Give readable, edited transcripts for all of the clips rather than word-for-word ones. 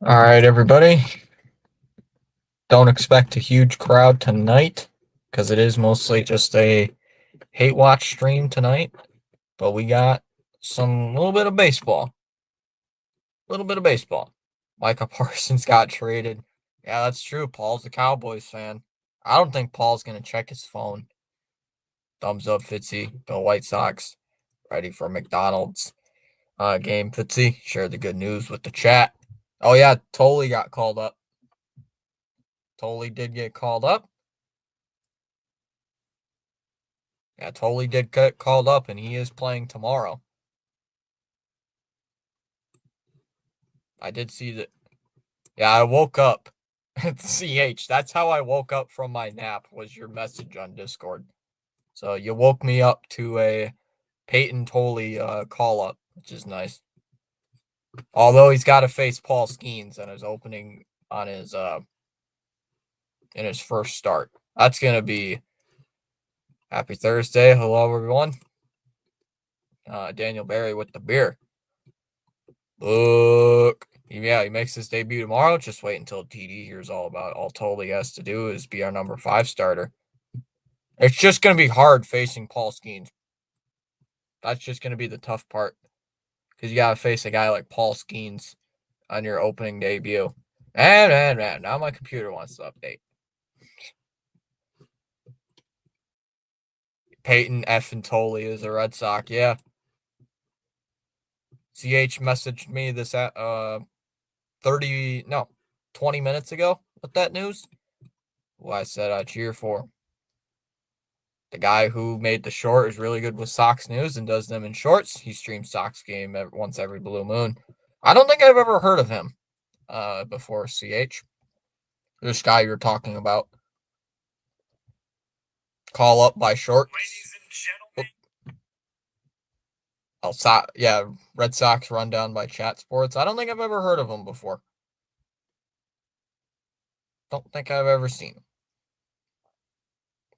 All right, everybody. Don't expect a huge crowd tonight because it is mostly just a hate watch stream tonight. But we got some little bit of baseball. Little bit of baseball. Micah Parsons got traded. Yeah, that's true. Paul's a Cowboys fan. I don't think Paul's gonna check his phone. Thumbs up, Fitzy. The White Sox ready for McDonald's game. Fitzy, share the good news with the chat. Oh yeah, Totally got called up. Totally did get called up. Yeah, Totally did get called up, and he is playing tomorrow. I did see that. Yeah, I woke up. CH, that's how I woke up from my nap, was your message on Discord. So you woke me up to a Peyton Toley call up, which is nice. Although he's got to face Paul Skeens in his opening on his in his first start. That's gonna be happy Thursday. Hello everyone. Daniel Barry with the beer. Look. Yeah, he makes his debut tomorrow. Just wait until TD hears all about it. All Toley has to do is be our number 5 starter. It's just going to be hard facing Paul Skeens. That's just going to be the tough part. Because you got to face a guy like Paul Skeens on your opening debut. And now my computer wants to update. Peyton F. and Toley is a Red Sox. Yeah. CH messaged me this at 20 minutes ago with that news. Well, I said I cheer for him. The guy who made the short is really good with Sox news and does them in shorts. He streams Sox game once every blue moon. I don't think I've ever heard of him before, CH. This guy you're talking about. Call up by shorts. Ladies and gentlemen. Yeah, Red Sox rundown by Chat Sports. I don't think I've ever heard of him before. Don't think I've ever seen him.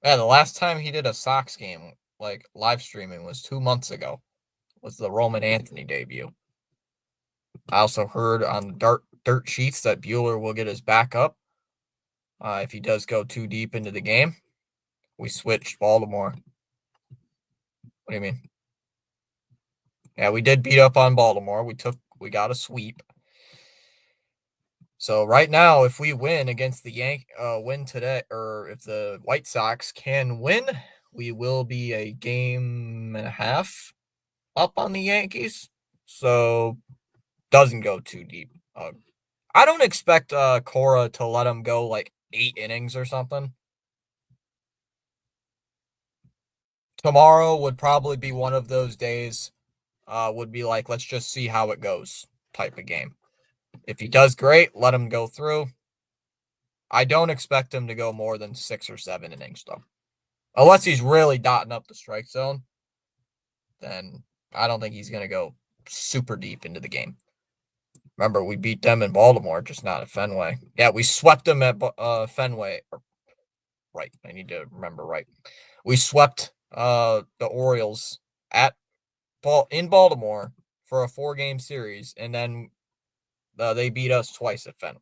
Yeah, the last time he did a Sox game, like live streaming, was 2 months ago. Was the Roman Anthony debut. I also heard on the dirt sheets that Bueller will get his back up if he does go too deep into the game. We switched Baltimore. What do you mean? Yeah, we did beat up on Baltimore. We got a sweep. So right now, if we win against the win today, or if the White Sox can win, we will be a game and a half up on the Yankees. So doesn't go too deep. I don't expect Cora to let him go like 8 innings or something. Tomorrow would probably be one of those days. Would be like, let's just see how it goes type of game. If he does great, let him go through. I don't expect him to go more than 6 or 7 innings, though. Unless he's really dotting up the strike zone, then I don't think he's going to go super deep into the game. Remember, we beat them in Baltimore, just not at Fenway. Yeah, we swept them at Fenway. Right, I need to remember right. We swept the Orioles in Baltimore for a 4-game series, and then they beat us twice at Fenway.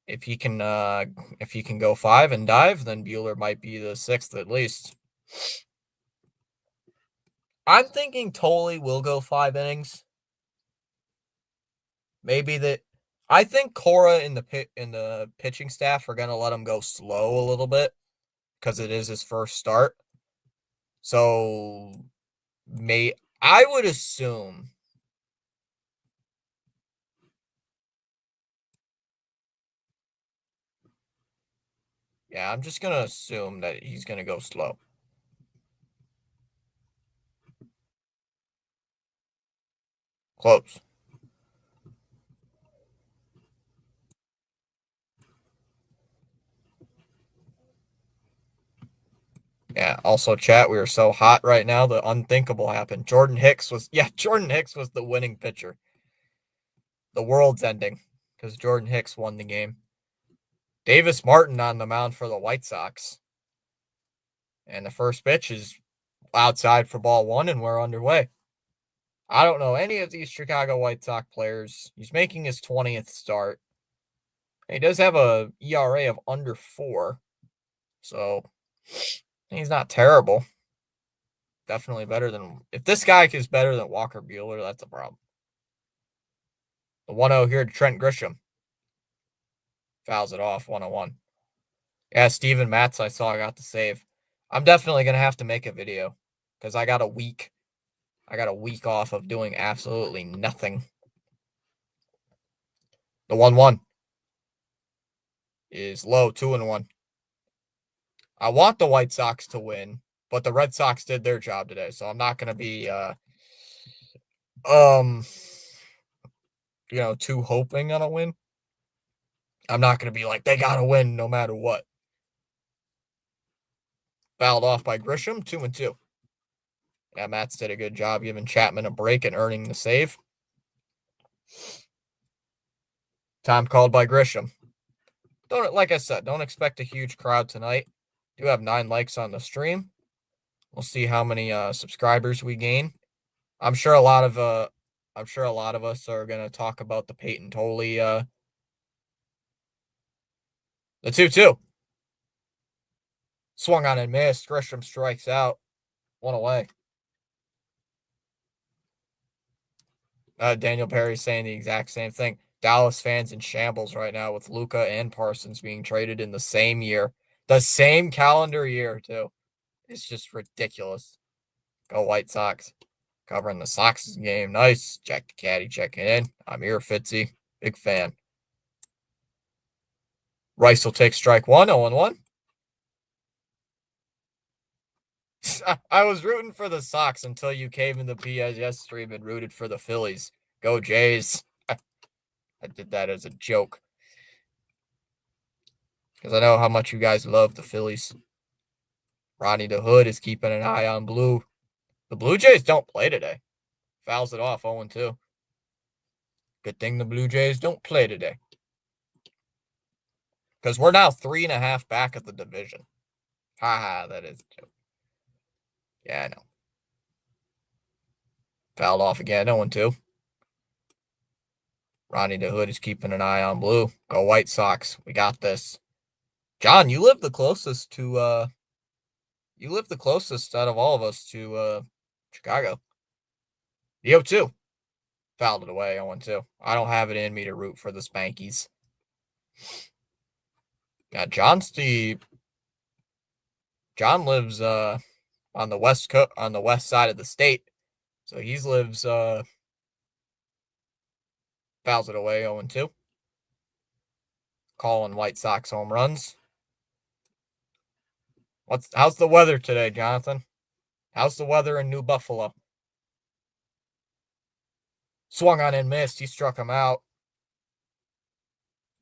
If he can go 5 and dive, then Bueller might be the 6th at least. I'm thinking Toley will go 5 innings. Maybe that. I think Cora in the pitching staff are gonna let him go slow a little bit because it is his first start. So I would assume. Yeah, I'm just gonna assume that he's gonna go slow. Close. Yeah, also chat, we are so hot right now, the unthinkable happened. Jordan Hicks was the winning pitcher. The world's ending because Jordan Hicks won the game. Davis Martin on the mound for the White Sox. And the first pitch is outside for ball 1, and we're underway. I don't know any of these Chicago White Sox players. He's making his 20th start. He does have a ERA of under 4, so he's not terrible. Definitely better than if this guy is better than Walker Buehler, that's a problem. The 1-0 here to Trent Grisham. Fouls it off 1-1. Yeah, Steven Matz I saw got the save. I'm definitely gonna have to make a video because I got a week. I got a week off of doing absolutely nothing. The 1-1 is low, 2-1. I want the White Sox to win, but the Red Sox did their job today, so I'm not gonna be too hoping on a win. I'm not gonna be like they gotta win no matter what. Fouled off by Grisham, 2-2. Yeah, Matz did a good job giving Chapman a break and earning the save. Time called by Grisham. Like I said, don't expect a huge crowd tonight. Do have 9 likes on the stream. We'll see how many subscribers we gain. I'm sure a lot of us are gonna talk about the Peyton Tolley the 2-2. Swung on and missed. Grisham strikes out. 1 away. Daniel Perry saying the exact same thing. Dallas fans in shambles right now with Luka and Parsons being traded in the same year. The same calendar year, too. It's just ridiculous. Go White Sox. Covering the Sox game. Nice. Jack the Caddy checking in. I'm here, Fitzy. Big fan. Rice will take strike 1, 0-1. I was rooting for the Sox until you came in the PSS stream and rooted for the Phillies. Go Jays. I did that as a joke. Because I know how much you guys love the Phillies. Ronnie the Hood is keeping an eye on Blue. The Blue Jays don't play today. Fouls it off 0-2. Good thing the Blue Jays don't play today. Because we're now 3.5 back of the division. Haha, that is a joke. Yeah, I know. Fouled off again, 0-2. Ronnie the Hood is keeping an eye on Blue. Go White Sox. We got this. John, you live the closest out of all of us to Chicago. The 0-2. Fouled it away, 0-2. I don't have it in me to root for the Spankies. Yeah, John lives on the west side of the state. So he lives fouls it away, 0-2. Calling White Sox home runs. How's the weather today, Jonathan? How's the weather in New Buffalo? Swung on and missed. He struck him out.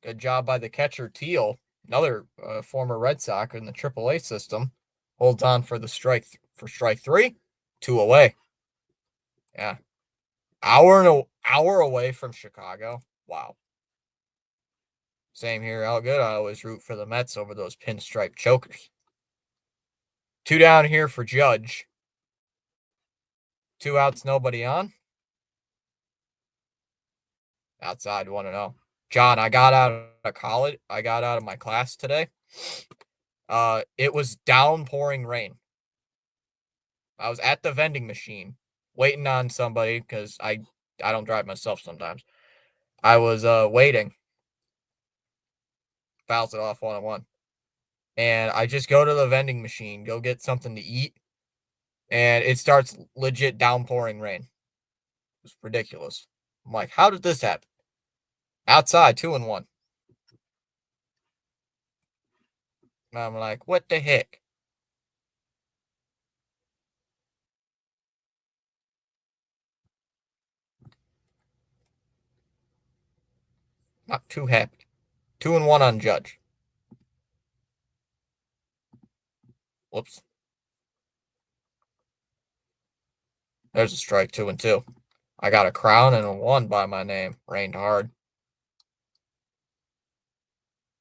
Good job by the catcher, Teal, another former Red Sox in the AAA system. Holds on for the strike 3. 2 away. Yeah. Hour away from Chicago. Wow. Same here. How good. I always root for the Mets over those pinstripe chokers. 2 down here for Judge. 2 outs, nobody on. Outside 1-0. John, I got out of college. I got out of my class today. It was downpouring rain. I was at the vending machine waiting on somebody because I don't drive myself sometimes. I was waiting. Fouls it off 1-1. And I just go to the vending machine, go get something to eat, and it starts legit downpouring rain. It's ridiculous. I'm like, how did this happen? Outside, 2-1. And I'm like, what the heck? Not too happy. 2-1 on Judge. Whoops. There's a strike, 2-2. I got a crown and a 1 by my name. Rained hard.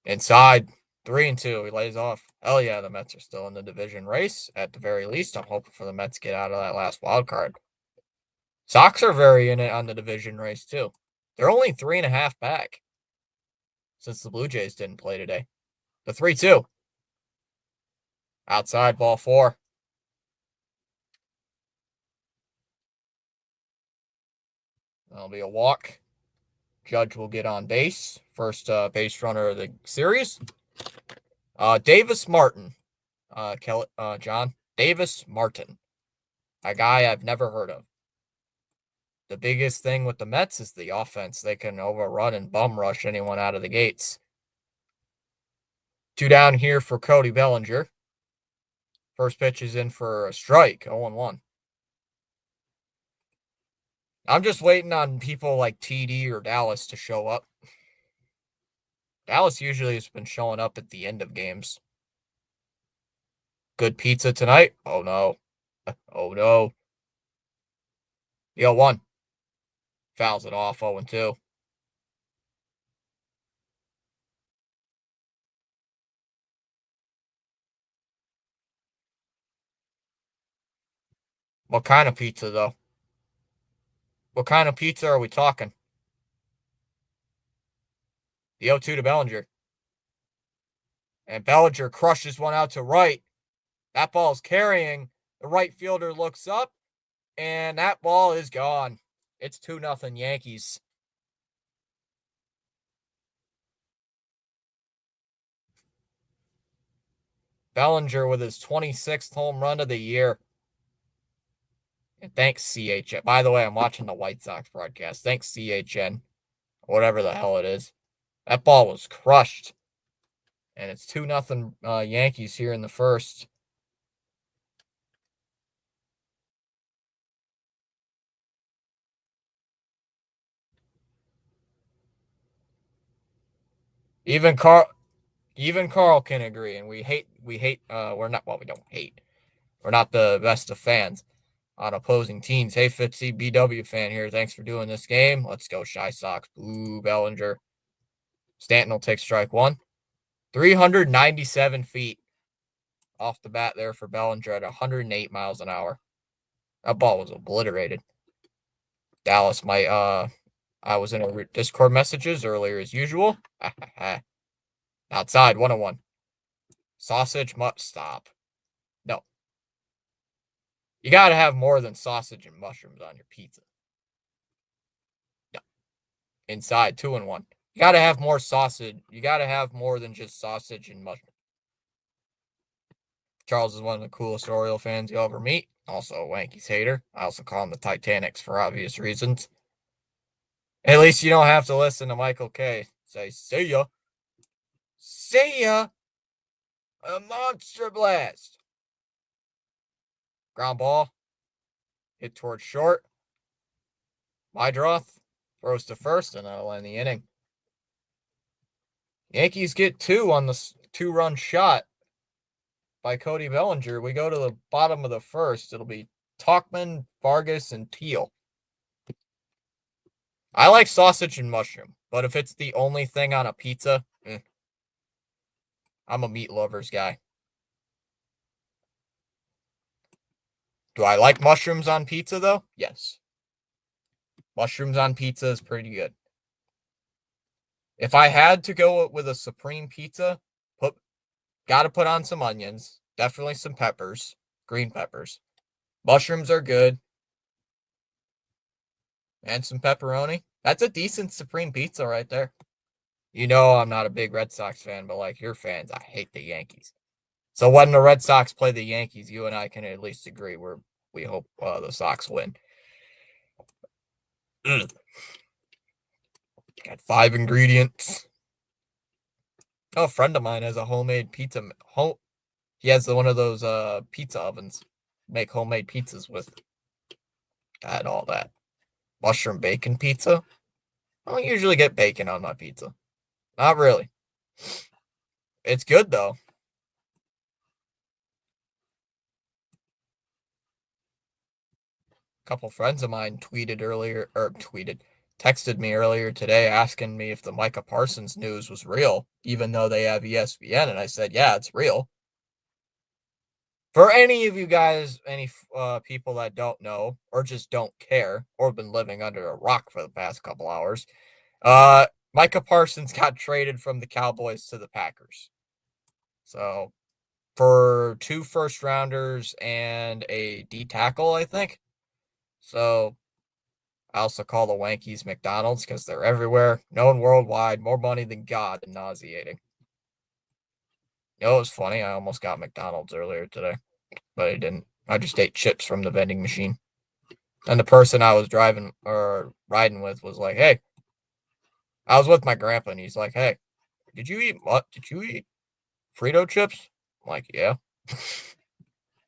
Inside, 3-2. He lays off. Hell yeah, the Mets are still in the division race. At the very least, I'm hoping for the Mets to get out of that last wild card. Sox are very in it on the division race, too. They're only 3.5 back since the Blue Jays didn't play today. The 3-2. Outside, ball 4. That'll be a walk. Judge will get on base. First base runner of the series. Davis Martin. John. Davis Martin. A guy I've never heard of. The biggest thing with the Mets is the offense. They can overrun and bum rush anyone out of the gates. 2 down here for Cody Bellinger. First pitch is in for a strike, 0-1. I'm just waiting on people like TD or Dallas to show up. Dallas usually has been showing up at the end of games. Good pizza tonight? Oh, no. Oh, no. The 0-1. Fouls it off, 0-2. What kind of pizza, though? What kind of pizza are we talking? The 0-2 to Bellinger. And Bellinger crushes one out to right. That ball's carrying. The right fielder looks up, and that ball is gone. It's 2-0 Yankees. Bellinger with his 26th home run of the year. And thanks, CHN. By the way, I'm watching the White Sox broadcast. Thanks, CHN. Whatever the hell it is. That ball was crushed. And it's 2-0 Yankees here in the first. Even Carl can agree, and we hate we're not we don't hate. We're not the best of fans on opposing teams. Hey, Fitzy, BW fan here. Thanks for doing this game. Let's go, Shy Sox. Boo, Bellinger. Stanton will take strike 1. 397 feet off the bat there for Bellinger at 108 miles an hour. That ball was obliterated. Dallas might, I was in a Discord messages earlier as usual. Outside, 101. Sausage must stop. No. You got to have more than sausage and mushrooms on your pizza. No. Inside, 2-1. You got to have more sausage. You got to have more than just sausage and mushrooms. Charles is one of the coolest Oriole fans you'll ever meet. Also a Yankees hater. I also call him the Titanics for obvious reasons. At least you don't have to listen to Michael K. say, see ya. See ya. A monster blast. Ground ball. Hit towards short. Mydroth throws to first, and that'll end the inning. Yankees get 2 on the 2-run shot by Cody Bellinger. We go to the bottom of the first. It'll be Talkman, Vargas, and Teal. I like sausage and mushroom, but if it's the only thing on a pizza, I'm a meat lovers guy. Do I like mushrooms on pizza, though? Yes. Mushrooms on pizza is pretty good. If I had to go with a supreme pizza, gotta put on some onions, definitely some peppers, green peppers. Mushrooms are good. And some pepperoni. That's a decent supreme pizza right there. You know I'm not a big Red Sox fan, but like your fans, I hate the Yankees. So when the Red Sox play the Yankees, you and I can at least agree we hope the Sox win. Ugh. Got 5 ingredients. Oh, a friend of mine has a homemade pizza. He has one of those pizza ovens. Make homemade pizzas with. Got all that. Mushroom bacon pizza. I don't usually get bacon on my pizza. Not really. It's good though. A couple friends of mine texted me earlier today asking me if the Micah Parsons news was real, even though they have ESPN. And I said, yeah, it's real. For any of you guys, any people that don't know or just don't care or been living under a rock for the past couple hours, Micah Parsons got traded from the Cowboys to the Packers. So for 2 first rounders and a D tackle, I think. So I also call the Yankees McDonald's because they're everywhere, known worldwide, more money than God, and nauseating. You know, it was funny. I almost got McDonald's earlier today, but I didn't. I just ate chips from the vending machine. And the person I was driving or riding with was like, "Hey," I was with my grandpa, and he's like, "Hey, did you eat what? Did you eat Frito chips?" I'm like, "Yeah."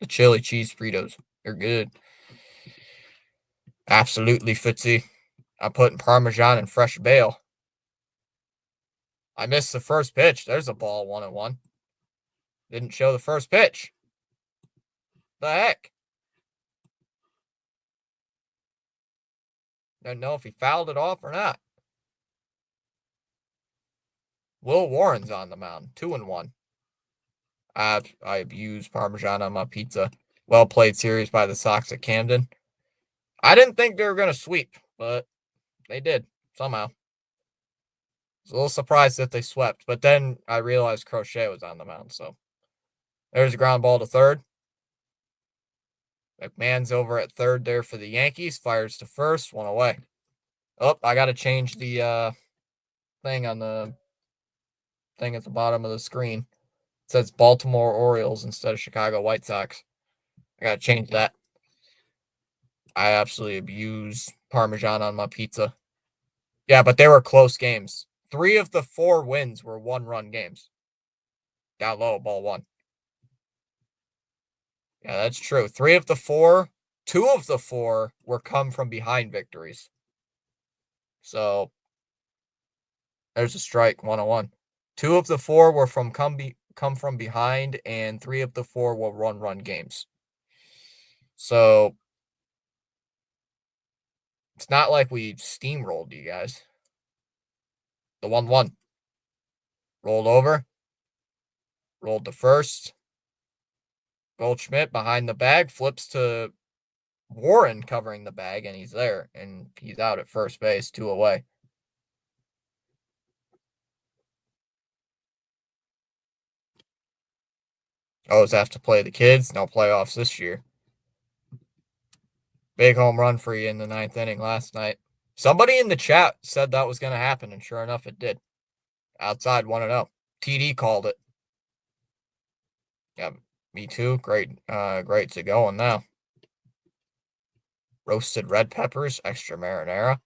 The chili cheese Fritos. They're good. Absolutely, Fitzy. I'm putting Parmesan and fresh bail. I missed the first pitch. There's a ball 1-1. Didn't show the first pitch. The heck? Don't know if he fouled it off or not. Will Warren's on the mound. 2-1. I abuse Parmesan on my pizza. Well played series by the Sox at Camden. I didn't think they were going to sweep, but they did somehow. I was a little surprised that they swept, but then I realized Crochet was on the mound. So there's a ground ball to third. McMahon's over at third there for the Yankees. Fires to first, 1 away. Oh, I got to change the thing on the thing at the bottom of the screen. It says Baltimore Orioles instead of Chicago White Sox. I got to change that. I absolutely abuse Parmesan on my pizza. Yeah, but they were close games. 3 of the 4 wins were 1-run games. Down low, ball 1. Yeah, that's true. 3 of the 4, 2 of the 4 were come from behind victories. So there's a strike, 1-1. 2 of the 4 were from come from behind, and 3 of the 4 were run games. So it's not like we steamrolled you guys. The 1-1. Rolled over. Rolled to first. Goldschmidt behind the bag. Flips to Warren covering the bag, and he's there. And he's out at first base, 2 away. Always have to play the kids. No playoffs this year. Big home run for you in the 9th inning last night. Somebody in the chat said that was going to happen, and sure enough, it did. Outside 1-0. TD called it. Yeah, me too. Great to going now. Roasted red peppers, extra marinara.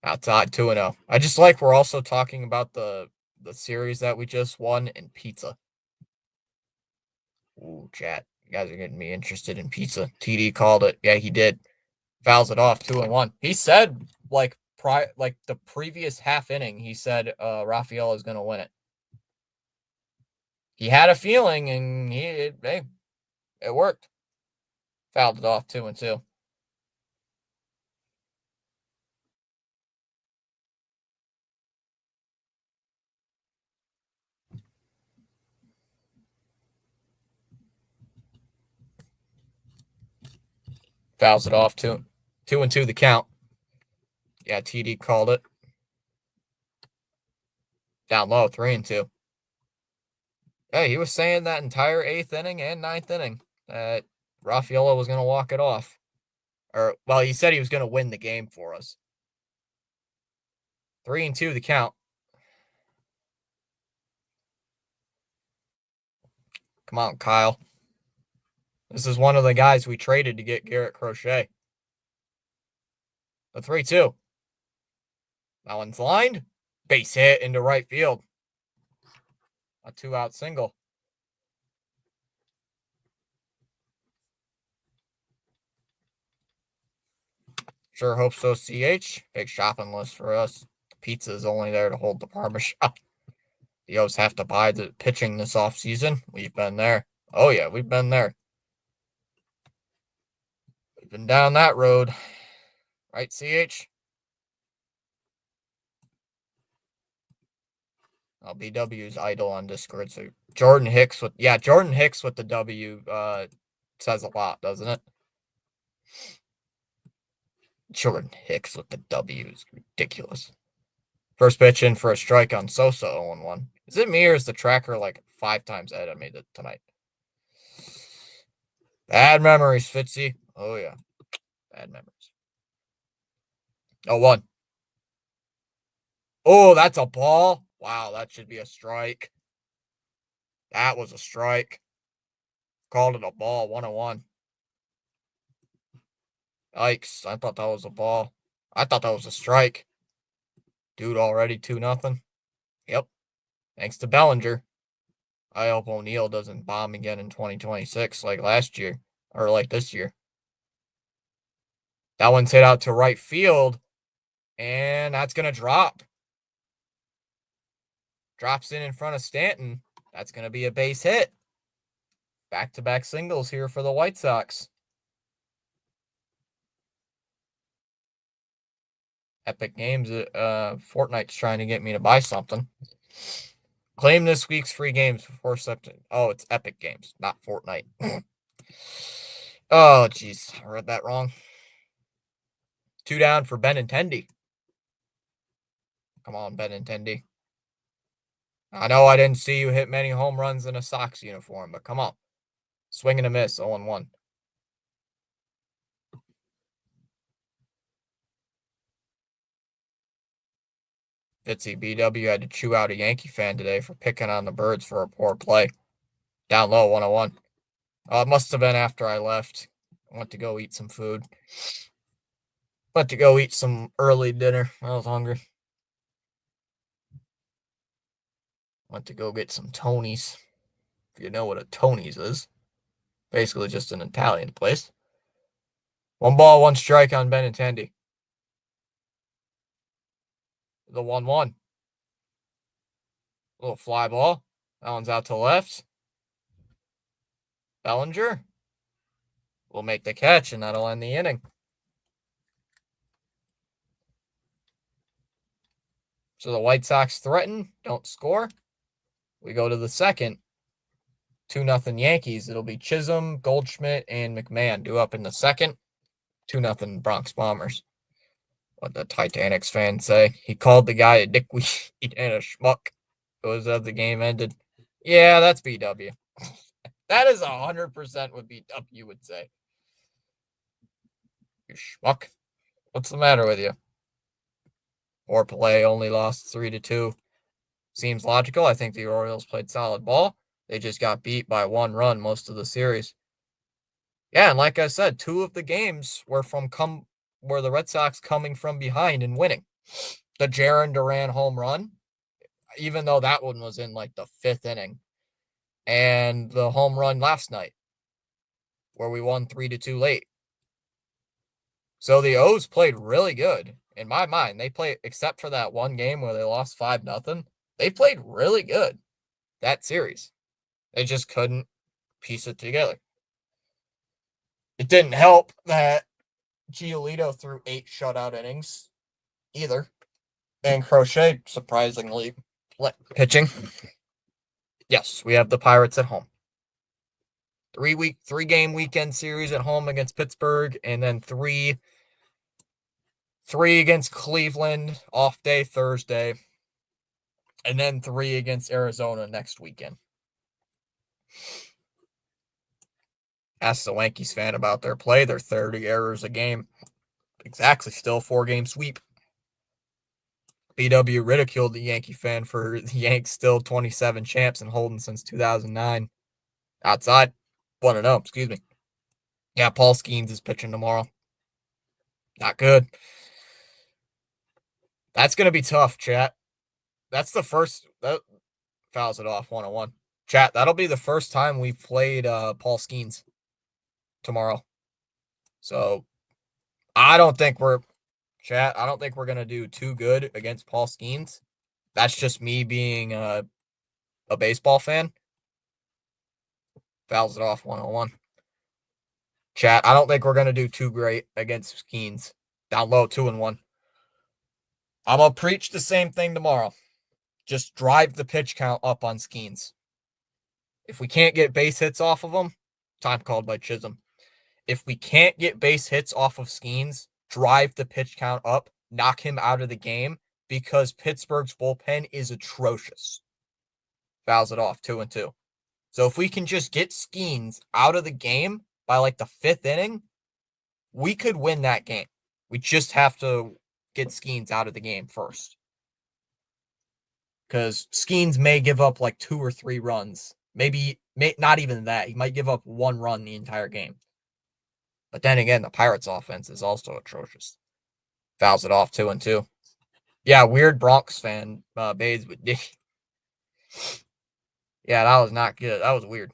Outside 2-0. I just like we're also talking about the series that we just won and pizza. Ooh, chat. You guys are getting me interested in pizza. TD called it. Yeah, he did. Fouls it off 2-1. He said like the previous half inning, he said Rafael is going to win it. He had a feeling, and it worked. Fouled it off 2-2. Fouls it off 2-2 the count. Yeah, TD called it. Down low, 3-2. Hey, he was saying that entire 8th inning and 9th inning that Rafaela was going to walk it off. Or, well, he said he was going to win the game for us. 3-2 the count. Come on, Kyle. This is one of the guys we traded to get Garrett Crochet. The 3-2. That one's lined. Base hit into right field. A 2-out single. Sure hope so, CH. Big shopping list for us. Pizza is only there to hold the Parmesan. The O's have to buy the pitching this offseason. We've been there. Oh, yeah, we've been there. We've been down that road. Right, CH? BW's idle on Discord. So Jordan Hicks with the W says a lot, doesn't it? Jordan Hicks with the W is ridiculous. First pitch in for a strike on Sosa 0-1. Is it me or is the tracker like 5 times ahead of me tonight? Bad memories, Fitzy. Oh yeah. Bad memories. 0-1. Oh, that's a ball. Wow, that should be a strike. That was a strike. Called it a ball, 1-1. Yikes, I thought that was a ball. I thought that was a strike. Dude, already 2-0. Yep. Thanks to Bellinger. I hope O'Neill doesn't bomb again in 2026 like last year. Or like this year. That one's hit out to right field. And that's going to drop. Drops in front of Stanton. That's going to be a base hit. Back-to-back singles here for the White Sox. Epic Games. Fortnite's trying to get me to buy something. Claim this week's free games before September. Oh, it's Epic Games, not Fortnite. Oh, jeez. I read that wrong. 2 down for Benintendi. Come on, Benintendi. I know I didn't see you hit many home runs in a Sox uniform, but come on. Swing and a miss, 0-1. Fitzy BW had to chew out a Yankee fan today for picking on the Birds for a poor play. Down low, 1-1. Oh, it must have been after I left. I went to go eat some food. Went to go eat some early dinner. I was hungry. Went to go get some Tony's. If you know what a Tony's is. Basically just an Italian place. 1 ball, 1 strike on Benintendi. The 1-1. Little fly ball. That one's out to left. Bellinger will make the catch, and that'll end the inning. So the White Sox threaten, don't score. We go to the second. 2-0 Yankees. It'll be Chisholm, Goldschmidt, and McMahon due up in the second. 2-0 Bronx Bombers. What the Titanic's fans say. He called the guy a dickweed and a schmuck. It was as the game ended. Yeah, that's BW. That is 100% what BW would say. You schmuck. What's the matter with you? Or play only lost 3-2. Seems logical. I think the Orioles played solid ball. They just got beat by 1 run most of the series. Yeah, and like I said, 2 of the games were the Red Sox coming from behind and winning. The Jarren Duran home run, even though that one was in like the 5th inning, and the home run last night where we won 3-2 late. So the O's played really good. In my mind, they played, except for that one game where they lost 5-0, they played really good that series. They just couldn't piece it together. It didn't help that Giolito threw 8 shutout innings either. And Crochet, surprisingly, pitching. Yes, we have the Pirates at home. 3-game weekend series at home against Pittsburgh, and then three against Cleveland, off day Thursday, and then 3 against Arizona next weekend. Ask the Yankees fan about their play. They're 30 errors a game. Exactly, still 4-game sweep. BW ridiculed the Yankee fan for the Yanks still 27 champs and holding since 2009. Outside. 1-0, excuse me. Yeah, Paul Skeens is pitching tomorrow. Not good. That's going to be tough, chat. That's the first. That fouls it off 1-1. Chat, that'll be the first time we've played Paul Skeens tomorrow. So I don't think we're going to do too good against Paul Skeens. That's just me being a baseball fan. Fouls it off 1-1. Chat, I don't think we're going to do too great against Skeens. Down low, 2-1. I'm going to preach the same thing tomorrow. Just drive the pitch count up on Skeens. If we can't get base hits off of them, time called by Chisholm. If we can't get base hits off of Skeens, drive the pitch count up, knock him out of the game because Pittsburgh's bullpen is atrocious. Fouls it off 2-2. So if we can just get Skeens out of the game by like the 5th inning, we could win that game. We just have to get Skeens out of the game first. Because Skeens may give up like 2 or 3 runs. Maybe not even that. He might give up 1 run the entire game. But then again, the Pirates' offense is also atrocious. Fouls it off 2-2. Yeah, weird Bronx fan Bays with Dick. Yeah, that was not good. That was weird.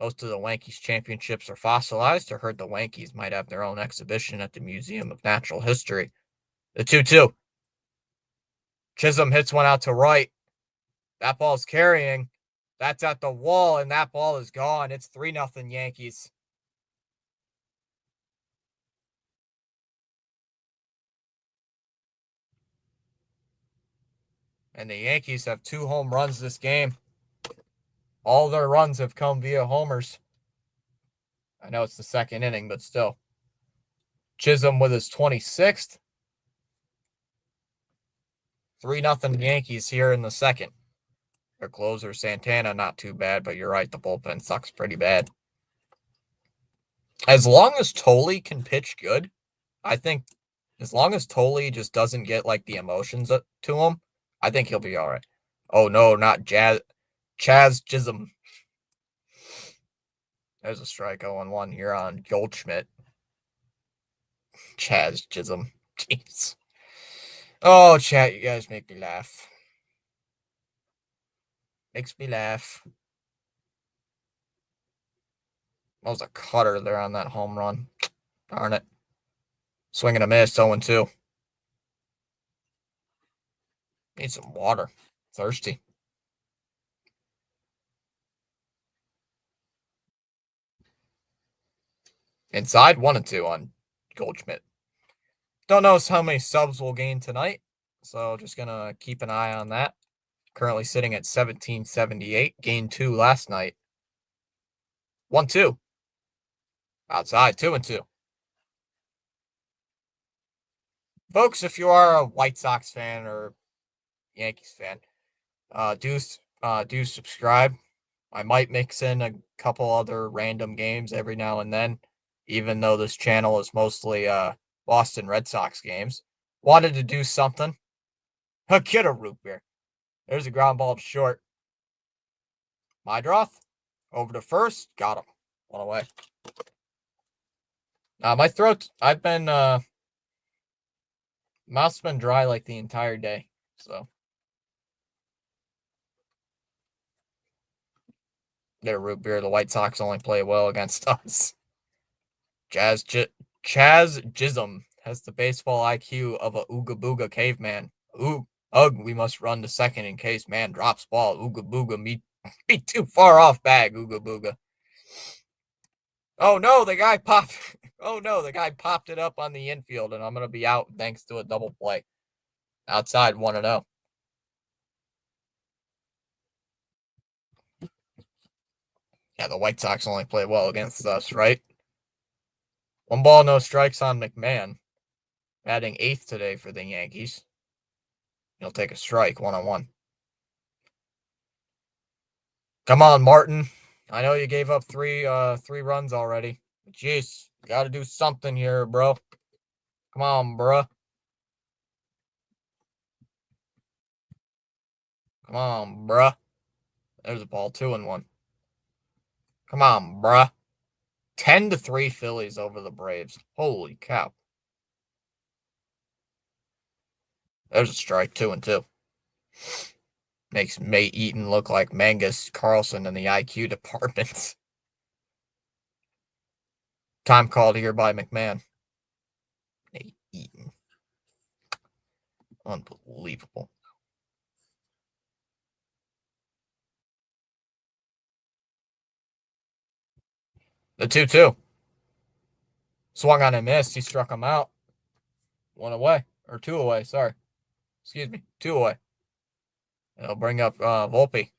Most of the Yankees championships are fossilized. I heard the Yankees might have their own exhibition at the Museum of Natural History. The 2-2. Chisholm hits one out to right. That ball's carrying. That's at the wall, and that ball is gone. It's 3-0 Yankees. And the Yankees have 2 home runs this game. All their runs have come via homers. I know it's the 2nd inning, but still. Chisholm with his 26th. 3-0 Yankees here in the 2nd. Their closer, Santana, not too bad, but you're right, the bullpen sucks pretty bad. As long as Tolley can pitch good, I think as long as Tolley just doesn't get like the emotions to him, I think he'll be all right. Oh no, not Chaz Chisholm. There's a strike 0-1 here on Goldschmidt. Chaz Chisholm. Jeez. Oh, chat, you guys make me laugh. Makes me laugh. That was a cutter there on that home run. Darn it. Swing and a miss, 0-2. Need some water. Thirsty. Inside 1-2 on Goldschmidt. Don't know how many subs we'll gain tonight, so just gonna keep an eye on that. Currently sitting at 1778. Gained 2 last night. 1-2. Outside 2-2. Folks, if you are a White Sox fan or Yankees fan, do subscribe. I might mix in a couple other random games every now and then, even though this channel is mostly Boston Red Sox games. Wanted to do something. Get a root beer. There's a ground ball to short. Mydroth over to first. Got him. One away. My throat, I've been, mouth's been dry like the entire day, so. Get a root beer. The White Sox only play well against us. Chaz Chisholm has the baseball IQ of a Ooga Booga caveman. Ugh, we must run to second in case man drops ball. Ooga Booga, me too far off bag, Ooga Booga. Oh no, the guy popped. Oh no, the guy popped it up on the infield, and I'm going to be out thanks to a double play. Outside 1-0. Yeah, the White Sox only play well against us, right? 1 ball, no strikes on McMahon. Batting 8th today for the Yankees. He'll take a strike, 1-1. Come on, Martin. I know you gave up three runs already. But jeez, got to do something here, bro. Come on, bro. Come on, bruh. There's a ball, 2-1. Come on, bruh. 10-3 Phillies over the Braves. Holy cow. There's a strike, 2-2. Makes May Eaton look like Mangus Carlson in the IQ department. Time called here by McMahon. May Eaton. Unbelievable. The 2-2. Swung on and missed. He struck him out. 1 away. Or 2 away, sorry. Excuse me. 2 away. It'll bring up Volpe.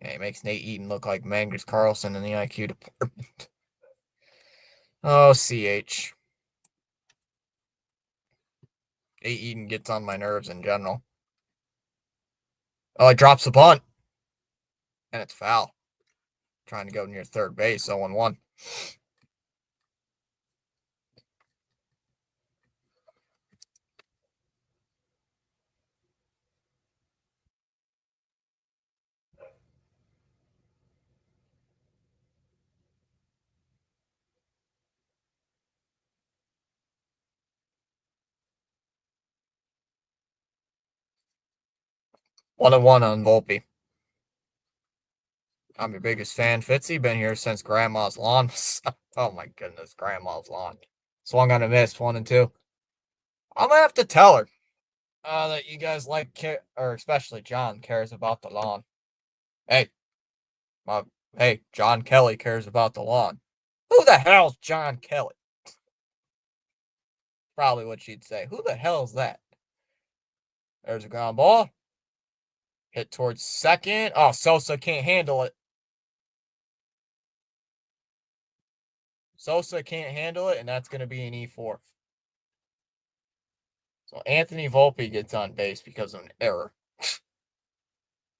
Yeah, he makes Nate Eaton look like Magnus Carlson in the IQ department. Oh, CH. Nate Eaton gets on my nerves in general. Oh, he drops the bunt. And it's foul. Trying to go near third base, 0-1. One and one on Volpe. I'm your biggest fan, Fitzy. Been here since Grandma's lawn. Oh my goodness, Grandma's lawn. Swung on a miss, 1-2. I'm gonna have to tell her that you guys like, or especially John cares about the lawn. Hey, hey, John Kelly cares about the lawn. Who the hell's John Kelly? Probably what she'd say. Who the hell's that? There's a ground ball. Hit towards second. Oh, Sosa can't handle it. Sosa can't handle it, and that's going to be an E4. So Anthony Volpe gets on base because of an error.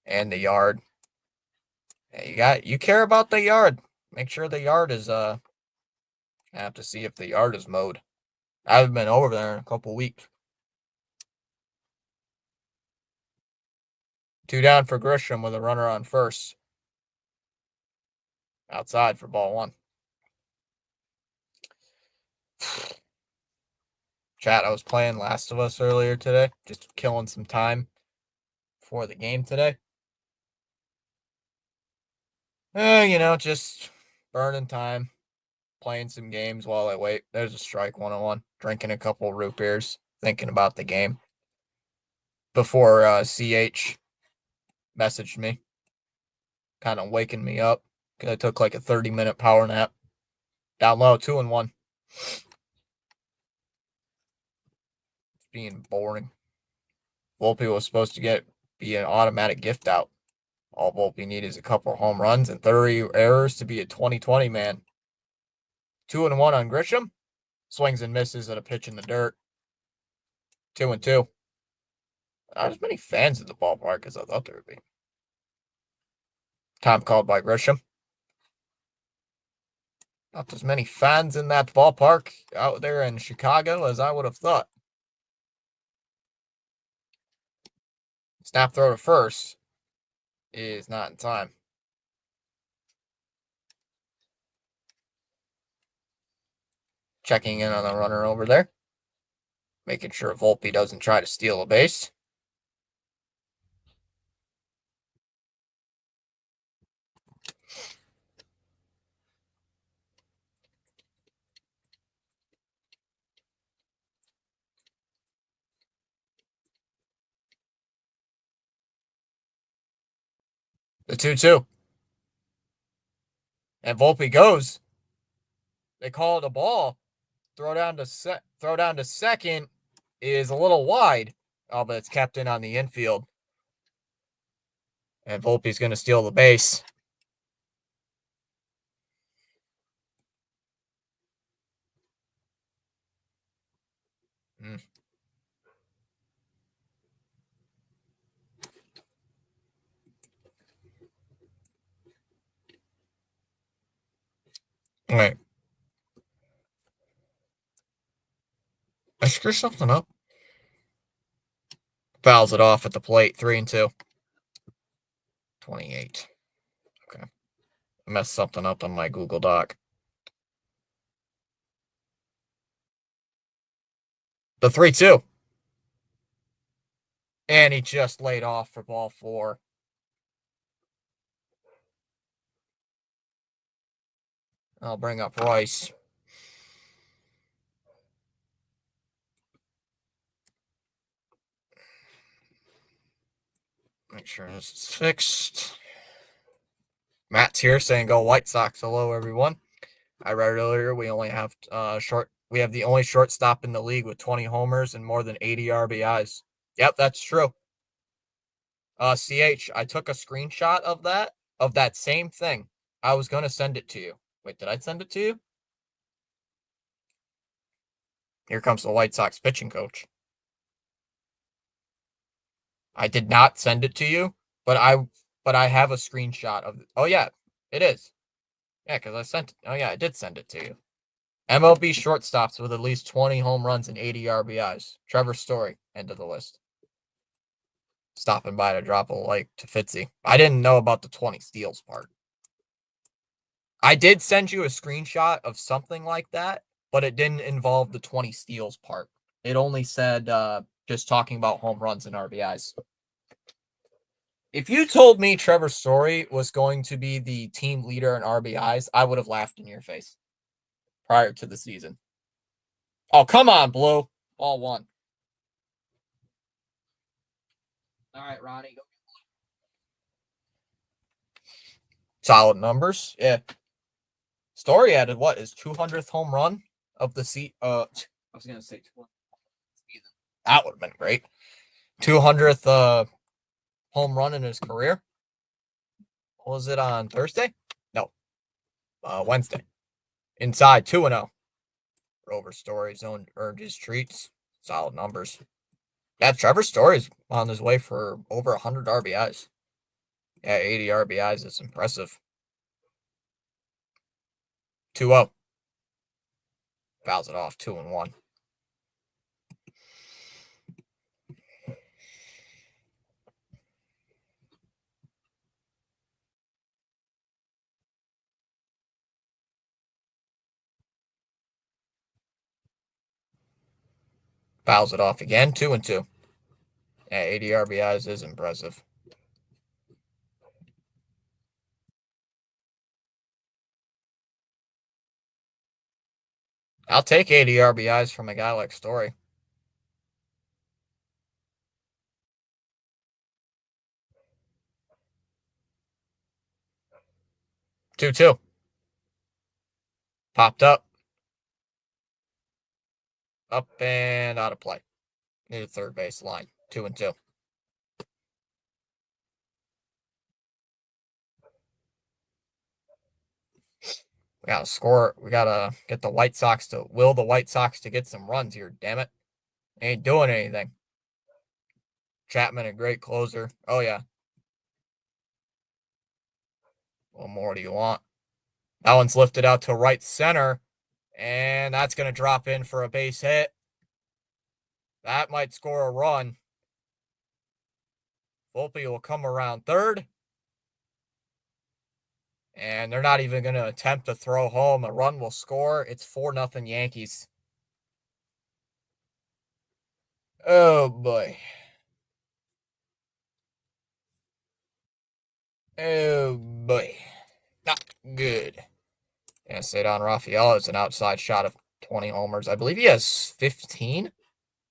And the yard. Hey, you care about the yard. Make sure the yard is I have to see if the yard is mowed. I haven't been over there in a couple weeks. 2 down for Grisham with a runner on first. Outside for ball 1. Chat, I was playing Last of Us earlier today. Just killing some time for the game today. Just burning time. Playing some games while I wait. There's a strike 101. Drinking a couple root beers. Thinking about the game. Before CH messaged me. Kind of waking me up. Because I took like a 30-minute power nap. Down low, 2-1. It's being boring. Volpe was supposed to be an automatic gift out. All Volpe needs is a couple home runs and 30 errors to be a 2020 man. 2-1 on Grisham. Swings and misses at a pitch in the dirt. 2-2. Not as many fans at the ballpark as I thought there would be. Time called by Grisham. Not as many fans in that ballpark out there in Chicago as I would have thought. Snap throw to first is not in time. Checking in on the runner over there. Making sure Volpe doesn't try to steal a base. The 2-2. And Volpe goes. They call it a ball. Throw down to second is a little wide. Oh, but it's kept in on the infield. And Volpe's going to steal the base. Wait. I screw something up. Fouls it off at the plate. 3-2. 28. Okay. I messed something up on my Google Doc. The 3-2. And he just laid off for ball 4. I'll bring up Royce. Make sure this is fixed. Matt's here saying go White Sox. Hello, everyone. I read earlier we only have we have the only shortstop in the league with 20 homers and more than 80 RBIs. Yep, that's true. CH, I took a screenshot of that same thing. I was going to send it to you. Wait, did I send it to you? Here comes the White Sox pitching coach. I did not send it to you, but I have a screenshot of it. Oh yeah, it is. Yeah, because I sent it. Oh yeah, I did send it to you. MLB shortstops with at least 20 home runs and 80 RBIs. Trevor Story, end of the list. Stopping by to drop a like to Fitzy. I didn't know about the 20 steals part. I did send you a screenshot of something like that, but it didn't involve the 20 steals part. It only said just talking about home runs and RBIs. If you told me Trevor Story was going to be the team leader in RBIs, I would have laughed in your face prior to the season. Oh, come on, Blue. Ball one. All right, Ronnie. Go. Solid numbers. Yeah. Story added what? His 200th home run of the seat. I was going to say 200th season. That would have been great. 200th home run in his career. Was it on Thursday? No. Wednesday. Inside 2-0. Rover Story's earned his treats. Solid numbers. Yeah, Trevor Story's on his way for over 100 RBIs. Yeah, 80 RBIs is impressive. 2-0. Fouls it off 2-1. Fouls it off again 2-2. Yeah, 80 RBIs is impressive. I'll take 80 RBIs from a guy like Story. 2-2. Popped up. Up and out of play. Near the third base line. 2-2. We gotta score. We gotta get the White Sox to will the White Sox to get some runs here. Damn it! Ain't doing anything. Chapman, a great closer. Oh yeah. What more do you want? That one's lifted out to right center, and that's gonna drop in for a base hit. That might score a run. Volpe will come around third. And they're not even going to attempt to throw home. A run will score. It's 4-0 Yankees. Oh, boy. Oh, boy. Not good. Yeah, Cedon Rafael is an outside shot of 20 homers. I believe he has 15.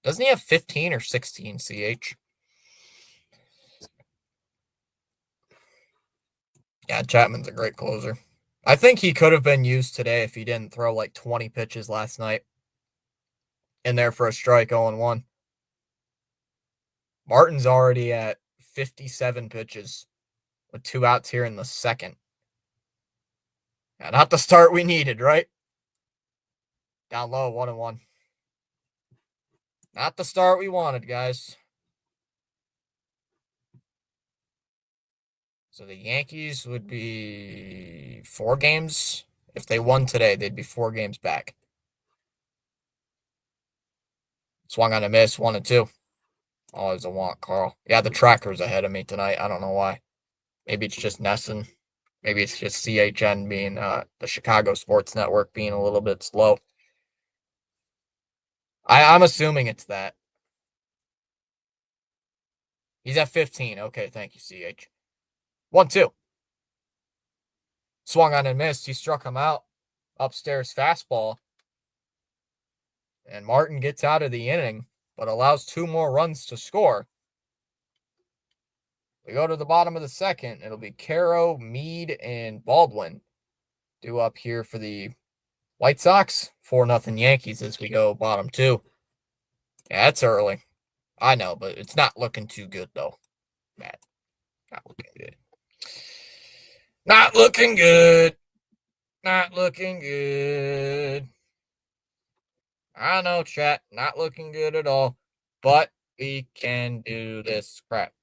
Doesn't he have 15 or 16, CH? Yeah, Chapman's a great closer. I think he could have been used today if he didn't throw like 20 pitches last night. In there for a strike 0-1. Martin's already at 57 pitches with 2 outs here in the second. Yeah, not the start we needed, right? Down low, 1-1. Not the start we wanted, guys. So the Yankees would be 4 games. If they won today, they'd be 4 games back. Swung on a miss, 1-2. Always a want, Carl. Yeah, the tracker's ahead of me tonight. I don't know why. Maybe it's just Nesson. Maybe it's just CHN being the Chicago Sports Network being a little bit slow. I'm assuming it's that. He's at 15. Okay, thank you, CH. 1-2. Swung on and missed. He struck him out. Upstairs fastball. And Martin gets out of the inning, but allows 2 more runs to score. We go to the bottom of the second. It'll be Caro, Mead, and Baldwin due up here for the White Sox. 4-0 Yankees as we go bottom 2. Yeah, it's early. I know, but it's not looking too good, though, Matt. Not looking good. Not looking good. Not looking good. I know, chat. Not looking good at all. But we can do this crap.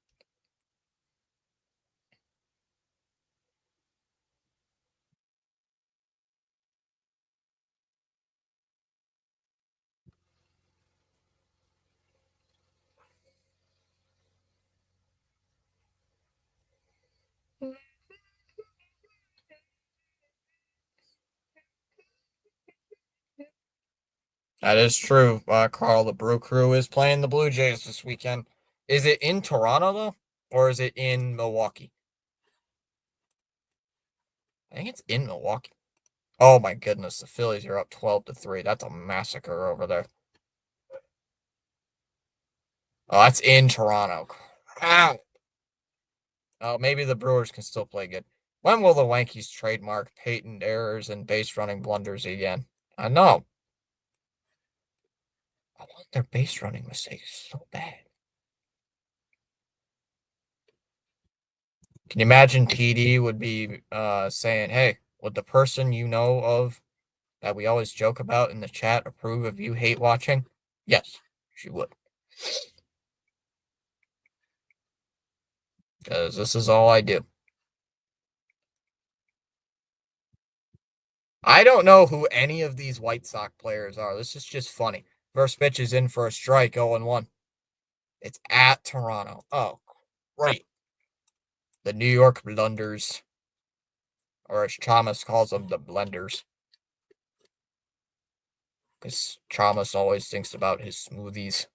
That is true. Carl, the Brew Crew is playing the Blue Jays this weekend. Is it in Toronto, though? Or is it in Milwaukee? I think it's in Milwaukee. Oh my goodness, the Phillies are up 12-3. That's a massacre over there. Oh, that's in Toronto. Crap. Oh, maybe the Brewers can still play good. When will the Yankees trademark patent errors and base running blunders again? I know. I want their base running mistakes so bad. Can you imagine TD would be saying, "Hey, would the person you know of that we always joke about in the chat approve of you hate watching?" Yes, she would. Because this is all I do. I don't know who any of these White Sox players are. This is just funny. First pitch is in for a strike, 0-1. It's at Toronto. Oh, great. The New York Blunders, or as Chalmers calls them, the Blenders. Because Chalmers always thinks about his smoothies.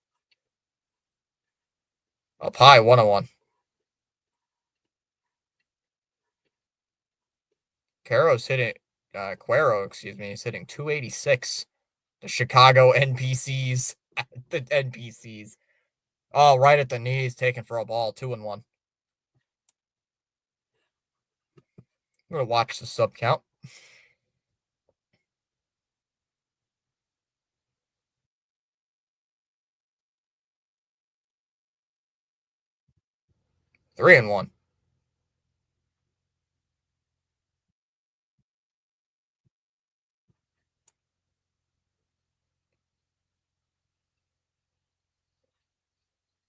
Up high, 1-1. Caro's hitting, Cuero, excuse me, is hitting 286. The Chicago NPCs. The NPCs. Oh, right at the knees, taken for a ball, 2-1. I'm going to watch the sub count. Three and one.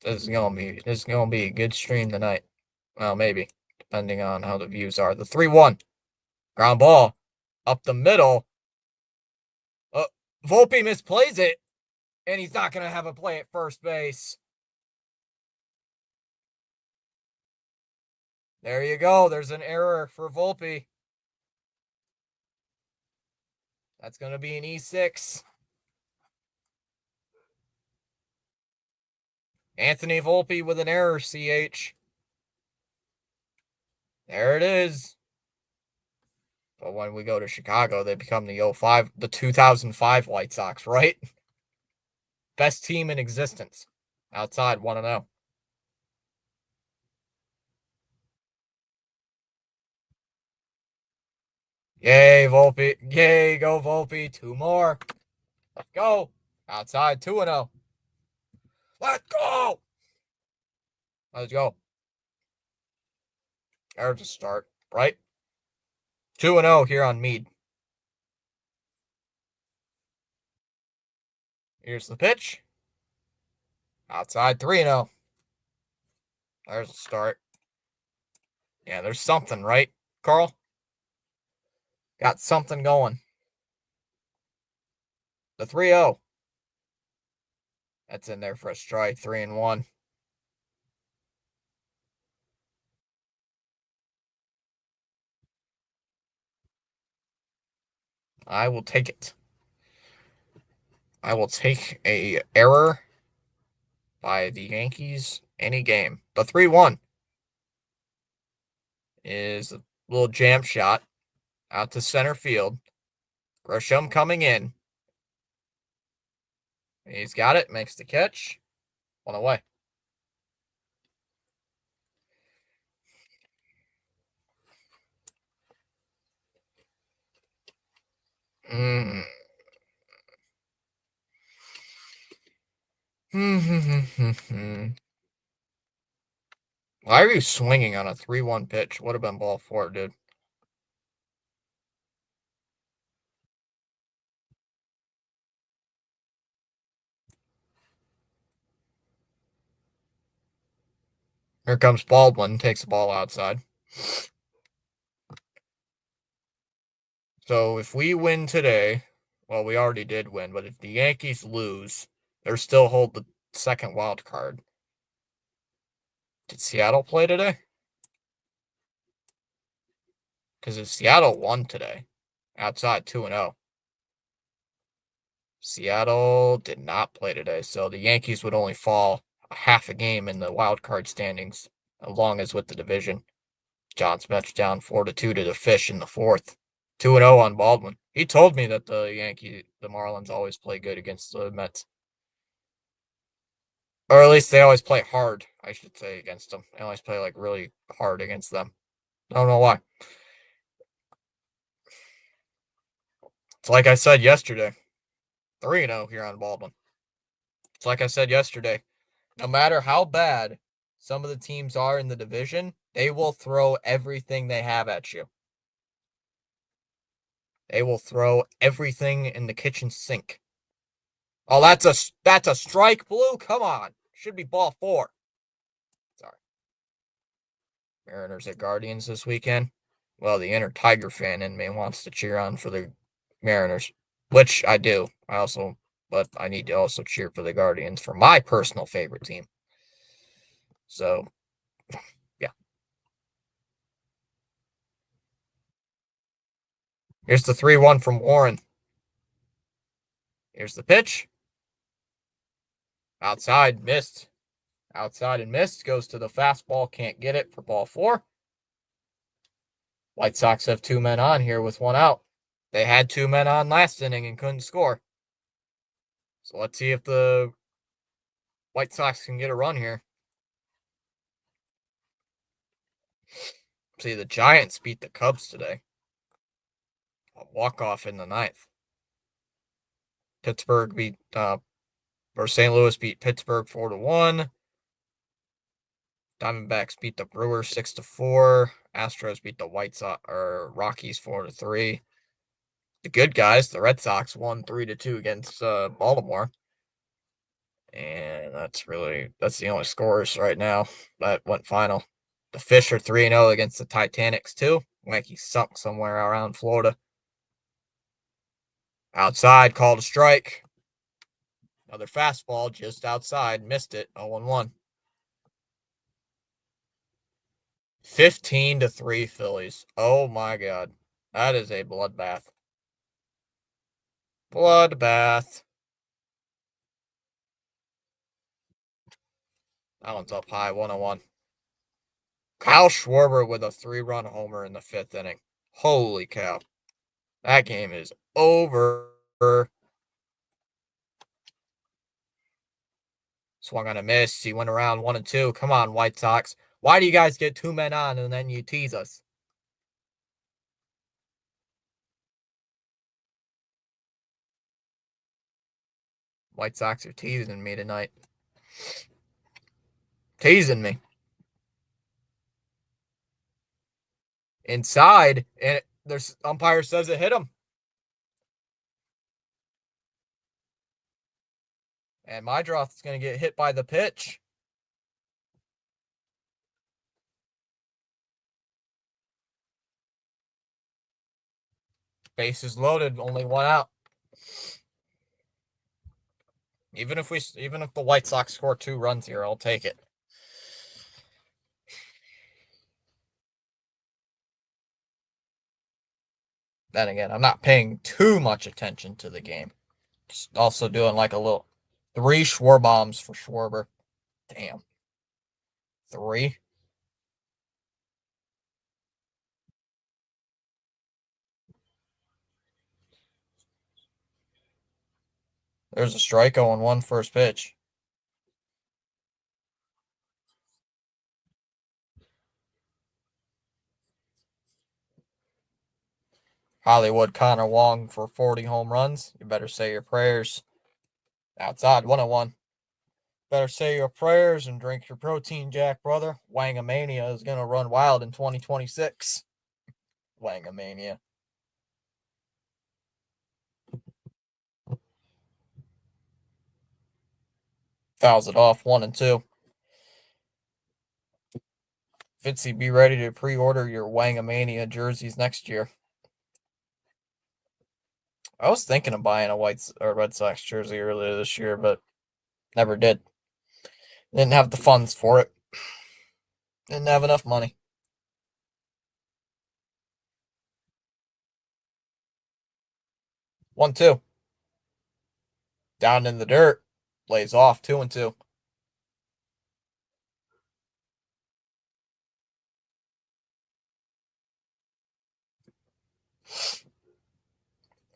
This is gonna be a good stream tonight. Well, maybe, depending on how the views are. The 3-1. Ground ball. Up the middle. Uh, Volpe misplays it, and he's not gonna have a play at first base. There you go. There's an error for Volpe. That's gonna be an E6. Anthony Volpe with an error, CH. There it is. But when we go to Chicago, they become the 2005 White Sox, right? Best team in existence. Outside 1-0. Yay, Volpe. Yay, go Volpe. Two more. Let's go. Outside 2-0. Let's go. Let's go. There's a start, right? 2-0 here on Mead. Here's the pitch. Outside 3-0. There's a start. Yeah, there's something, right, Carl? Got something going. The 3-0. That's in there for a strike. 3-1. I will take it. I will take a error by the Yankees any game. The 3-1 is a little jam shot out to center field. Grisham coming in. He's got it. Makes the catch. One away. Mm. Why are you swinging on a 3-1 pitch? Would have been ball four, dude. Here comes Baldwin, takes the ball outside. So if we win today, well, we already did win, but if the Yankees lose, they still hold the second wild card. Did Seattle play today? Because if Seattle won today, outside 2-0, Seattle did not play today, so the Yankees would only fall a half a game in the wild card standings, along as with the division. John Smith down 4-2 to the Fish in the fourth. 2-0 on Baldwin. He told me that the Marlins always play good against the Mets. Or at least they always play hard, I should say, against them. They always play like really hard against them. I don't know why. It's like I said yesterday. 3-0 here on Baldwin. It's like I said yesterday. No matter how bad some of the teams are in the division, they will throw everything they have at you. They will throw everything in the kitchen sink. Oh, that's a strike, Blue. Come on, should be ball four. Sorry. Mariners at Guardians this weekend. Well, the inner Tiger fan in me wants to cheer on for the Mariners, which I do. But I need to also cheer for the Guardians for my personal favorite team. So, yeah. Here's the 3-1 from Warren. Here's the pitch. Outside, missed. Outside and missed. Goes to the fastball. Can't get it for ball four. White Sox have two men on here with one out. They had two men on last inning and couldn't score. So let's see if the White Sox can get a run here. See, the Giants beat the Cubs today. A walk-off in the ninth. St. Louis beat Pittsburgh 4-1. Diamondbacks beat the Brewers 6-4. Astros beat the Rockies 4-3. The good guys, the Red Sox, won 3-2 against Baltimore. And that's the only scores right now that went final. The Fish are 3-0 against the Titanics too. Yankees suck somewhere around Florida. Outside, called a strike. Another fastball just outside, missed it, 0-1. 15-3 Phillies. Oh my God. That is a bloodbath. Bloodbath. That one's up high, 1-1. Kyle Schwarber with a 3-run homer in the fifth inning. Holy cow. That game is over. Swung on a miss. He went around 1-2. Come on, White Sox. Why do you guys get two men on and then you tease us? White Sox are teasing me tonight. Teasing me. Inside, and there's umpire says it hit him. And my is going to get hit by the pitch. Bases loaded, only one out. Even if the White Sox score 2 runs here, I'll take it. Then again, I'm not paying too much attention to the game. Just also doing like a little 3 Schwarbombs for Schwarber. Damn. 3. There's a strike 0-1 first pitch. Hollywood Connor Wong for 40 home runs. You better say your prayers. Outside, 1-1. Better say your prayers and drink your protein, Jack, brother. Wangamania is going to run wild in 2026. Wangamania. Fouls it off 1-2. Fitzy, be ready to pre-order your Wangamania jerseys next year. I was thinking of buying a White or Red Sox jersey earlier this year, but never did. Didn't have the funds for it. Didn't have enough money. 1-2. Down in the dirt. Lays off 2-2.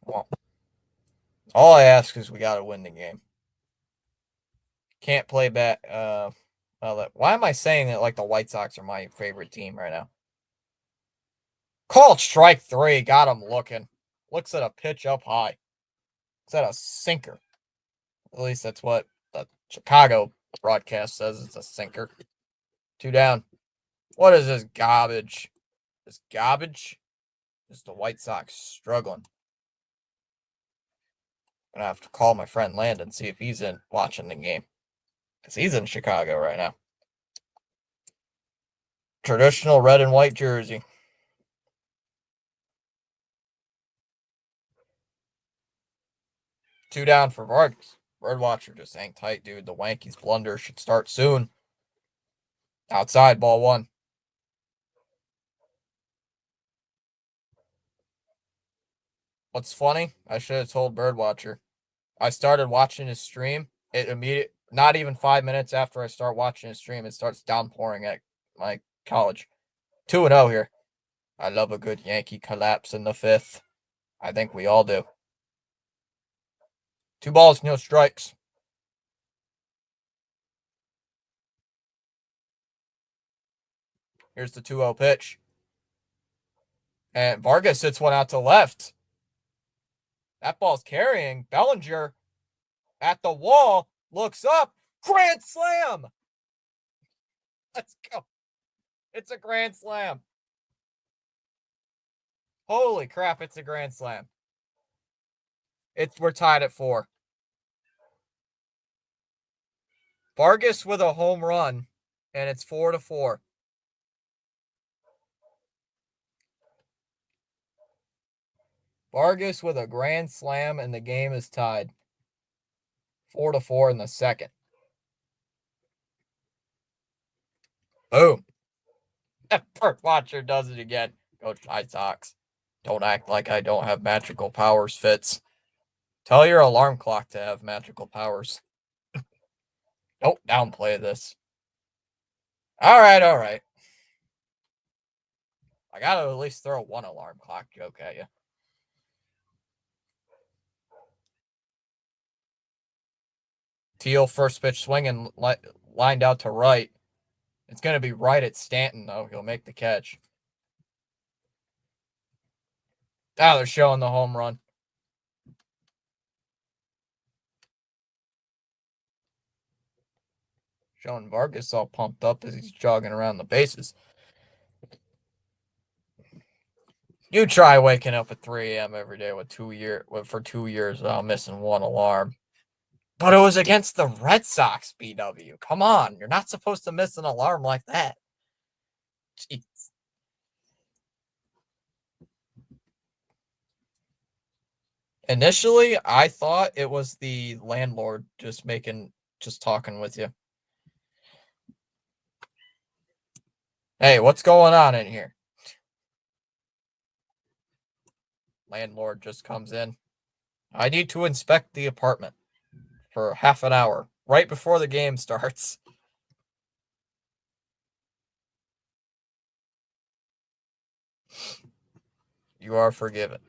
Well, all I ask is we got to win the game. Can't play back. Why am I saying that like the White Sox are my favorite team right now? Called strike 3. Got him looking. Looks at a pitch up high. Looks at a sinker. At least that's what the Chicago broadcast says. It's a sinker. 2 down. What is this garbage? This garbage? Is the White Sox struggling? I'm gonna have to call my friend Landon, see if he's in watching the game. Because he's in Chicago right now. Traditional red and white jersey. 2 down for Vargas. Birdwatcher just hang tight, dude. The Yankees blunder should start soon. Outside, ball 1. What's funny? I should have told Birdwatcher. I started watching his stream. Not even 5 minutes after I start watching his stream, it starts downpouring at my college. 2-0 here. I love a good Yankee collapse in the 5th. I think we all do. 2 balls, no strikes. Here's the 2-0 pitch. And Vargas hits one out to left. That ball's carrying. Bellinger at the wall, looks up. Grand slam! Let's go. It's a grand slam. Holy crap, it's a grand slam. We're tied at 4. Vargas with a home run, and it's 4-4. Vargas with a grand slam, and the game is tied. 4-4 in the second. Boom. Bird Watcher does it again. Go White Sox. Don't act like I don't have magical powers, Fitz. Tell your alarm clock to have magical powers. Don't downplay this. All right, all right. I gotta at least throw one alarm clock joke at you. Teal first pitch swinging, lined out to right. It's going to be right at Stanton, though. He'll make the catch. Now they're showing the home run. Showing Vargas all pumped up as he's jogging around the bases. You try waking up at 3 a.m. every day for 2 years without missing one alarm. But it was against the Red Sox, BW. Come on. You're not supposed to miss an alarm like that. Jeez. Initially, I thought it was the landlord just talking with you. Hey, what's going on in here? Landlord just comes in. I need to inspect the apartment for half an hour right before the game starts. You are forgiven.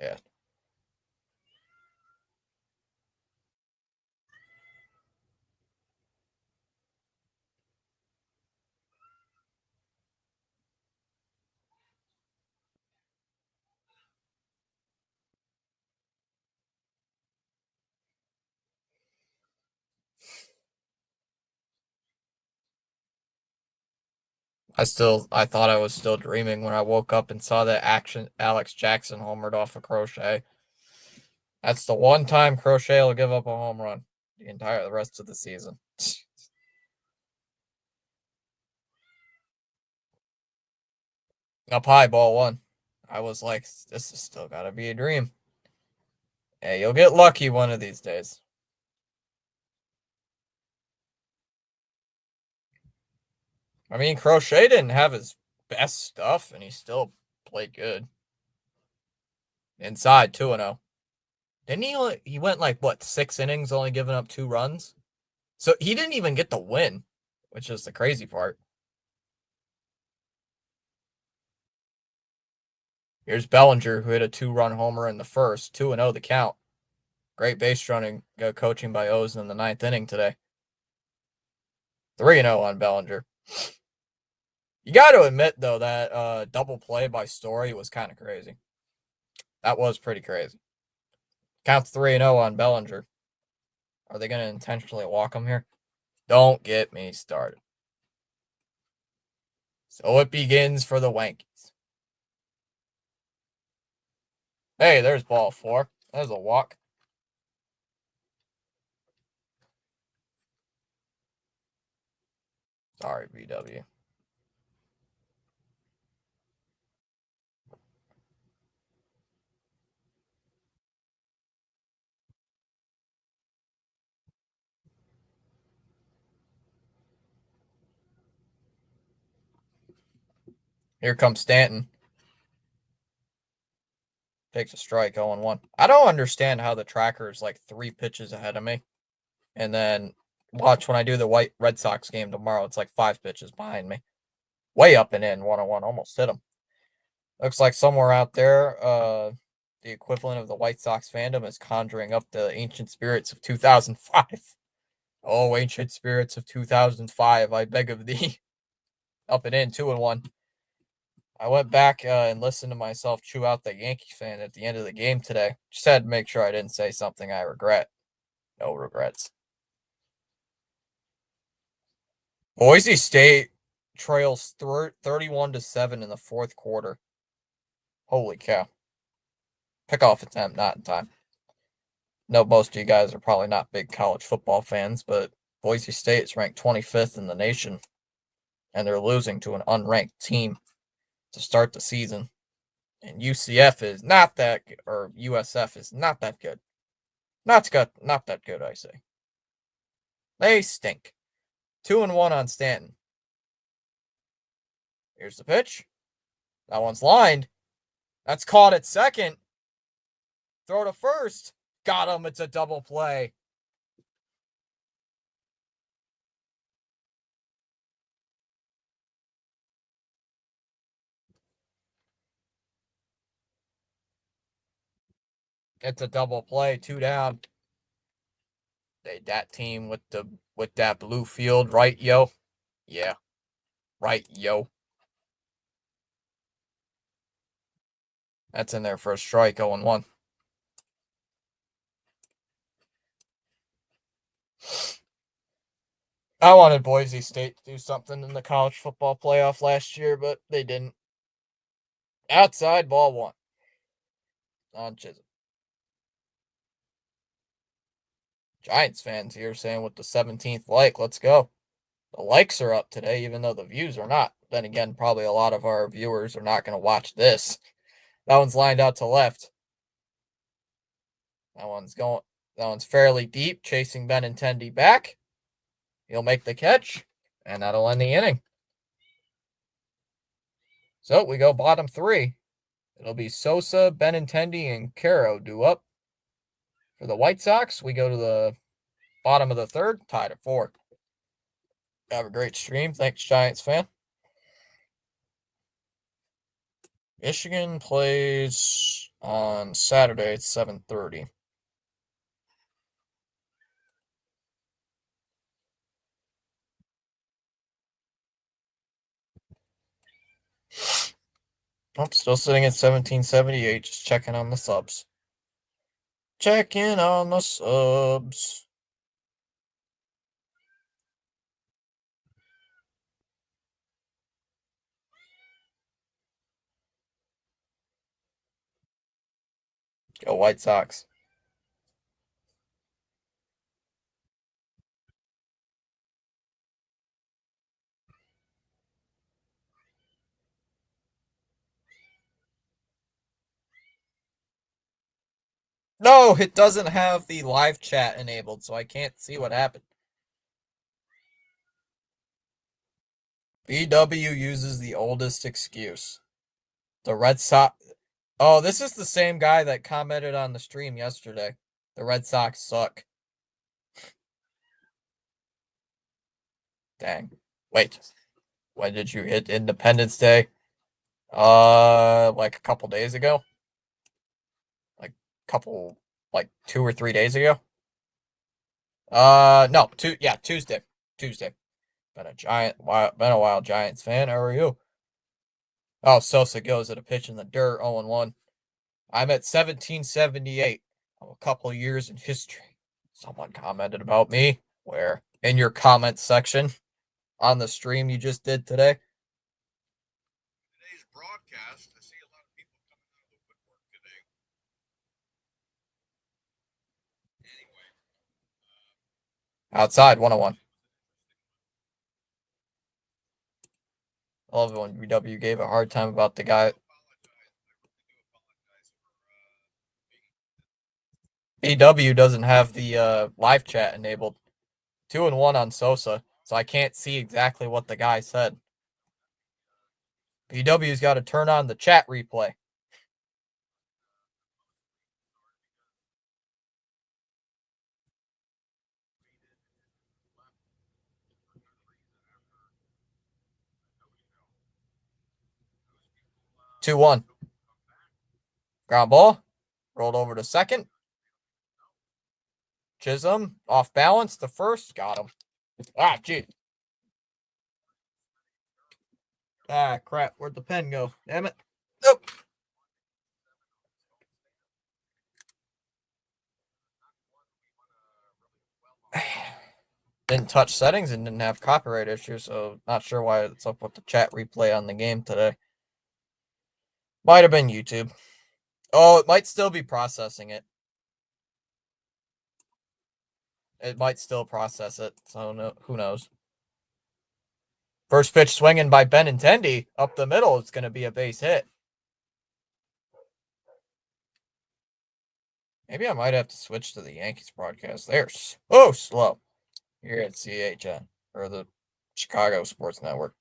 Yeah. I thought I was still dreaming when I woke up and saw that action Alex Jackson homered off a Crochet. That's the one time Crochet will give up a home run the rest of the season. Up high, ball one. I was like, this is still gotta be a dream. Hey, you'll get lucky one of these days. I mean, Crochet didn't have his best stuff, and he still played good. Inside 2-0. Didn't he? He went like what 6 innings, only giving up 2 runs. So he didn't even get the win, which is the crazy part. Here's Bellinger, who hit a 2-run homer in the first, 2-0 the count. Great base running, coaching by O's in the ninth inning today. 3-0 on Bellinger. You got to admit though that double play by Story was kind of crazy. That was pretty crazy. Counts 3-0 on Bellinger. Are they going to intentionally walk him here? Don't get me started. So it begins for the Yankees. Hey, there's ball four. There's a walk. Sorry, BW. Here comes Stanton. Takes a strike, 0-1. I don't understand how the tracker is like 3 pitches ahead of me. And then watch when I do the White Red Sox game tomorrow, it's like 5 pitches behind me. Way up and in, 1-1. Almost hit him. Looks like somewhere out there, the equivalent of the White Sox fandom is conjuring up the ancient spirits of 2005. Oh, ancient spirits of 2005, I beg of thee. Up and in, 2-1. I went back and listened to myself chew out the Yankee fan at the end of the game today. Just had to make sure I didn't say something I regret. No regrets. Boise State trails 31-7 in the fourth quarter. Holy cow. Pickoff attempt, not in time. No, most of you guys are probably not big college football fans, but Boise State is ranked 25th in the nation, and they're losing to an unranked team to start the season. And UCF is not that, or USF is not that good. Not that good, I say. They stink. 2-1 on Stanton. Here's the pitch. That one's lined. That's caught at second. Throw to first. Got him. It's a double play. It's a double play. 2 down. That team with that blue field, right, yo? Yeah. Right, yo. That's in there for a strike, 0-1. I wanted Boise State to do something in the college football playoff last year, but they didn't. Outside, ball one. On Chisholm. Giants fans here saying with the 17th like, let's go. The likes are up today, even though the views are not. Then again, probably a lot of our viewers are not going to watch this. That one's lined out to left. That one's fairly deep, chasing Benintendi back. He'll make the catch, and that'll end the inning. So we go bottom three. It'll be Sosa, Benintendi, and Caro due up. For the White Sox, we go to the bottom of the third, tied at 4. Have a great stream. Thanks, Giants fan. Michigan plays on Saturday at 7:30. Oh, still sitting at 1778. Just checking on the subs. Checking on the subs. Go White Sox. No, it doesn't have the live chat enabled, so I can't see what happened. BW uses the oldest excuse. The Red Sox. Oh, this is the same guy that commented on the stream yesterday. The Red Sox suck. Dang. Wait. When did you hit Independence Day? Like a couple days ago. Like 2 or 3 days ago. No, Tuesday. Tuesday. Been a while Giants fan. How are you? Oh, Sosa goes at a pitch in the dirt, 0-1. I'm at 1778. A couple years in history. Someone commented about me. Where? In your comments section on the stream you just did today. Today's broadcast, I see a lot of people coming out of the woodwork today. Anyway. Outside, 101. I love it when BW gave a hard time about the guy. BW doesn't have the live chat enabled. 2-1 on Sosa, so I can't see exactly what the guy said. BW's got to turn on the chat replay. Two one. Ground ball. Rolled over to second. Chisholm off balance. The first got him. Ah, gee. Ah, crap. Where'd the pen go? Damn it. Nope. Didn't touch settings and didn't have copyright issues, so not sure why it's up with the chat replay on the game today. Might have been YouTube. Oh, it might still be processing it. It might still process it, so no, who knows. First pitch swinging by Benintendi up the middle. It's going to be a base hit. Maybe I might have to switch to the Yankees broadcast. They're so slow here at CHN or the Chicago Sports Network.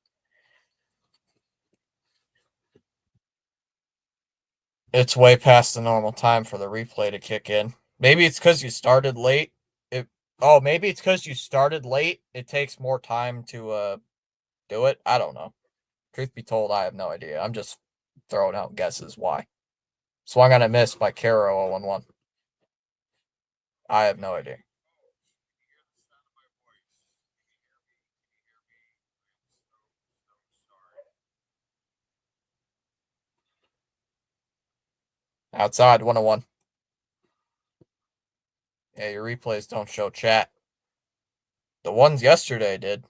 It's way past the normal time for the replay to kick in. Maybe it's because you started late. Maybe it's because you started late. It takes more time to do it. I don't know. Truth be told, I have no idea. I'm just throwing out guesses why. Swung on a miss by Caro 0-1. I have no idea. Outside 101. Yeah, your replays don't show chat. The ones yesterday did.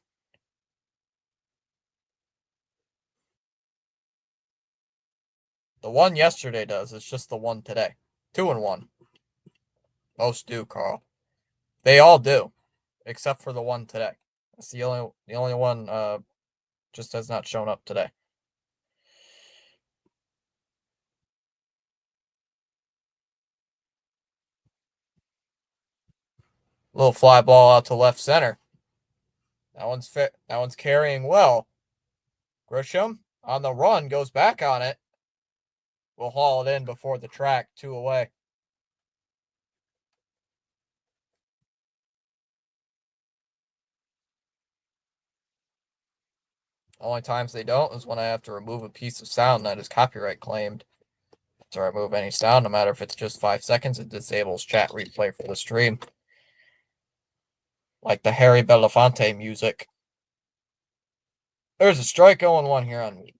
The one yesterday does. It's just the one today. 2-1. Most do, Carl. They all do, except for the one today. That's the only one just has not shown up today. Little fly ball out to left center. That one's fit. That one's carrying well. Grisham on the run goes back on it. We'll haul it in before the track. 2 away. Only times they don't is when I have to remove a piece of sound that is copyright claimed. To remove any sound, no matter if it's just 5 seconds, it disables chat replay for the stream. Like the Harry Belafonte music. There's a strike 0-1 here on me.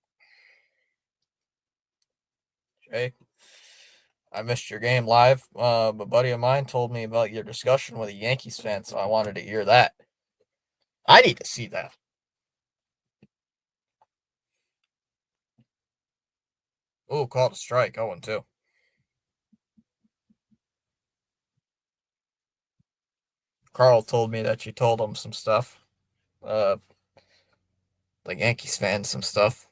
Jay, I missed your game live. A buddy of mine told me about your discussion with a Yankees fan, so I wanted to hear that. I need to see that. Oh, called a strike 0-2. Carl told me that you told him some stuff. Uh, the Yankees fan some stuff.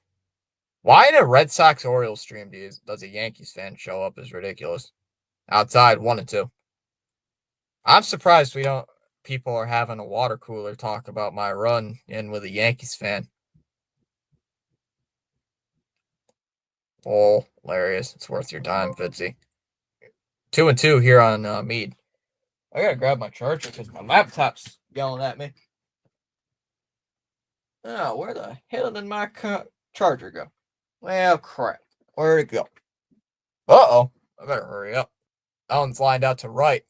Why in a Red Sox Orioles stream does a Yankees fan show up is ridiculous. Outside 1-2. I'm surprised we don't. People are having a water cooler talk about my run in with a Yankees fan. Oh, hilarious! It's worth your time, Fitzy. 2-2 here on Mead. I gotta grab my charger because my laptop's yelling at me. Oh, where the hell did my charger go? Well, crap. Where'd it go? Uh-oh. I better hurry up. That one's lined out to right.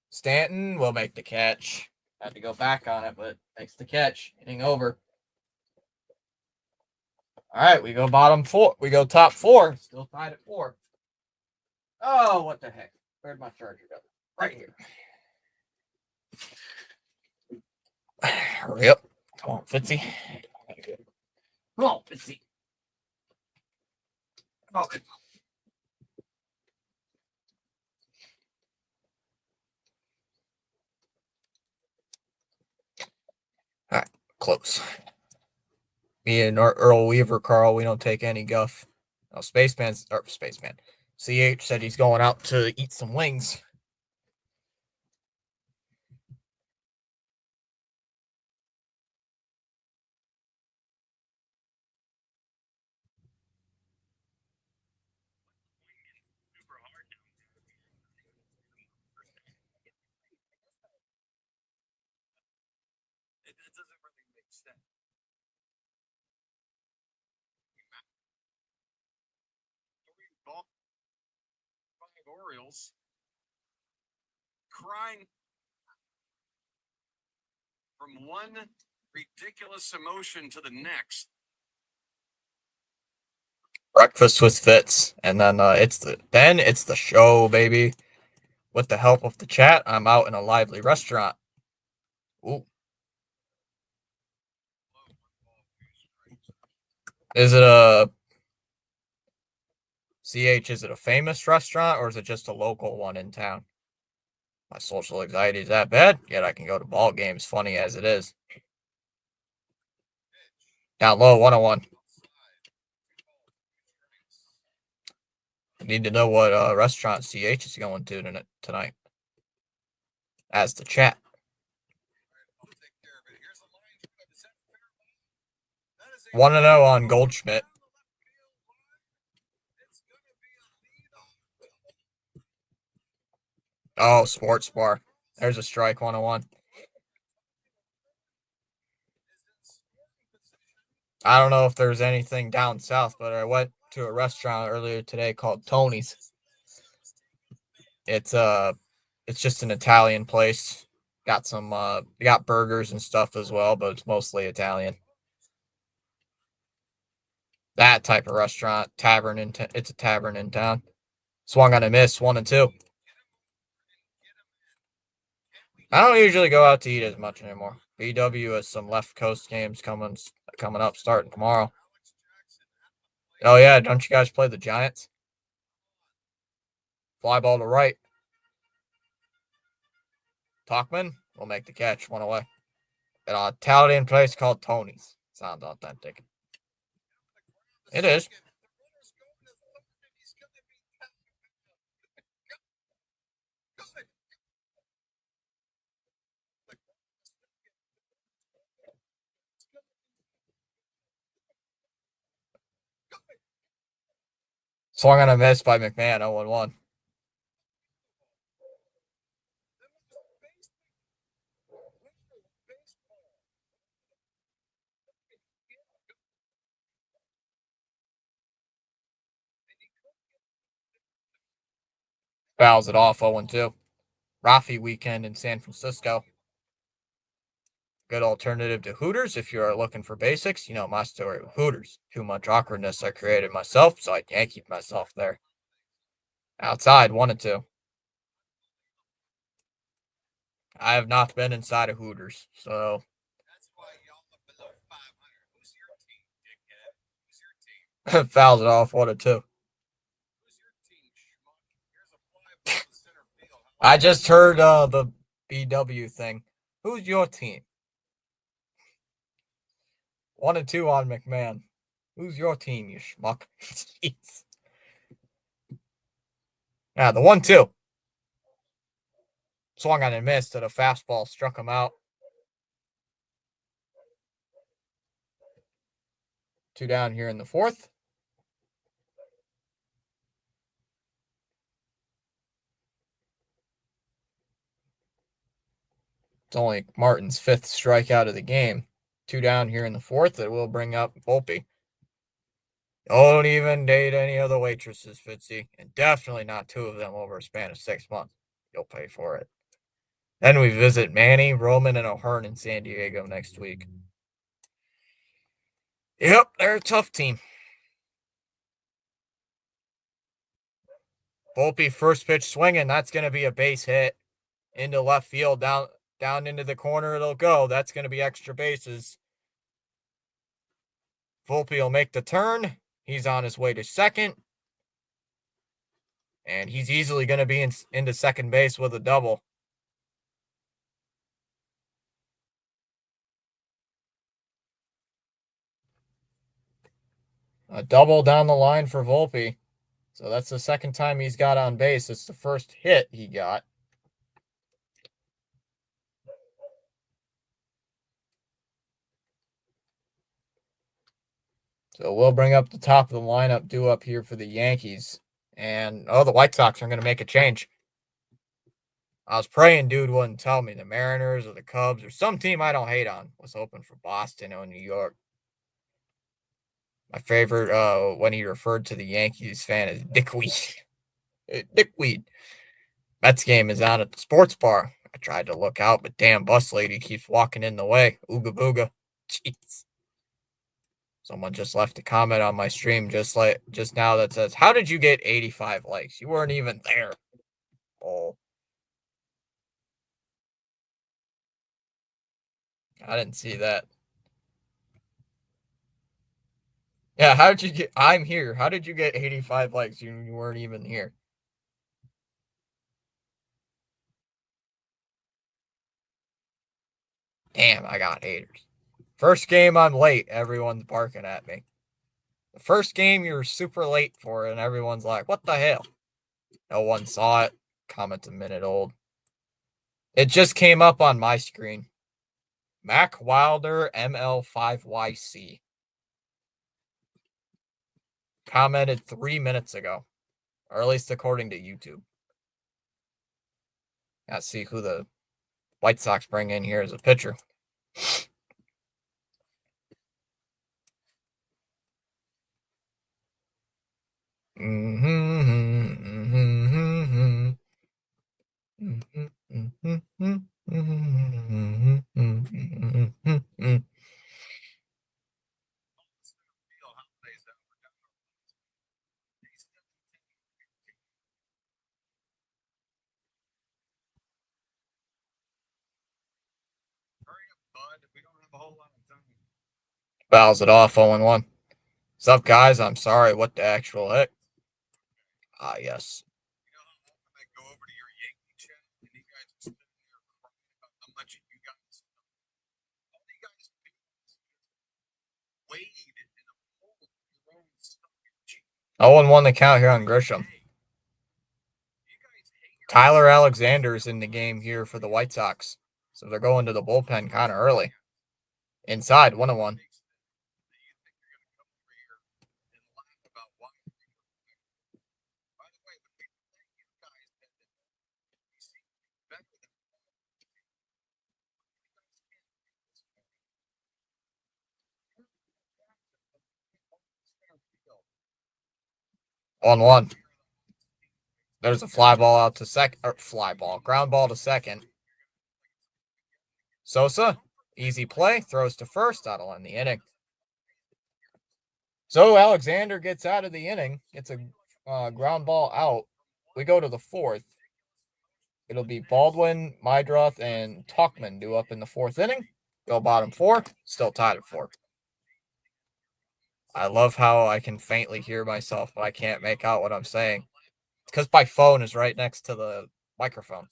Stanton will make the catch. Had to go back on it, but makes the catch. Inning over. All right, we go bottom four. We go top four. Still tied at 4. Oh, what the heck? Where'd my charger go? Right here. Hurry up. Come on, Fitzy. Come on, Fitzy. Okay. All right, close. Me and Earl Weaver, Carl, we don't take any guff. Oh, Spaceman. CH said he's going out to eat some wings. It doesn't really make sense. Orioles crying from one ridiculous emotion to the next. Breakfast with Fitz, and then it's the show, baby. With the help of the chat, I'm out in a lively restaurant. Ooh. Is it a CH? Is it a famous restaurant or is it just a local one in town? My social anxiety is that bad, yet I can go to ball games, funny as it is. Down low, 101. I need to know what restaurant CH is going to tonight. As the chat. 1-0 on Goldschmidt. Oh, sports bar. There's a strike, 101. I don't know if there's anything down south, but I went to a restaurant earlier today called Tony's. It's just an Italian place. Got some got burgers and stuff as well, but it's mostly Italian. That type of restaurant, it's a tavern in town. Swung on a miss, 1-2. I don't usually go out to eat as much anymore. BW has some left coast games coming up starting tomorrow. Oh yeah, don't you guys play the Giants? Fly ball to right. Talkman will make the catch, 1 away. An Italian place called Tony's. Sounds authentic. It is. Swung on a miss by McMahon, 0-1. Fouls it off, 0-2. Rafi weekend in San Francisco. Good alternative to Hooters if you are looking for basics. You know my story with Hooters. Too much awkwardness I created myself, so I can't keep myself there. Outside, 1-2. I have not been inside of Hooters, so. Fouls it off, 1-2. I just heard the BW thing. Who's your team? 1-2 on McMahon. Who's your team, you schmuck? Jeez. Yeah, the 1-2. Swung on and missed, and a fastball struck him out. 2 down here in the fourth. It's only Martin's 5th strikeout of the game. 2 down here in the fourth. It will bring up Volpe. Don't even date any of the waitresses, Fitzy. And definitely not 2 of them over a span of 6 months. You'll pay for it. Then we visit Manny, Roman, and O'Hearn in San Diego next week. Yep, they're a tough team. Volpe first pitch swinging. That's going to be a base hit into left field, down into the corner. It'll go. That's going to be extra bases. Volpe will make the turn. He's on his way to second. And he's easily going to be into second base with a double. A double down the line for Volpe. So that's the second time he's got on base. It's the first hit he got. So we'll bring up the top of the lineup due up here for the Yankees. And, the White Sox are going to make a change. I was praying dude wouldn't tell me the Mariners or the Cubs or some team I don't hate on was hoping for Boston or New York. My favorite when he referred to the Yankees fan as Dickweed. Dickweed. Mets game is on at the sports bar. I tried to look out, but damn bus lady keeps walking in the way. Ooga booga. Jeez. Someone just left a comment on my stream just now that says, "How did you get 85 likes? You weren't even there." Oh. I didn't see that. Yeah, how did you get I'm here. How did you get 85 likes? You weren't even here. Damn, I got haters. First game I'm late, everyone's barking at me. The first game you're super late for, and everyone's like, what the hell? No one saw it. Comment's a minute old. It just came up on my screen. Mac Wilder ML5YC commented 3 minutes ago, or at least according to YouTube. Let's see who the White Sox bring in here as a pitcher. Fouls it off 0-1. What's up, guys? I'm sorry. What the actual heck? Ah, yes. Owen won the count here on Grisham. Tyler Alexander's in the game here for the White Sox. So they're going to the bullpen kind of early. Inside, 1-1. On one. There's a fly ball out to second. Ground ball to second. Sosa, easy play, throws to first. That'll end the inning. So Alexander gets out of the inning, gets a ground ball out. We go to the fourth. It'll be Baldwin, Mydroth, and Talkman due up in the fourth inning. Go bottom 4, still tied at 4. I love how I can faintly hear myself, but I can't make out what I'm saying. Because my phone is right next to the Microphone.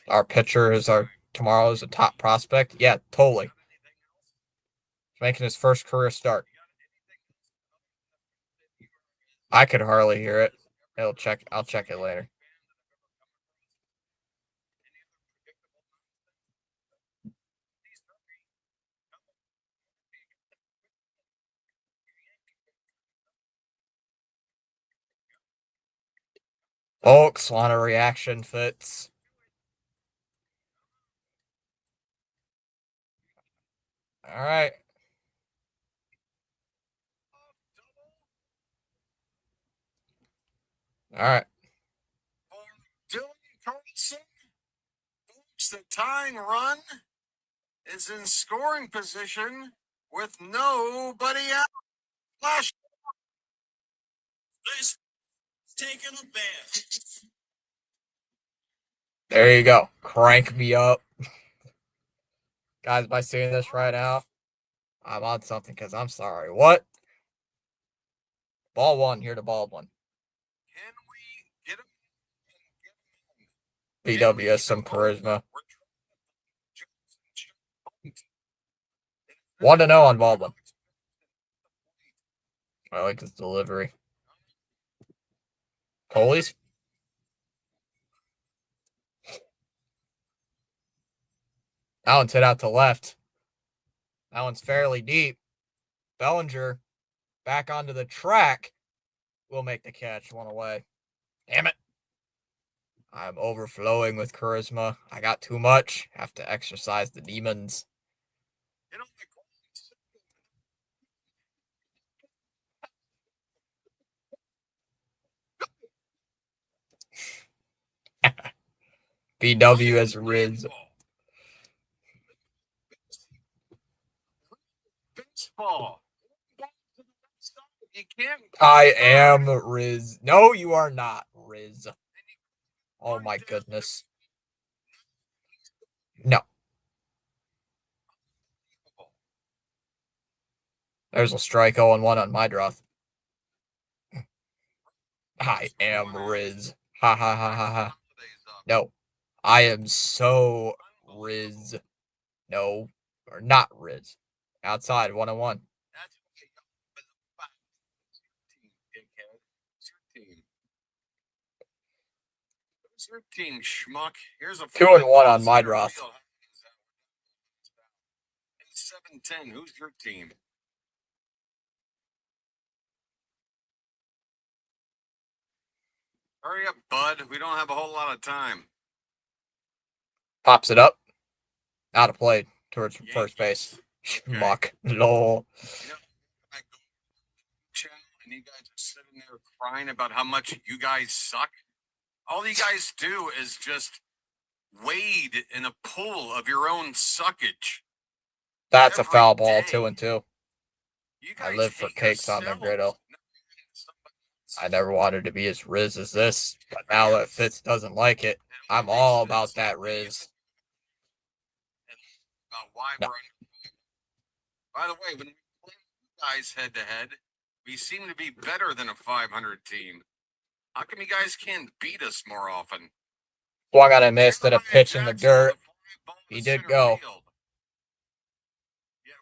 Our pitcher is tomorrow is a top prospect. Yeah, totally. He's making his first career start. I could hardly hear it. I'll check it later. Folks want a reaction, Fitz. All right. All right. Dylan Carlson, the tying run is in scoring position with nobody out. Flash. This taking a bath. There you go. Crank me up. Guys, by seeing this right now, I'm on something because I'm sorry. What? Ball one, here to ball one. Can we get him? BW has some charisma. 1-0 on Baldwin. I like his delivery. Coley's. That one's hit out to left. That one's fairly deep. Bellinger back onto the track. Will make the catch. One away. Damn it. I'm overflowing with charisma. I got too much. Have to exercise the demons. BW as Riz. Baseball. I am Riz. No, you are not, Riz. Oh my goodness. No. There's a strike 0-1 on my draw. I am Riz. Ha ha ha ha ha. No. I am so Riz. No. Or not Riz. Outside, 1-1. Who's your team, schmuck? Here's a 2-1 on my draw. 7-10. Who's your team? Hurry up, bud. We don't have a whole lot of time. Pops it up. Out of play towards first base. Schmuck. Lol. You know, I go channel and you guys are sitting there crying about how much you guys suck. All you guys do is just wade in a pool of your own suckage. That's a foul ball, 2-2. I live for cakes on the yourselves. griddle. I never wanted to be as Riz as this, but now that Fitz doesn't like it, I'm all about that Riz. No. By the way, when we play you guys head to head, we seem to be better than a 500 team. How come you guys can't beat us more often? Swung on a miss at a pitch in the dirt. He did go. Yeah,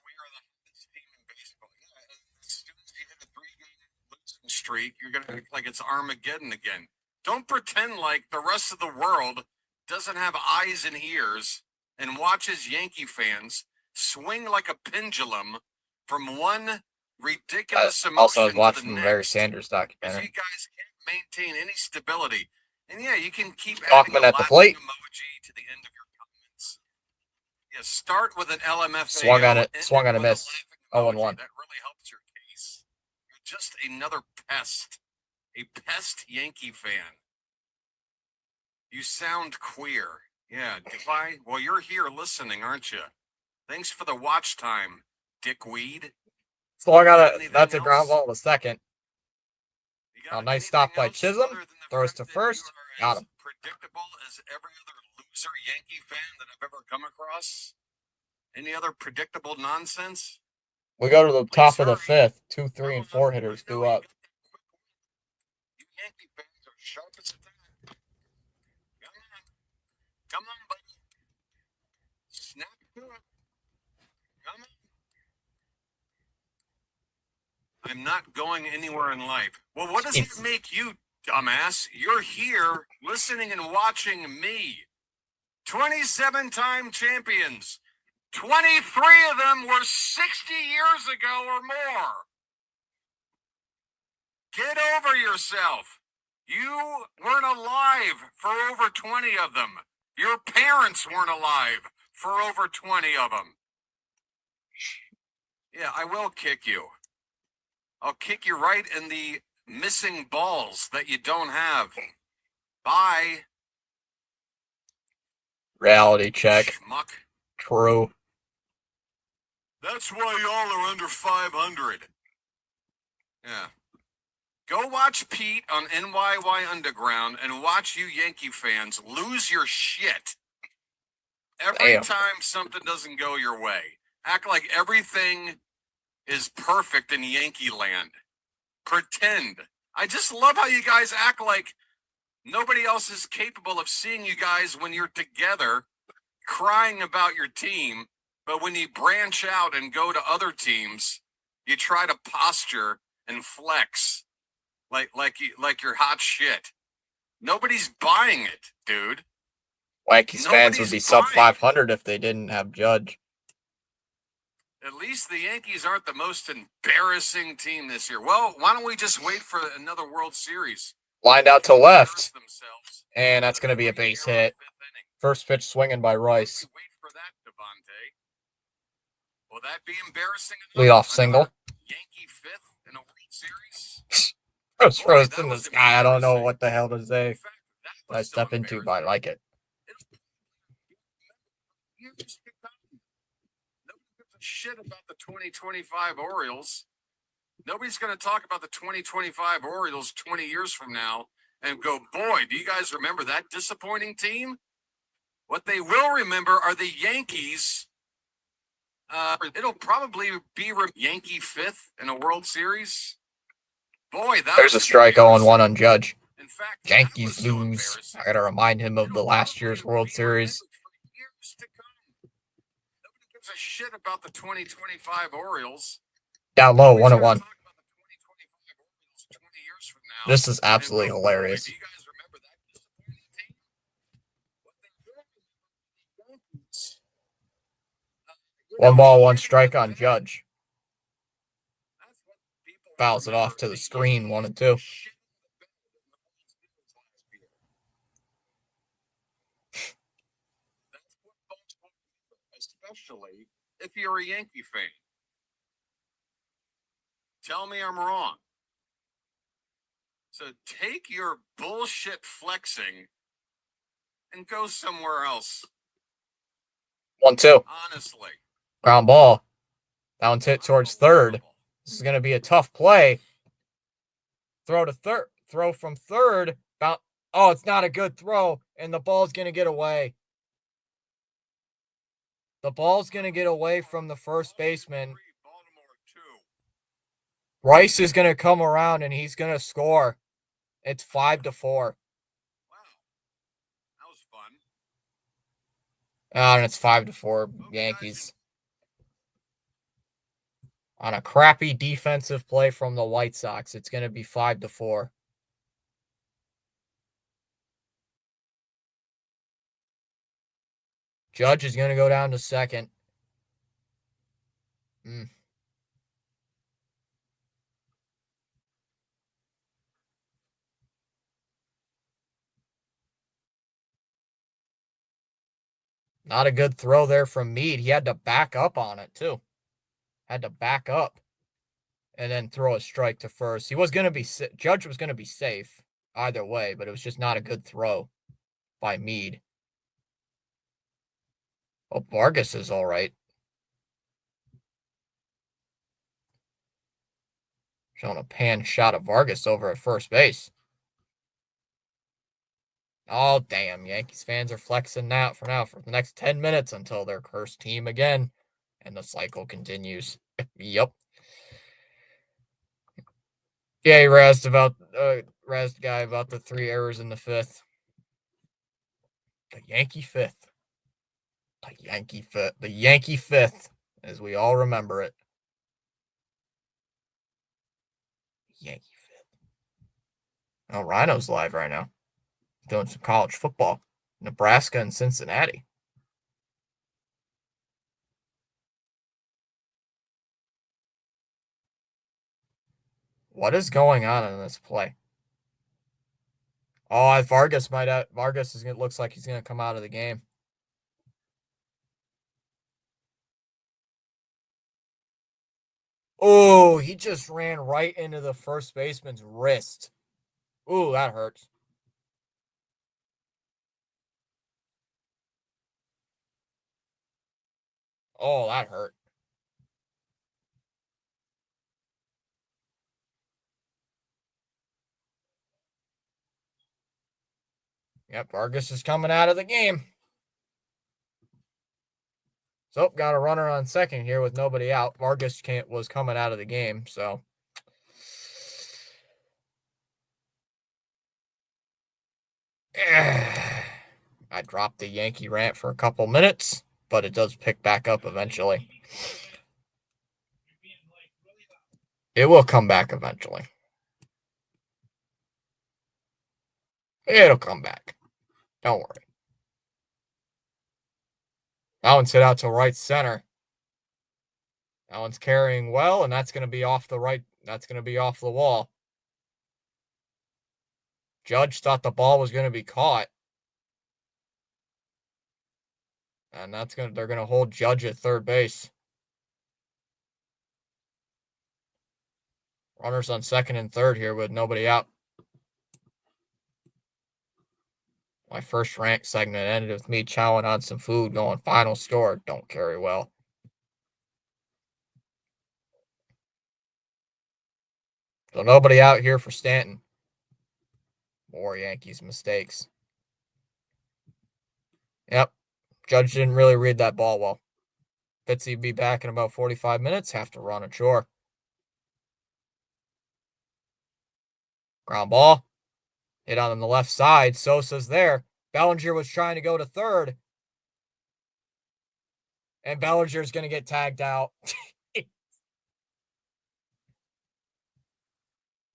we are the hottest team in baseball. Yeah, as soon as you hit a 3-game losing streak, you're going to act like it's Armageddon again. Don't pretend like the rest of the world doesn't have eyes and ears and watches Yankee fans swing like a pendulum from one ridiculous emotion also, I was watching to the the next. Larry Sanders documentary. You guys can't maintain any stability. And yeah, you can keep Talkman adding at the plate. emoji to the end of your comments. Yeah, start with an LMFAO. Swung on a miss. 0-1. That really helps your case. You're just another pest. A pest Yankee fan. You sound queer. Yeah, do I? Well, you're here listening, aren't you? Thanks for the watch time, dickweed. Swung on that's a ground ball to second. Nice stop by Chisholm. Throws to first. Got him. Predictable as every other loser Yankee fan that I've ever come across. Any other predictable nonsense? We go to the Please top of the hurry. 5th. 2, 3, and 4 hitters go up. You Yankee fans are sharp as a tack. Come on, buddy. Snap to it. Come on. I'm not going anywhere in life. Well, what does it make you, dumbass? You're here listening and watching me. 27-time champions. 23 of them were 60 years ago or more. Get over yourself. You weren't alive for over 20 of them. Your parents weren't alive for over 20 of them. Yeah, I will kick you. I'll kick you right in the missing balls that you don't have. Bye. Reality check. Schmuck. True. That's why y'all are under 500. Yeah. Go watch Pete on NYY Underground and watch you Yankee fans lose your shit every time something doesn't go your way. Act like everything is perfect in Yankee land. Pretend. I just love how you guys act like nobody else is capable of seeing you guys when you're together crying about your team, but when you branch out and go to other teams, you try to posture and flex like you're hot shit. Nobody's buying it, dude. Yankees fans would be sub 500 if they didn't have Judge. At least the Yankees aren't the most embarrassing team this year. Well, why don't we just wait for another World Series? Lined out to left, and that's going to be a base hit. First pitch swinging by Rice. Wait for that, Devontae. Will that be embarrassing? Leadoff single. Yankee fifth in a World Series? First roast in the sky. I don't know what the hell to say. I step into, but I like it. Nobody gives a shit about the 2025 Orioles. Nobody's going to talk about the 2025 Orioles 20 years from now and go, boy, do you guys remember that disappointing team? What they will remember are the Yankees. It'll probably be Yankee fifth in a World Series. Boy, there's a strike 0-1 on Judge. In fact, Yankees lose. So I got to remind him of the last year's World Series. Nobody gives a shit about the 2025 Orioles. Down low, 1-1. This is absolutely hilarious. 1 ball, 1 strike on Judge. Fouls it off to the screen, 1-2. Especially if you're a Yankee fan. Tell me I'm wrong. So take your bullshit flexing and go somewhere else. 1-2. Honestly. Ground ball. That one's hit towards third. This is going to be a tough play. Throw to third. Throw from third. Oh, it's not a good throw, and the ball's going to get away. The ball's going to get away from the first baseman. Rice is going to come around, and he's going to score. It's 5-4. Wow. That was fun. And it's 5-4 Yankees. On a crappy defensive play from the White Sox, it's going to be 5-4. Judge is going to go down to second. Not a good throw there from Meade. He had to back up on it, too. Had to back up and then throw a strike to first. He was going to be Judge was going to be safe either way, but it was just not a good throw by Meade. Oh, Vargas is all right. Showing a pan shot of Vargas over at first base. Oh, damn. Yankees fans are flexing now for the next 10 minutes until their cursed team again. And the cycle continues. Yep. Yeah, he razzed guy about the 3 errors in the fifth. The Yankee fifth. The Yankee fifth. The Yankee fifth, as we all remember it. Yankee fifth. Oh, Rhino's live right now. Doing some college football. Nebraska and Cincinnati. What is going on in this play? Oh, Vargas might have, Vargas is looks like he's gonna come out of the game. Oh, he just ran right into the first baseman's wrist. Ooh, that hurts. Oh, that hurt. Yep, Vargas is coming out of the game. So, got a runner on second here with nobody out. Vargas was coming out of the game, so. I dropped the Yankee rant for a couple minutes, but it does pick back up eventually. It will come back eventually. It'll come back. Don't worry. That one's hit out to right center. That one's carrying well, and that's going to be off the right. That's going to be off the wall. Judge thought the ball was going to be caught. And they're going to hold Judge at third base. Runners on second and third here with nobody out. My first rank segment ended with me chowing on some food, going final score. Don't carry well. So nobody out here for Stanton. More Yankees mistakes. Yep. Judge didn't really read that ball well. Fitzy be back in about 45 minutes. Have to run a chore. Ground ball. Hit on the left side. Sosa's there. Bellinger was trying to go to third. And Bellinger's going to get tagged out.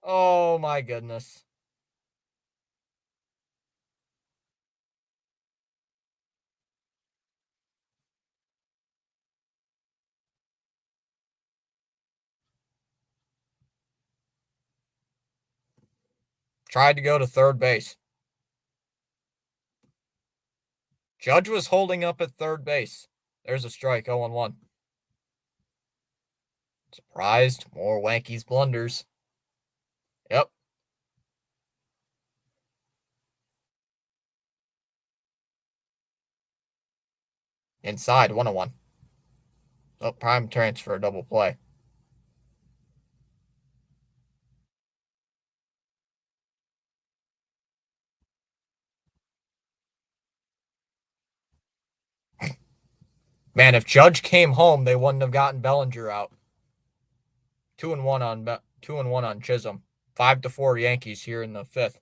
Oh, my goodness. Tried to go to third base. Judge was holding up at third base. There's a strike, 0-1. Surprised, more Yankees blunders. Yep. Inside, 1-1. Oh, prime transfer, double play. Man, if Judge came home, they wouldn't have gotten Bellinger out. 2-1 on Chisholm. 5-4 Yankees here in the fifth.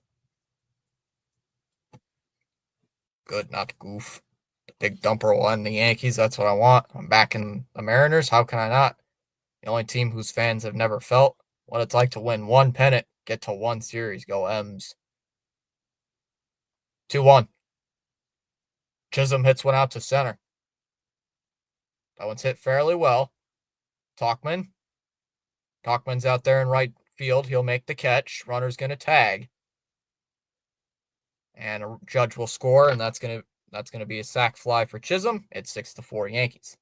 Good, not goof. The big dumper will end the Yankees. That's what I want. I'm backing the Mariners. How can I not? The only team whose fans have never felt what it's like to win one pennant, get to one series. Go M's. 2-1. Chisholm hits one out to center. That one's hit fairly well. Talkman. Talkman's out there in right field. He'll make the catch. Runner's going to tag. And a Judge will score, and that's going to be a sac fly for Chisholm. It's 6-4 Yankees.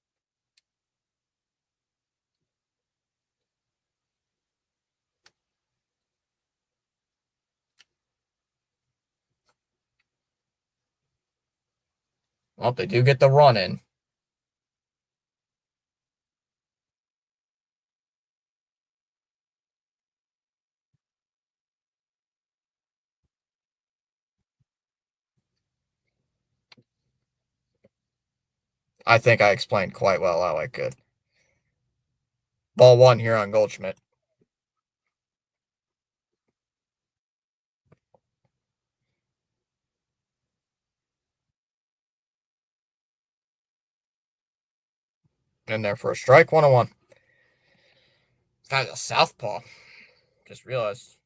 Well, they do get the run in. I think I explained quite well how I could. Ball one here on Goldschmidt. In there for a strike, 1-1. Guy's a southpaw. Just realized.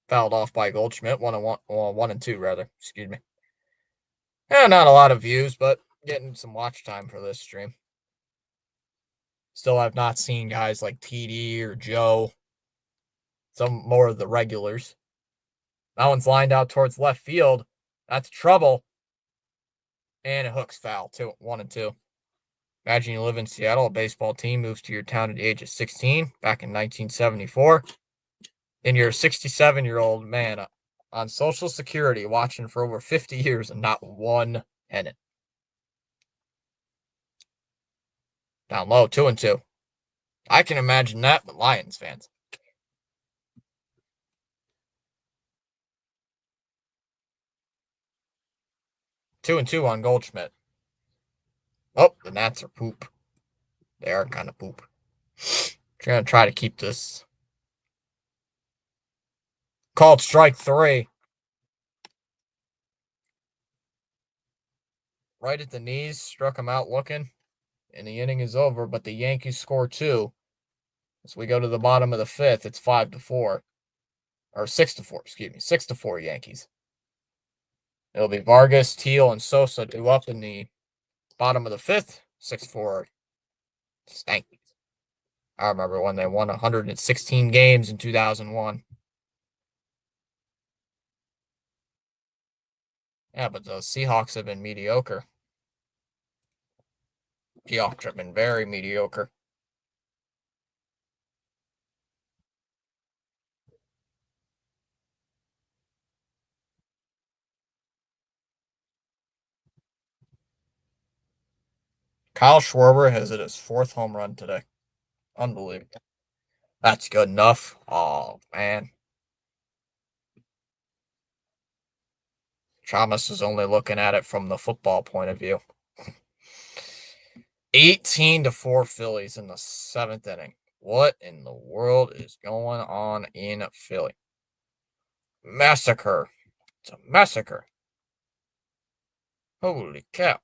Fouled off by Goldschmidt. 1-1. Well, 1-2 rather. Excuse me. Yeah, not a lot of views, but getting some watch time for this stream. Still have not seen guys like TD or Joe. Some more of the regulars. That one's lined out towards left field. That's trouble. And it hooks foul. 1-2. Imagine you live in Seattle, a baseball team moves to your town at the age of 16 back in 1974. And you're a 67-year-old man on Social Security watching for over 50 years and not one pennant. Down low, 2-2. I can imagine that with Lions fans. 2-2 on Goldschmidt. Oh, the Nats are poop. They are kind of poop. Going to try to keep this. Called strike 3. Right at the knees, struck him out looking. And the inning is over, but the Yankees score 2. As we go to the bottom of the 5th, it's 5-4. Or 6-4, excuse me. 6-4 Yankees. It'll be Vargas, Teal, and Sosa due up in the bottom of the 5th. 6-4 Stankies. I remember when they won 116 games in 2001. Yeah, but the Seahawks have been mediocre. Seahawks have been very mediocre. Kyle Schwarber has hit his 4th home run today. Unbelievable. That's good enough. Oh, man. Thomas is only looking at it from the football point of view. 18-4 Phillies in the 7th inning. What in the world is going on in Philly? Massacre. It's a massacre. Holy cow.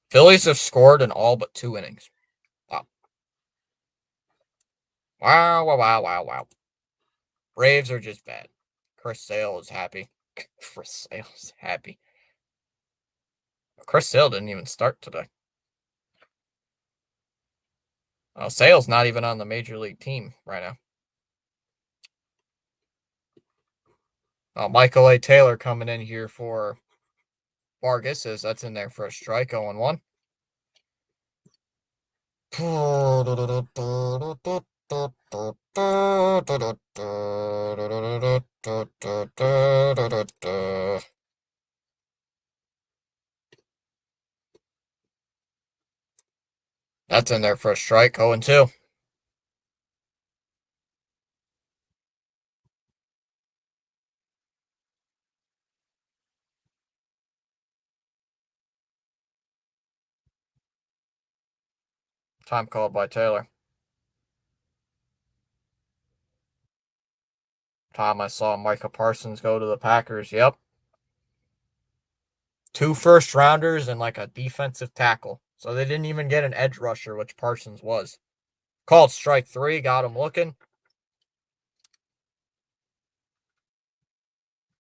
Phillies have scored in all but 2 innings. Wow. Wow. Braves are just bad. Chris Sale is happy. Chris Sale is happy. Chris Sale didn't even start today. Sale's not even on the major league team right now. Michael A. Taylor coming in here for Vargas, as that's in there for a strike, 0-1. That's in there for a strike, 0-2. Time called by Taylor. Time I saw Micah Parsons go to the Packers. Yep. 2 first-rounders and like a defensive tackle. So they didn't even get an edge rusher, which Parsons was. Called strike 3, got him looking.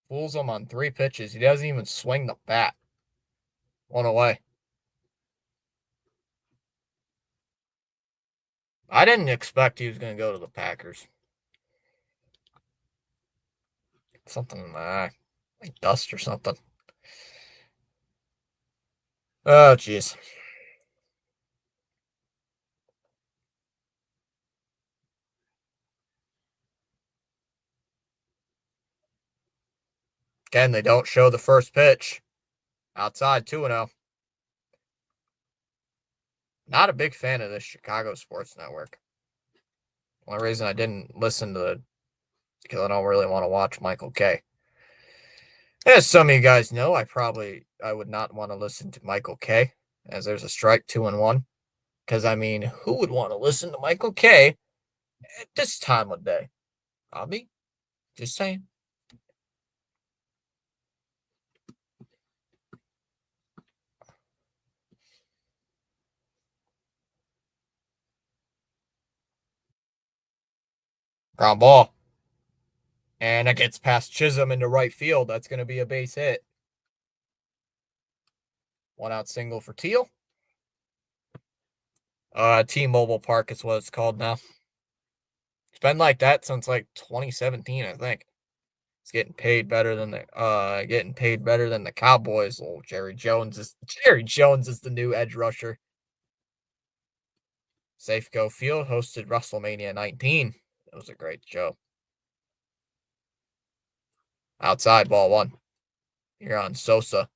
Fools him on 3 pitches. He doesn't even swing the bat. 1 away. I didn't expect he was going to go to the Packers. Something in my eye. Like dust or something. Oh, jeez. Again, they don't show the first pitch. Outside, 2-0. Not a big fan of this Chicago sports network. Only reason I didn't listen to because I don't really want to watch Michael K. As some of you guys know, I would not want to listen to Michael K. As there's a strike 2-1. Because I mean, who would want to listen to Michael K. at this time of day? Bobby, just saying. Ground ball. And it gets past Chisholm into right field. That's going to be a base hit. 1-out single for Teal. T-Mobile Park is what it's called now. It's been like that since like 2017, I think. It's getting paid better than the Cowboys. Oh, Jerry Jones is the new edge rusher. Safeco Field hosted WrestleMania 19. It was a great show. Outside ball one. You're on Sosa.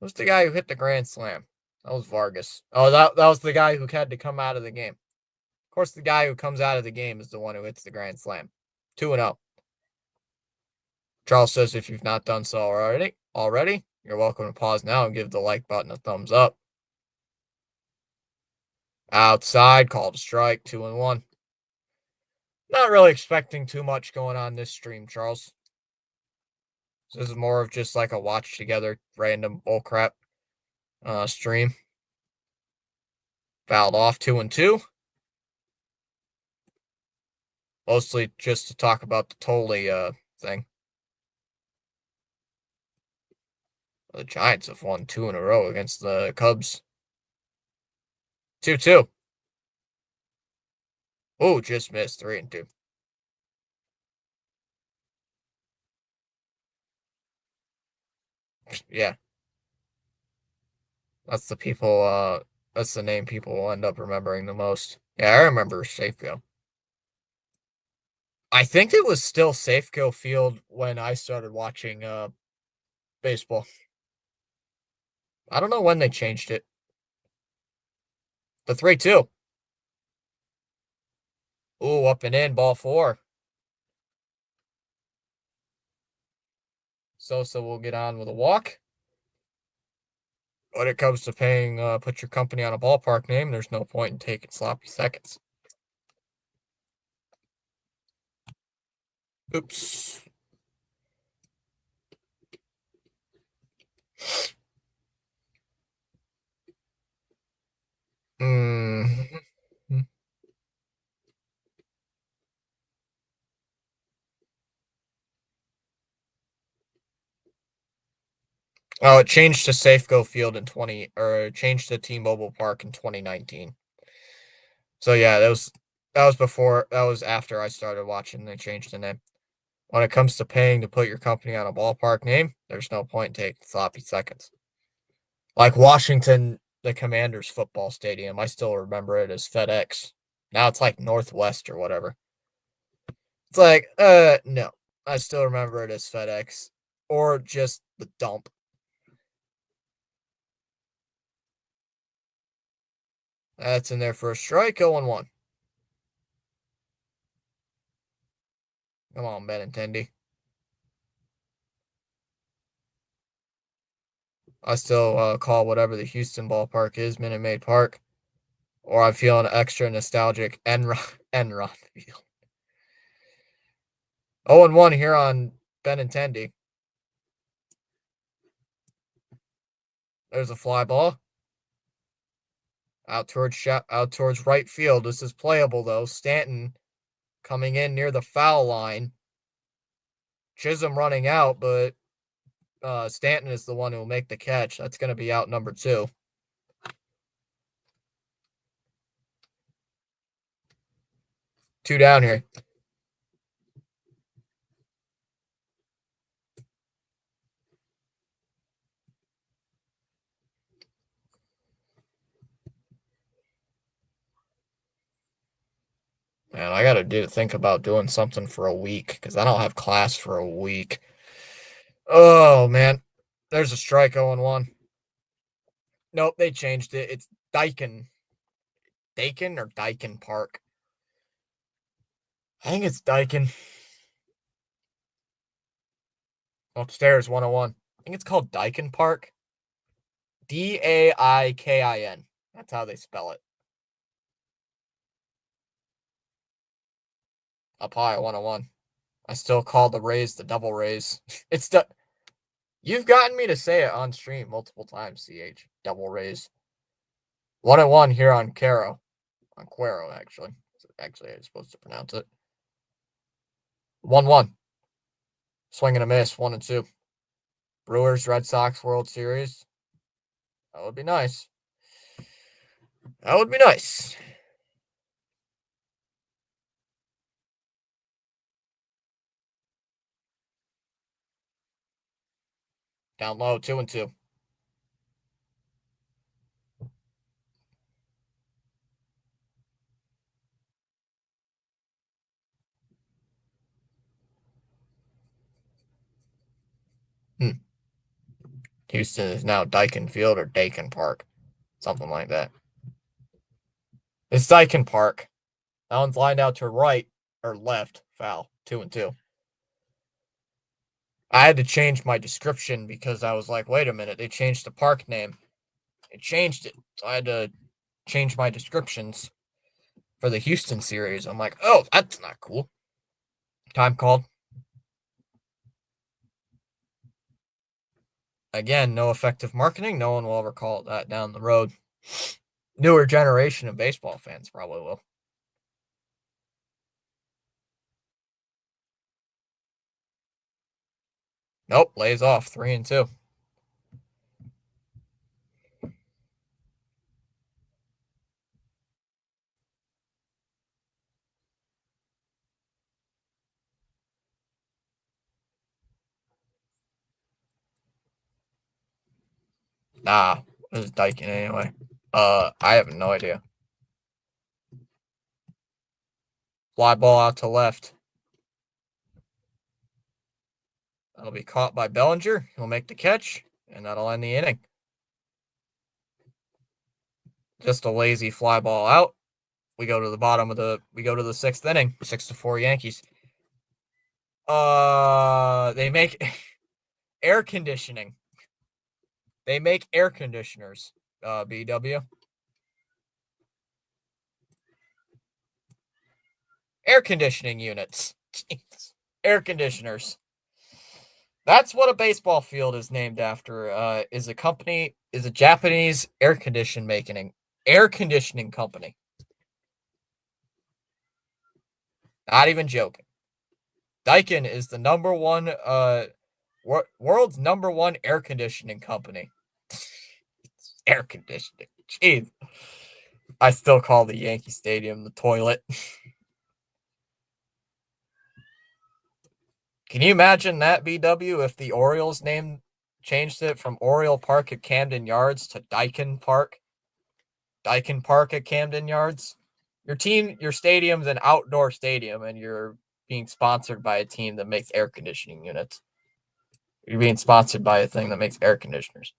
Who's the guy who hit the grand slam? That was Vargas. Oh, that was the guy who had to come out of the game. Of course, the guy who comes out of the game is the one who hits the grand slam. 2-0. Charles says if you've not done so already, you're welcome to pause now and give the like button a thumbs up. Outside, called a strike, 2-1. Not really expecting too much going on this stream, Charles. This is more of just like a watch together random bullcrap stream. Fouled off 2-2. Mostly just to talk about the Tolley thing. The Giants have won 2 in a row against the Cubs. 2-2. Oh, just missed 3-2. Yeah. That's that's the name people will end up remembering the most. Yeah, I remember Safeco. I think it was still Safeco Field when I started watching baseball. I don't know when they changed it. The 3-2. Ooh, up and in, ball 4. Sosa will get on with a walk. When it comes to paying, put your company on a ballpark name, there's no point in taking sloppy seconds. Oops. Mm. Oh, it changed to Safeco Field changed to T-Mobile Park in 2019. So yeah, that was after I started watching. They changed the name. When it comes to paying to put your company on a ballpark name, there's no point in taking sloppy seconds. Like Washington, the Commanders football stadium, I still remember it as FedEx. Now it's like Northwest or whatever. It's like, no. I still remember it as FedEx or just the dump. That's in there for a strike, 0-1. Come on, Benintendi. I still call whatever the Houston ballpark is Minute Maid Park, or I'm feeling extra nostalgic Enron Field. 0-1 here on Benintendi. There's a fly ball. Out towards right field. This is playable though. Stanton coming in near the foul line. Chisholm running out, but Stanton is the one who will make the catch. That's going to be out number 2. Two down here. Man, I got to think about doing something for a week because I don't have class for a week. Oh, man. There's a strike 0-1. Nope, they changed it. It's Dakin. Dakin or Dakin Park. I think it's Daikin. Upstairs, 101. I think it's called Daikin Park. Daikin. That's how they spell it. Up high, 101. I still call the Rays the Devil Rays. It's the. You've gotten me to say it on stream multiple times, CH. Double Rays. 101 here on Caro. On Quero, actually. Actually, I'm supposed to pronounce it. 1-1. Swing and a miss, 1-2. Brewers, Red Sox World Series. That would be nice. That would be nice. Down low, 2-2. Houston is now Daikin Field or Dakin Park. Something like that. It's Daikin Park. That one's lined out to right or left. Foul. 2-2. I had to change my description because I was like, wait a minute, they changed the park name. They changed it. So I had to change my descriptions for the Houston series. I'm like, oh, that's not cool. Time called. Again, no effective marketing. No one will ever call it that down the road. Newer generation of baseball fans probably will. Nope, lays off 3-2. Nah, this is Daikin anyway. I have no idea. Fly ball out to left. That'll be caught by Bellinger. He'll make the catch, and that'll end the inning. Just a lazy fly ball out. We go to the sixth inning. 6-4 Yankees. They make air conditioning. They make air conditioners. BW. Air conditioning units. Jeez. Air conditioners. That's what a baseball field is named after. Is a Japanese air conditioning company. Not even joking. Daikin is the world's number one air conditioning company. Air conditioning. Jeez. I still call the Yankee Stadium the toilet. Can you imagine that, BW, if the Orioles changed it from Oriole Park at Camden Yards to Daikin Park? Daikin Park at Camden Yards? Your stadium's an outdoor stadium, and you're being sponsored by a team that makes air conditioning units. You're being sponsored by a thing that makes air conditioners.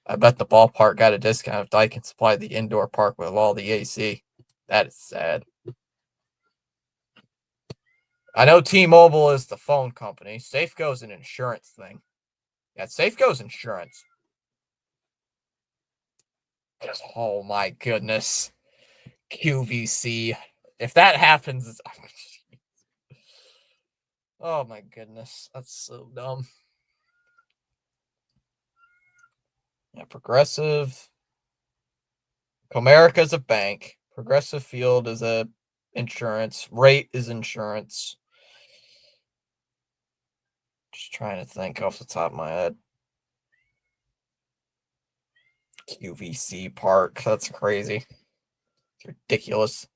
I bet the ballpark got a discount if Daikin supplied the indoor park with all the AC. That is sad. I know T-Mobile is the phone company. Safeco's an insurance thing. Yeah, Safeco's insurance. Oh my goodness. QVC. If that happens, oh my goodness. That's so dumb. Yeah, Progressive. Comerica's a bank. Progressive Field is a insurance. Rate is insurance. Just trying to think off the top of my head. QVC Park. That's crazy. It's ridiculous.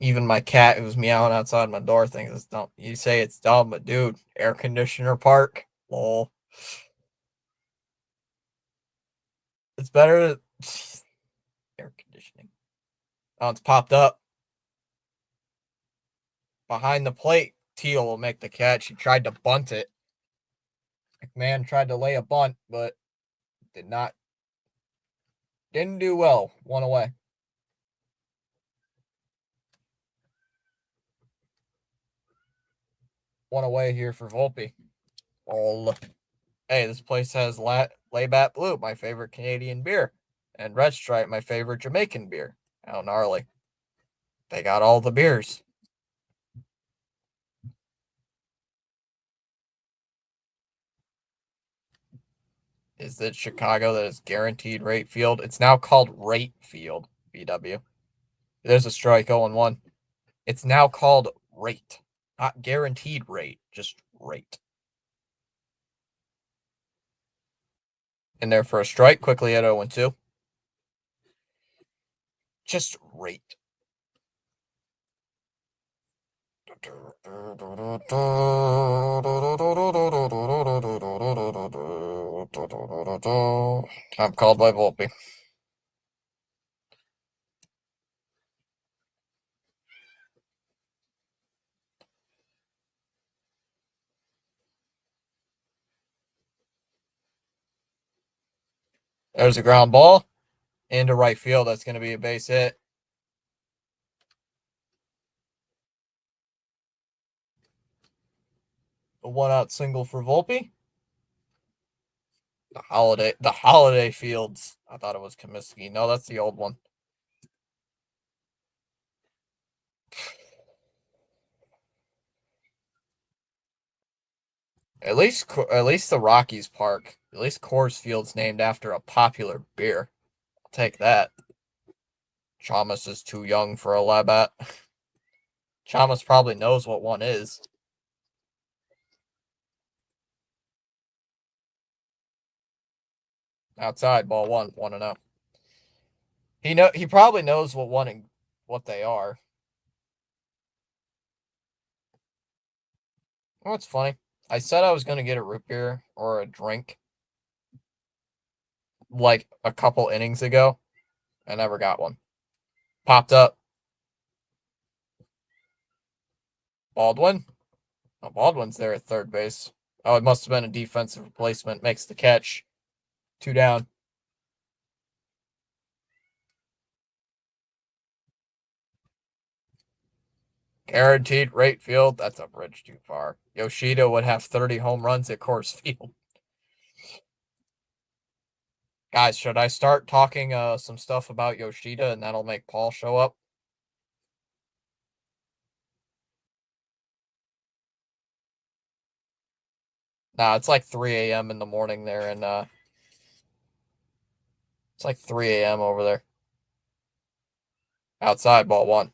Even my cat who's meowing outside my door thinks it's dumb. You say it's dumb, but dude, air conditioner park. Lol. It's better. Air conditioning. Oh, it's popped up. Behind the plate, Teal will make the catch. He tried to bunt it. McMahon tried to lay a bunt, but didn't do well. One away. one away here for Volpe. Oh, hey, this place has Laybatt Blue, my favorite Canadian beer, and Red Stripe, my favorite Jamaican beer. How gnarly. They got all the beers. Is it Chicago that is guaranteed rate field? It's now called Rate Field, BW. There's a strike 0-1. It's now called Rate. Not guaranteed rate, just rate. In there for a strike, quickly at 0-2. Just rate. I'm called by Volpe. There's a ground ball into right field. That's going to be a base hit. A 1-out single for Volpe. The Holiday Fields. I thought it was Comiskey. No, that's the old one. At least the Rockies Park. At least Coors Field's named after a popular beer. I'll take that. Chalmers is too young for a Labatt. Chalmers probably knows what one is. Outside, ball 1-0. He probably knows what they are. Oh, it's funny. I said I was gonna get a root beer or a drink like a couple innings ago. I never got one. Popped up. Baldwin. Oh, Baldwin's there at third base. Oh, it must have been a defensive replacement. Makes the catch. 2 down. Guaranteed rate field. That's a bridge too far. Yoshida would have 30 home runs at Coors Field. Guys, should I start talking some stuff about Yoshida and that'll make Paul show up? Nah, it's like 3 a.m. in the morning there, and it's like 3 a.m. over there. Outside, ball 1.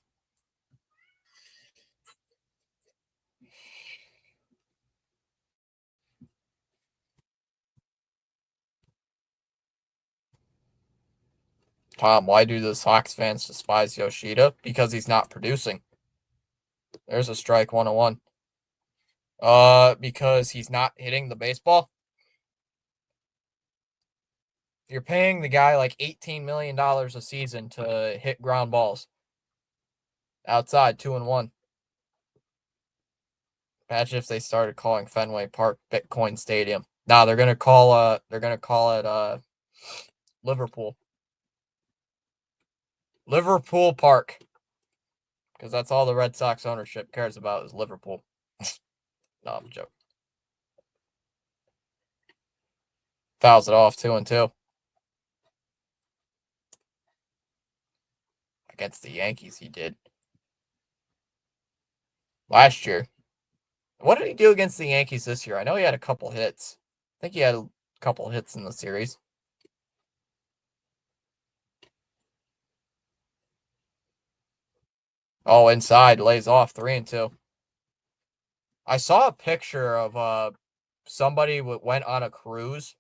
Tom, why do the Sox fans despise Yoshida? Because he's not producing. There's a strike 1-1. Because he's not hitting the baseball. You're paying the guy like $18 million a season to hit ground balls. Outside, 2-1. Imagine if they started calling Fenway Park Bitcoin Stadium. Nah, they're gonna call it Liverpool. Liverpool Park. Because that's all the Red Sox ownership cares about is Liverpool. No, I'm joking. Fouls it off 2-2. Against the Yankees, he did. Last year. What did he do against the Yankees this year? I know he had a couple hits. I think he had a couple hits in the series. Oh, inside, lays off 3-2. I saw a picture of somebody went on a cruise,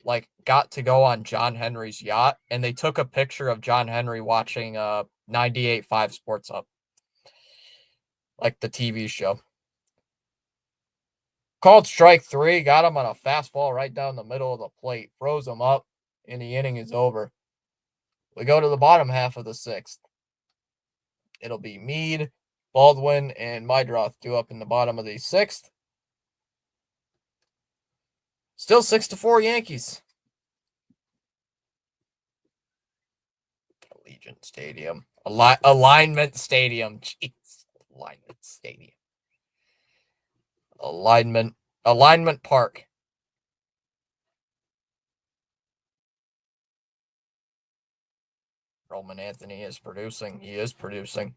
like got to go on John Henry's yacht, and they took a picture of John Henry watching 98.5 Sports Hub, like the TV show. Called strike 3, got him on a fastball right down the middle of the plate, froze him up, and the inning is over. We go to the bottom half of the 6th. It'll be Meade, Baldwin, and Mydroth due up in the bottom of the 6th. Still 6-4 Yankees. Allegiant Stadium. Alignment Stadium. Jeez. Alignment Stadium. Alignment Park. Roman Anthony is producing. He is producing.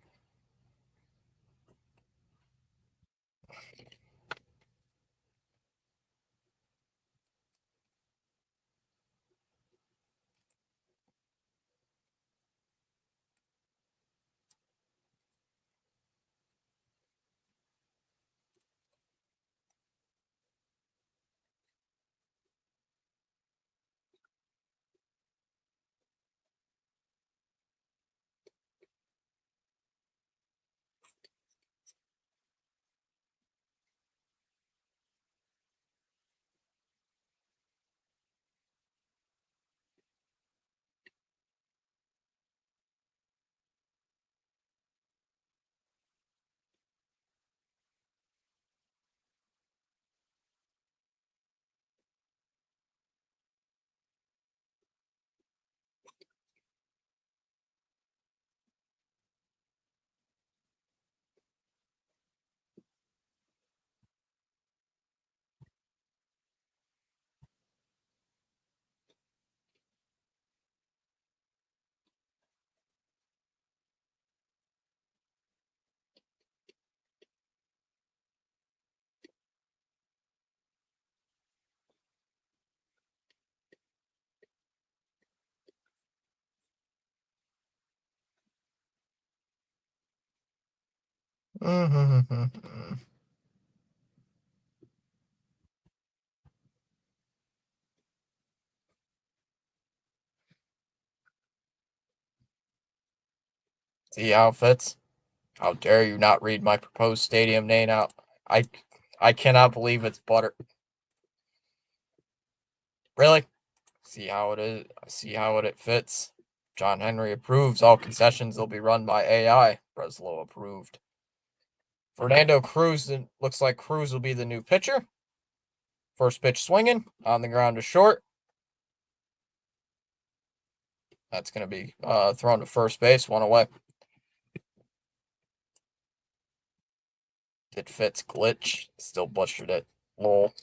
See how it fits? How dare you not read my proposed stadium name out? I I cannot believe it's butter. Really? See how it is. See how it fits. John Henry approves. All concessions will be run by AI. Breslow approved. Fernando Cruz looks like Cruz will be the new pitcher. First pitch swinging on the ground to short. That's going to be thrown to first base, one away. It fits glitch. Still butchered it. Lol.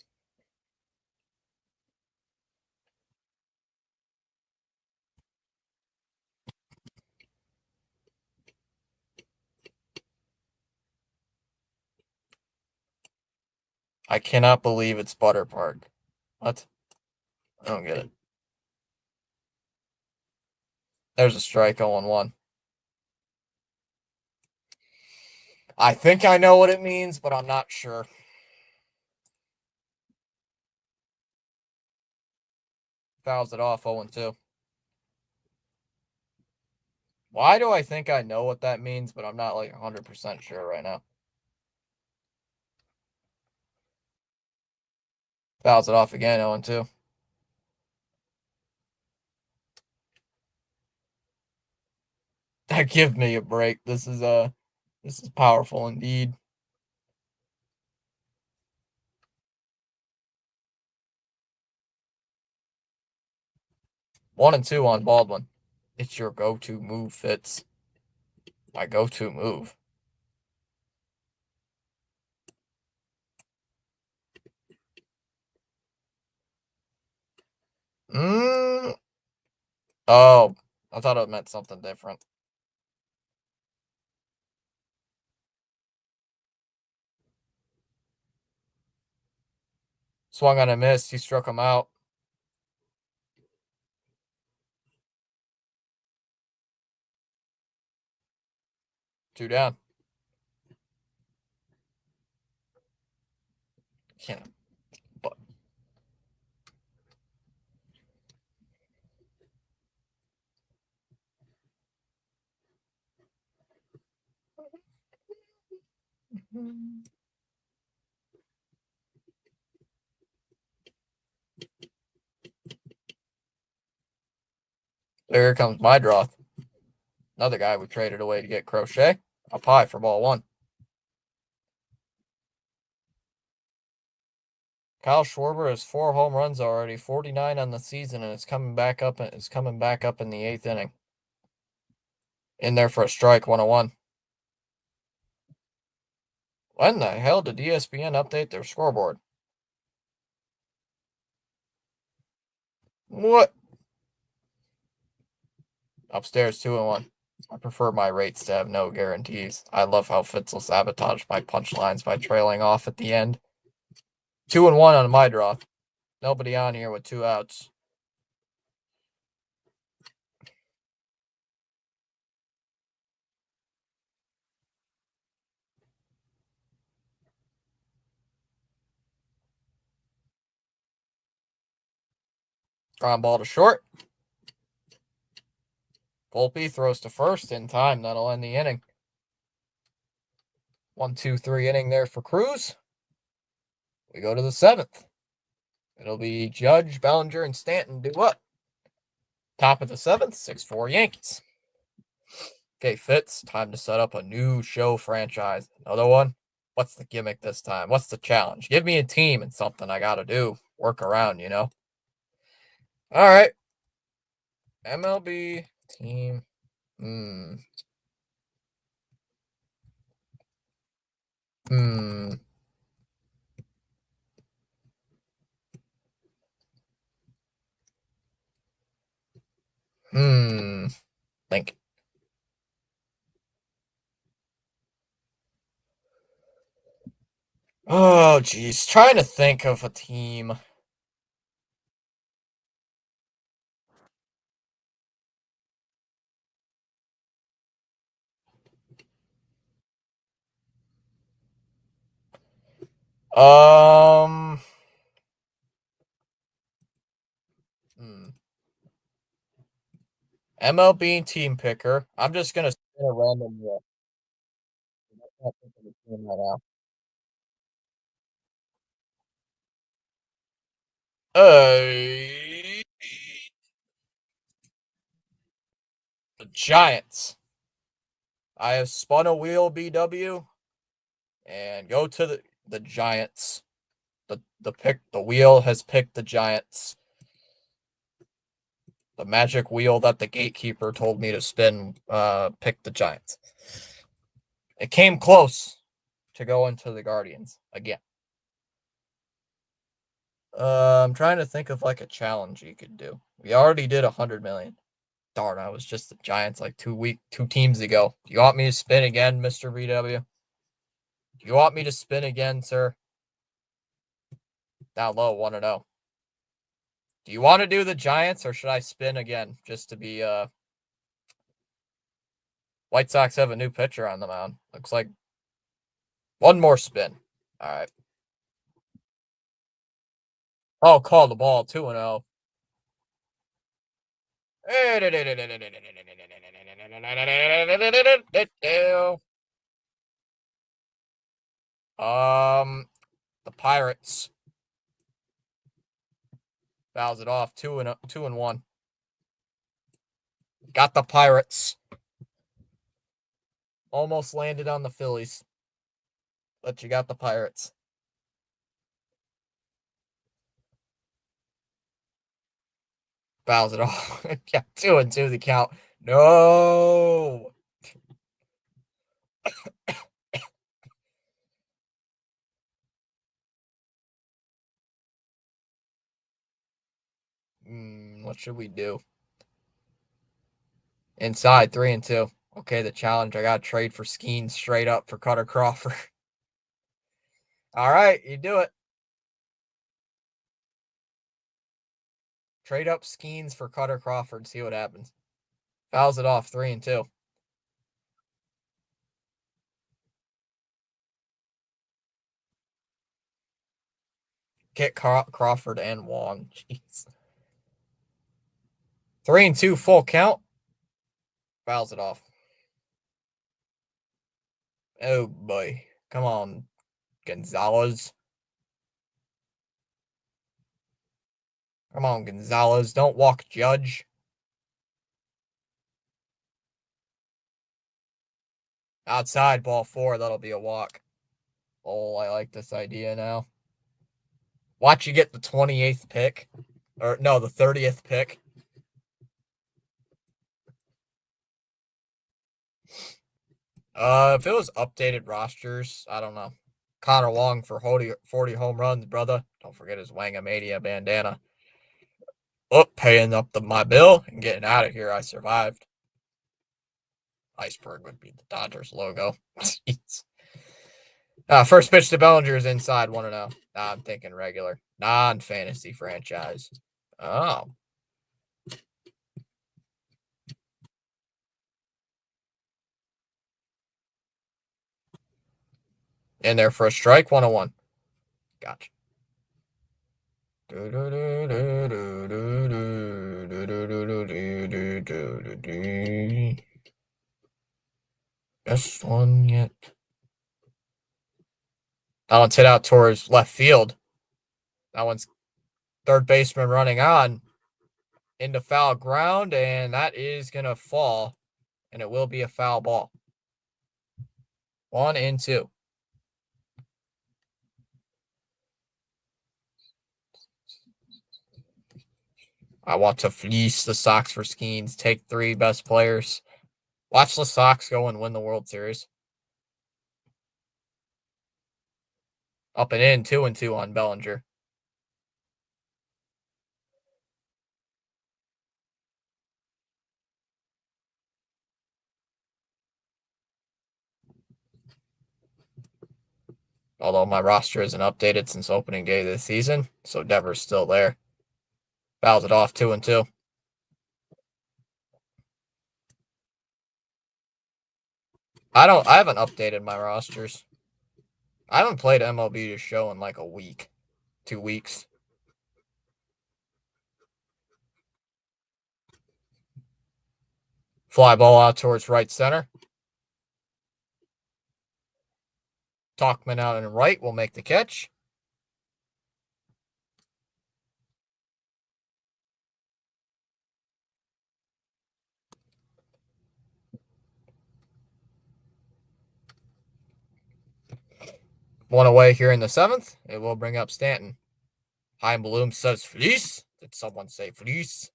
I cannot believe it's Butter Park. What? I don't get it. There's a strike 0-1. I think I know what it means, but I'm not sure. Fouls it off 0-2. Why do I think I know what that means, but I'm not like 100% sure right now? Fouls it off again, 0-2. Give me a break. This is powerful indeed. 1-2 on Baldwin. It's your go-to move, Fitz. My go-to move. Oh, I thought it meant something different. Swung on a miss. He struck him out. 2 down. Can't. But here comes my draw. Another guy we traded away to get Crochet. Up high for ball 1. Kyle Schwarber has 4 home runs already, 49 on the season, and it's coming back up. It's coming back up in the 8th inning. In there for a strike, 1-1. When the hell did ESPN update their scoreboard? What? Upstairs 2-1. I prefer my rates to have no guarantees. I love how Fitz will sabotage my punchlines by trailing off at the end. 2-1 on my draw. Nobody on here with 2 outs. Ground ball to short. Volpe throws to first in time. That'll end the inning. 1-2-3 inning there for Cruz. We go to the 7th. It'll be Judge, Bellinger, and Stanton do up. Top of the 7th, 6-4 Yankees. Okay, Fitz, time to set up a new show franchise. Another one? What's the gimmick this time? What's the challenge? Give me a team and something I gotta do. Work around, you know? All right. MLB team. Hmm. Hmm. Hmm. Think. Oh, geez. Trying to think of a team. Um. Hmm. MLB team picker. I'm just gonna spin a random wheel. I can't think of a team right now. Uh, the Giants. I have spun a wheel, BW, and go to the Giants. The wheel has picked the Giants. The magic wheel that the gatekeeper told me to spin picked the Giants. It came close to go into the Guardians again. I'm trying to think of like a challenge you could do. We already did 100 million. Darn, I was just the Giants like 2 teams ago. Do you want me to spin again, Mr. BW? Do you want me to spin again, sir? Down low, 1-0. Do you want to do the Giants or should I spin again just to be White Sox have a new pitcher on the mound. Looks like one more spin. All right. Oh, call the ball 2-0. The Pirates fouls it off 2-1. Got the Pirates. Almost landed on the Phillies, but you got the Pirates. Fouls it off. Yeah, 2-2 the count. No. What should we do? Inside 3-2. Okay, the challenge. I got to trade for Skeen straight up for Cutter Crawford. All right, you do it. Trade up Skeens for Cutter Crawford. See what happens. Fouls it off 3-2. Get Crawford and Wong. Jeez. 3-2 full count. Fouls it off. Oh boy. Come on, Gonzalez. Come on, Gonzalez. Don't walk Judge. Outside ball 4. That'll be a walk. Oh, I like this idea now. Watch you get the 28th pick. Or no, the 30th pick. If it was updated rosters, I don't know. Connor Wong for 40 home runs, brother. Don't forget his Wangamania bandana. Oh, paying up my bill and getting out of here. I survived. Iceberg would be the Dodgers logo. Jeez. First pitch to Bellinger is inside 1-0. Nah, I'm thinking regular. Non-fantasy franchise. Oh. In there for a strike, 101. Gotcha. Best one yet. That one's hit out towards left field. That one's third baseman running on into foul ground, and that is going to fall, and it will be a foul ball. 1-2. I want to fleece the Sox for Skeens, take 3 best players. Watch the Sox go and win the World Series. Up and in, 2-2 on Bellinger. Although my roster isn't updated since opening day of the season, so Devers still there. Fouls it off, 2-2. I haven't updated my rosters. I haven't played MLB The Show in like a week, 2 weeks. Fly ball out towards right center. Talkman out and right will make the catch. One away here in the 7th. It will bring up Stanton. Heim Bloom says fleece. Did someone say fleece?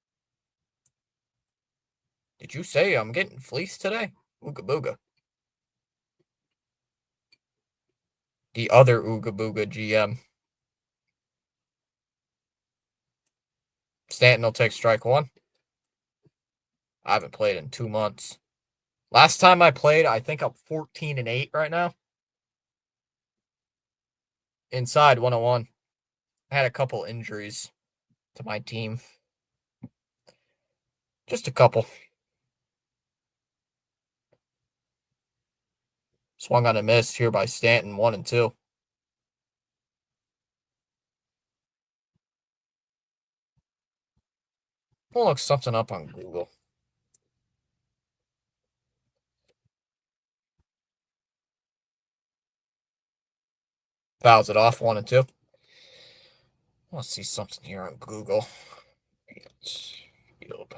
Did you say I'm getting fleeced today? Ooga booga. The other Ooga booga GM. Stanton will take strike 1. I haven't played in 2 months. Last time I played, I think I'm 14-8 right now. Inside 101. I had a couple injuries to my team. Just a couple. Swung on a miss here by Stanton, 1-2. We'll look something up on Google. Fouls it off, 1-2. Let's see something here on Google. Field.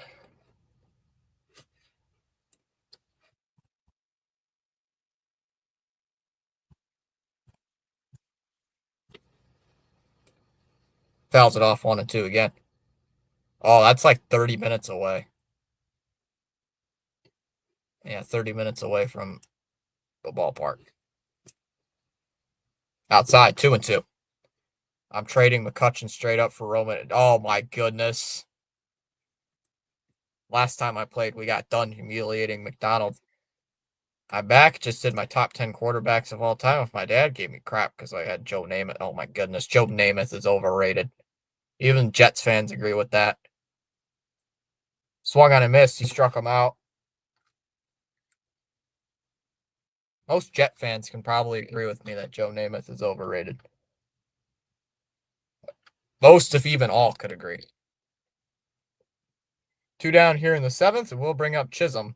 Fouls it off, 1-2 again. Oh, that's like 30 minutes away. Yeah, 30 minutes away from the ballpark. Outside, 2-2. I'm trading McCutchen straight up for Roman. Oh my goodness. Last time I played, we got done humiliating McDonald. I'm back. Just did my top 10 quarterbacks of all time with my dad. Gave me crap because I had Joe Namath. Oh my goodness. Joe Namath is overrated. Even Jets fans agree with that. Swung on a miss. He struck him out. Most Jet fans can probably agree with me that Joe Namath is overrated. Most, if even all, could agree. 2 down here in the 7th, and we'll bring up Chisholm.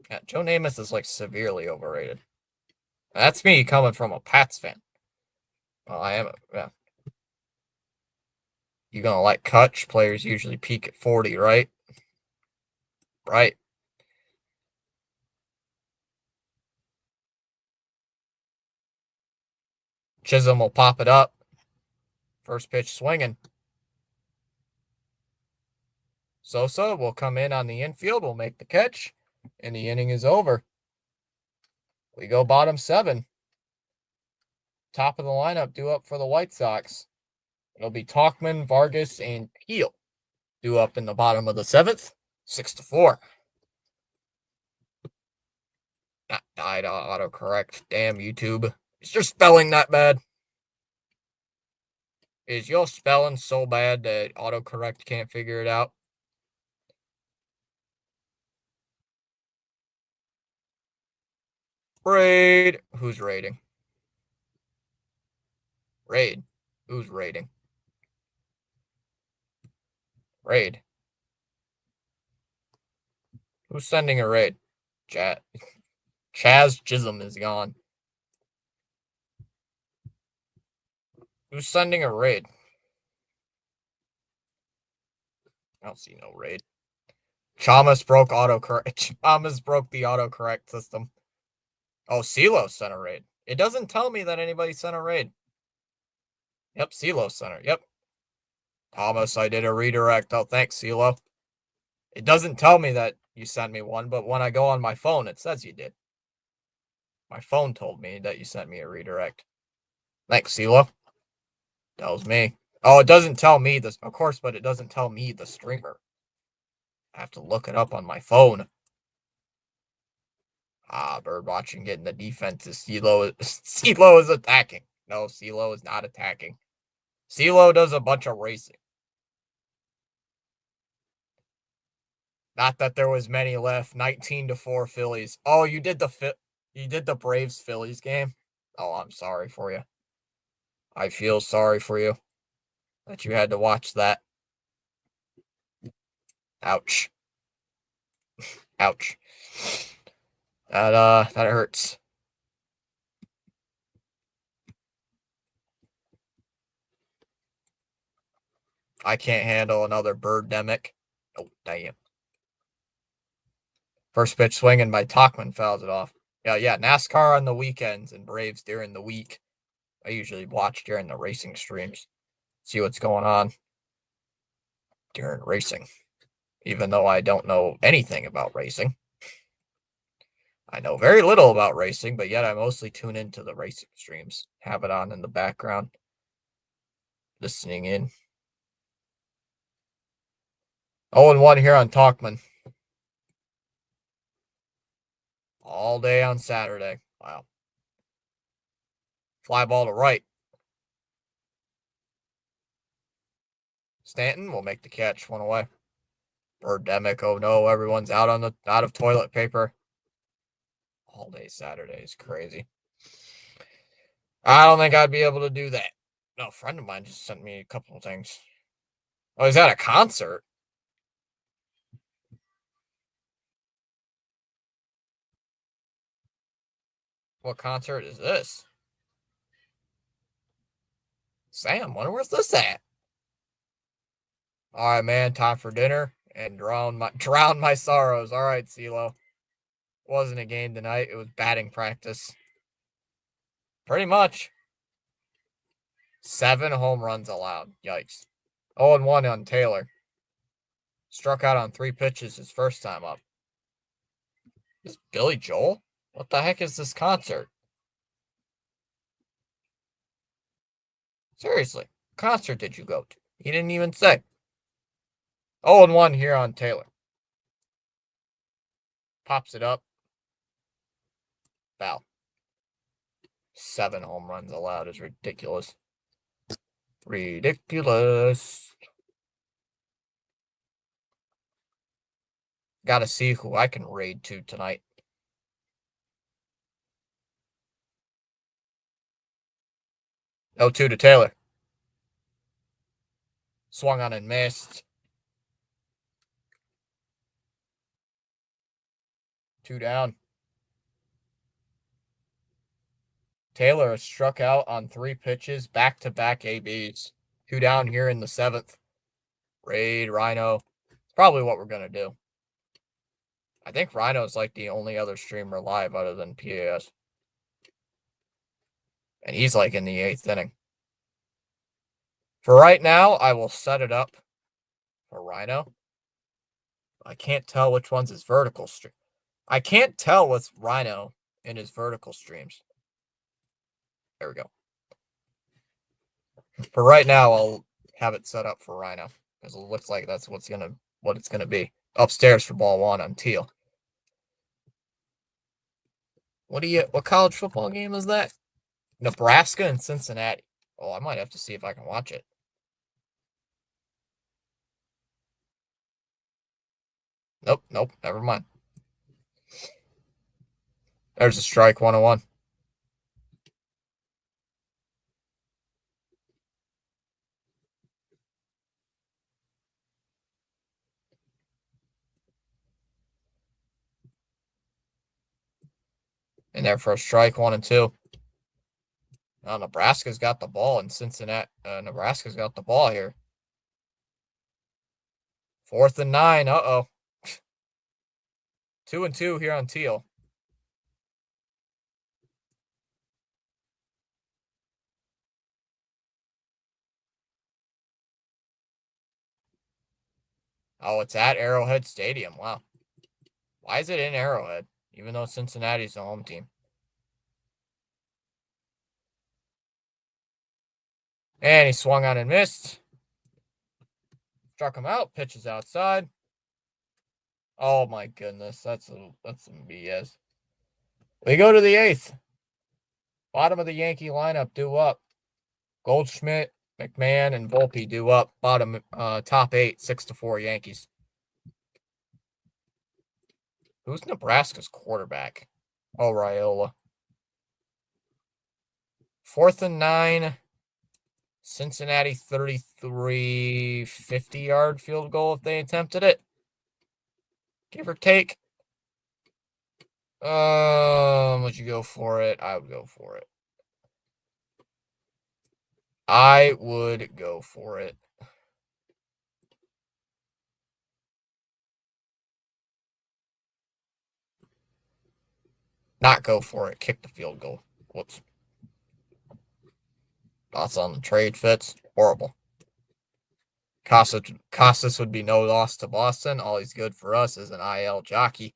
Yeah, Joe Namath is like severely overrated. That's me coming from a Pats fan. Well, I am. Yeah. You gonna like Kutch? Players usually peak at 40, right? Right. Chisholm will pop it up. First pitch swinging. Sosa will come in on the infield. Will make the catch. And the inning is over. We go bottom 7. Top of the lineup due up for the White Sox. It'll be Talkman, Vargas, and Peel due up in the bottom of the 7th. 6-4. Not died autocorrect. Damn YouTube. Is your spelling that bad? Is your spelling so bad that autocorrect can't figure it out? Raid. Who's raiding? Raid. Who's raiding? Raid. Who's sending a raid? Chat. Chaz Chisholm is gone. Who's sending a raid? I don't see no raid. Chamas broke autocorrect. Chamas broke the autocorrect system. Oh, CeeLo sent a raid. It doesn't tell me that anybody sent a raid. Yep, CeeLo sent it. Yep. Thomas, I did a redirect. Oh, thanks, CeeLo. It doesn't tell me that you sent me one, but when I go on my phone, it says you did. My phone told me that you sent me a redirect. Thanks, CeeLo. That was me. Oh, it doesn't tell me this, of course, but it doesn't tell me the streamer. I have to look it up on my phone. Bird watching getting the defense is CeeLo. CeeLo is attacking. No, CeeLo is not attacking. CeeLo does a bunch of racing. Not that there was many left. 19-4 Phillies. Oh, you did the Braves Phillies game? Oh, I'm sorry for you. I feel sorry for you that you had to watch that. Ouch. Ouch. That hurts. I can't handle another birdemic. Oh, damn. First pitch swinging by Talkman fouls it off. Yeah, NASCAR on the weekends and Braves during the week. I usually watch during the racing streams. See what's going on during racing. Even though I don't know anything about racing. I know very little about racing, but yet I mostly tune into the racing streams. Have it on in the background. Listening in. 0-1 here on Talkman. All day on Saturday. Wow. Fly ball to right. Stanton will make the catch. One away. Birdemic. Oh no, everyone's out of toilet paper. All day Saturday is crazy. I don't think I'd be able to do that. No, a friend of mine just sent me a couple of things. Oh, he's at a concert. What concert is this? Sam, where's this at? All right, man, time for dinner and drown my sorrows. All right, CeeLo. Wasn't a game tonight. It was batting practice. Pretty much. 7 home runs allowed. Yikes. 0-1 on Taylor. Struck out on 3 pitches his first time up. Is Billy Joel? What the heck is this concert? Seriously, what concert did you go to? He didn't even say. 0-1 here on Taylor. Pops it up. Foul. 7 home runs allowed is ridiculous. Ridiculous. Gotta see who I can raid to tonight. No 2 to Taylor. Swung on and missed. 2 down. Taylor has struck out on 3 pitches, back-to-back ABs. 2 down here in the 7th. Raid, Rhino. It's probably what we're going to do. I think Rhino's like the only other streamer live other than PAS. And he's like in the 8th inning. For right now, I will set it up for Rhino. I can't tell which one's his vertical stream. I can't tell with Rhino in his vertical streams. There we go. For right now, I'll have it set up for Rhino because it looks like that's what it's gonna be. Upstairs for ball one on teal. What college football game is that? Nebraska and Cincinnati. Oh, I might have to see if I can watch it. Nope, never mind. There's a strike 101. In there for a strike 1-2. Now Nebraska's got the ball in Cincinnati. Nebraska's got the ball here. 4th and 9. Uh-oh. 2-2 here on teal. Oh, it's at Arrowhead Stadium. Wow. Why is it in Arrowhead? Even though Cincinnati's the home team. And he swung on and missed. Struck him out. Pitches outside. Oh my goodness. That's some BS. We go to the 8th. Bottom of the Yankee lineup due up. Goldschmidt, McMahon, and Volpe due up. Bottom top 8, 6-4 Yankees. Who's Nebraska's quarterback? Oh, Raiola. 4th and 9. Cincinnati 33 50-yard field goal if they attempted it. Give or take. Would you go for it? I would go for it. I would go for it. Not go for it. Kick the field goal. Whoops. Thoughts on the trade, Fitz? Horrible. Costas would be no loss to Boston. All he's good for us is an IL jockey.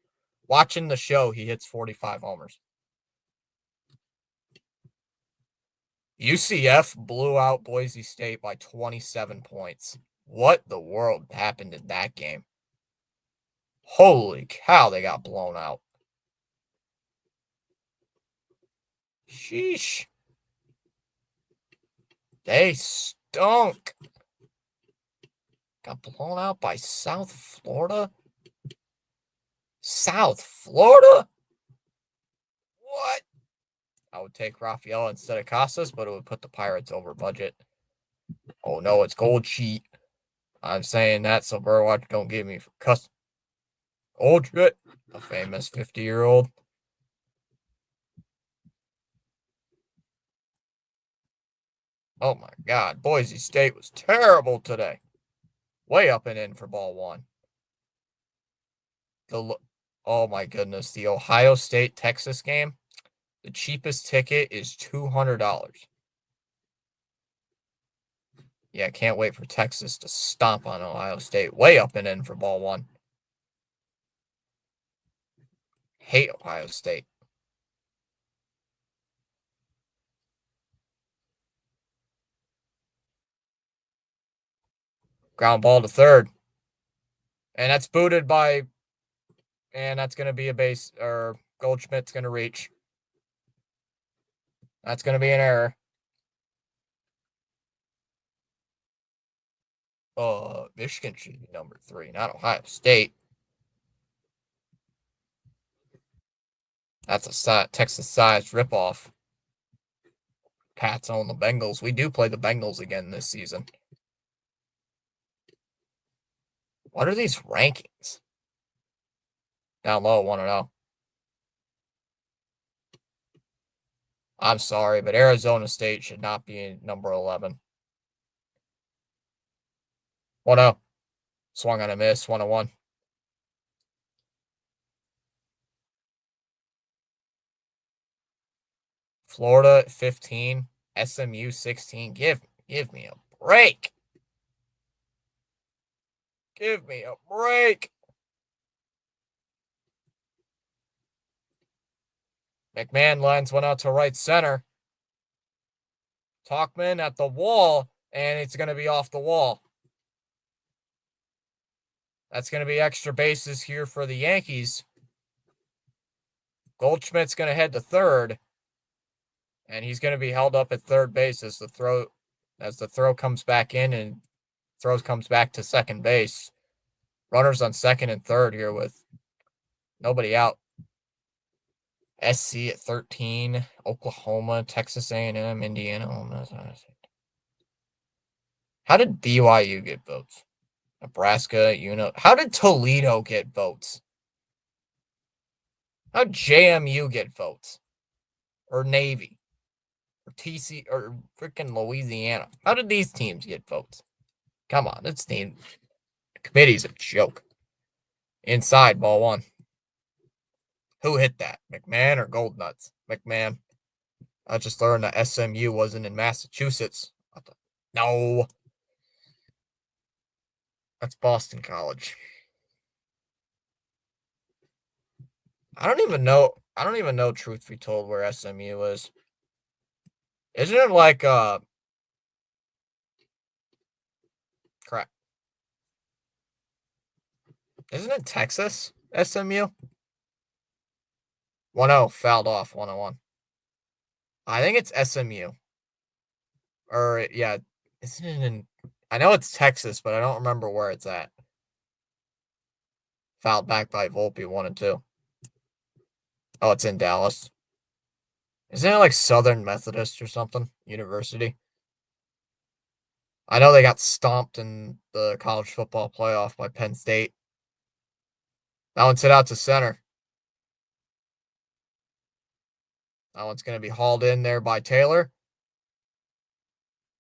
Watching the show, he hits 45 homers. UCF blew out Boise State by 27 points. What the world happened in that game? Holy cow, they got blown out. Sheesh. They stunk. Got blown out by South Florida? South Florida? What? I would take Raphael instead of Casas, but it would put the Pirates over budget. Oh no, it's Gold Sheet. I'm saying that so Burwatch don't give me for cuss. Old shit. A famous 50-year-old. Oh my God. Boise State was terrible today. Way up and in for ball one. Oh my goodness. The Ohio State Texas game. The cheapest ticket is $200. Yeah, can't wait for Texas to stomp on Ohio State. Way up and in for ball one. Hate Ohio State. Ground ball to third. And that's booted by, and that's going to be a base, or Goldschmidt's going to reach. That's going to be an error. Michigan should be number 3, not Ohio State. That's a Texas-sized ripoff. Pats own the Bengals. We do play the Bengals again this season. What are these rankings? Down low, 1-0. I'm sorry, but Arizona State should not be number 11. 1-0. Swung on a miss, 1-1. Florida 15, SMU 16. Give me a break. Give me a break. McMahon lines one out to right center. Talkman at the wall, and it's going to be off the wall. That's going to be extra bases here for the Yankees. Goldschmidt's going to head to third, and he's going to be held up at third base as the throw comes back in and throws comes back to second base. Runners on second and third here with nobody out. SC at 13, Oklahoma, Texas A&M, Indiana. How did BYU get votes? Nebraska, How did Toledo get votes? How did JMU get votes? Or Navy? Or TC? Or freaking Louisiana? How did these teams get votes? Come on, this team. The committee's a joke. Inside, ball one. Who hit that? McMahon or Goldnuts? McMahon. I just learned that SMU wasn't in Massachusetts. No. That's Boston College. I don't even know, truth be told, where SMU is. Isn't it like crap. Isn't it Texas? SMU? 1-0, fouled off, 101. I think it's SMU. Or yeah, isn't it in I know it's Texas, but I don't remember where it's at. Fouled back by Volpe, 1 and 2. Oh, it's in Dallas. Isn't it like Southern Methodist or something? University? I know they got stomped in the college football playoff by Penn State. That one's hit out to center. That one's going to be hauled in there by Taylor.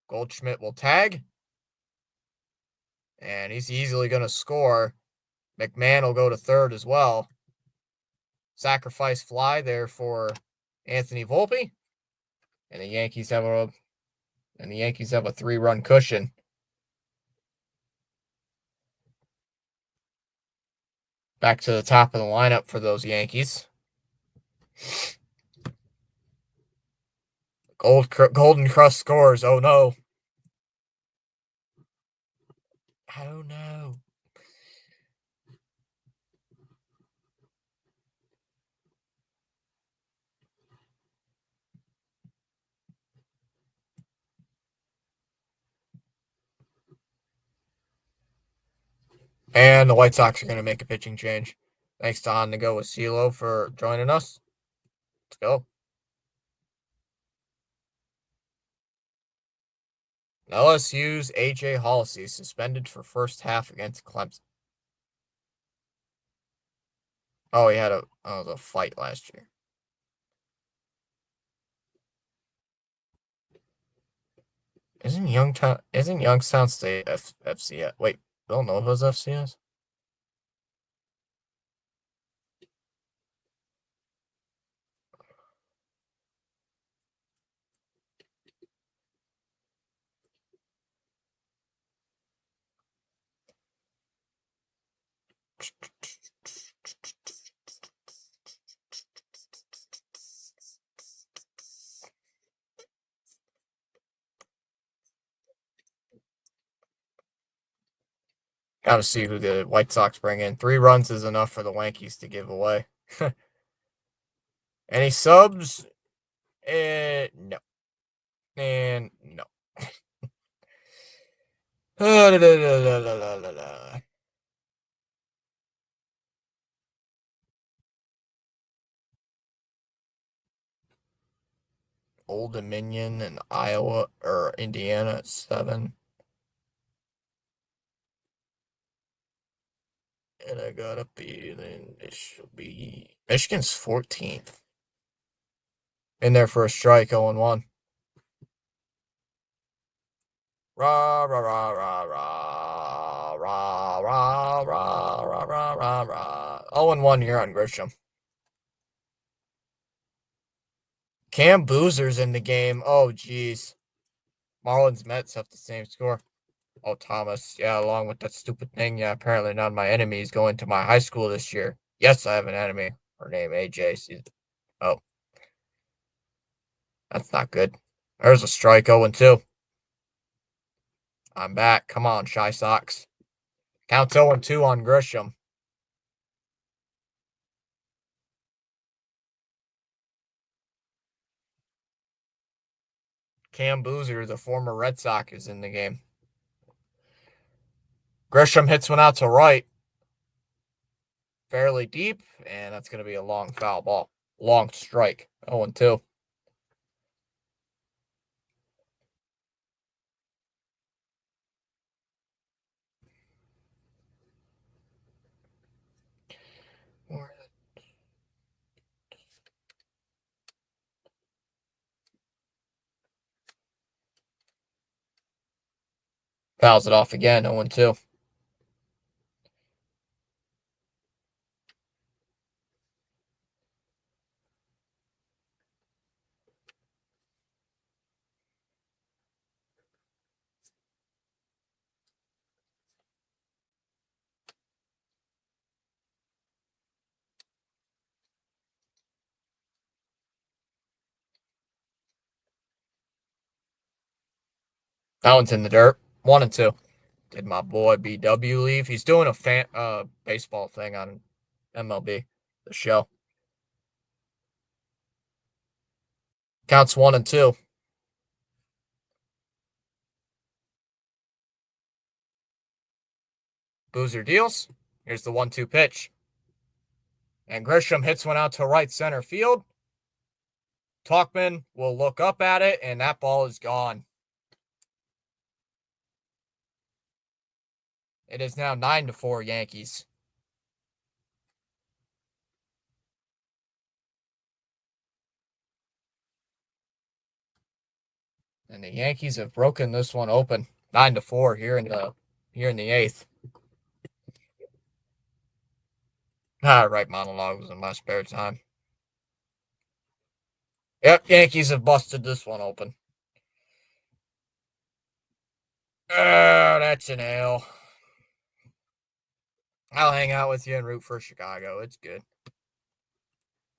Goldschmidt will tag. And he's easily going to score. McMahon will go to third as well. Sacrifice fly there for Anthony Volpe. And the Yankees have a 3-run cushion. Back to the top of the lineup for those Yankees. Golden Crust scores. Oh no. Oh no. And the White Sox are going to make a pitching change. Thanks to On to Go with CeeLo for joining us. Let's go. LSU's A.J. Hollisey suspended for first half against Clemson. Oh, he had a fight last year. Isn't Youngstown State FCS? Wait, Villanova's FCS? Got to see who the White Sox bring in. 3 runs is enough for the Yankees to give away. Any subs? No. And no. Old Dominion and Iowa or Indiana at 7. And I got a feeling it should be Michigan's 14th. In there for a strike, 0-1. Rah, rah, rah, rah, rah, rah, rah, rah, rah, rah, rah, rah. 0-1 here on Grisham. Cam Boozer's in the game. Oh, geez. Marlins Mets have the same score. Oh, Thomas. Yeah, along with that stupid thing. Yeah, apparently none of my enemies going to my high school this year. Yes, I have an enemy. Her name AJ. Oh. That's not good. There's a strike 0-2. I'm back. Come on, Shy Sox. Counts 0-2 on Grisham. Cam Boozer, the former Red Sox, is in the game. Grisham hits one out to right. Fairly deep, and that's going to be a long foul ball. Long strike. 0-2. Fouls it off again. 0-2. That one's in the dirt. 1-2. Did my boy BW leave? He's doing a baseball thing on MLB, the show. Counts 1-2. Boozer deals. Here's the 1-2 pitch. And Grisham hits one out to right center field. Talkman will look up at it, and that ball is gone. It is now 9-4 Yankees. And the Yankees have broken this one open. 9-4 here in the eighth. I write monologues in my spare time. Yep, Yankees have busted this one open. Oh, that's an L. I'll hang out with you and root for Chicago. It's good.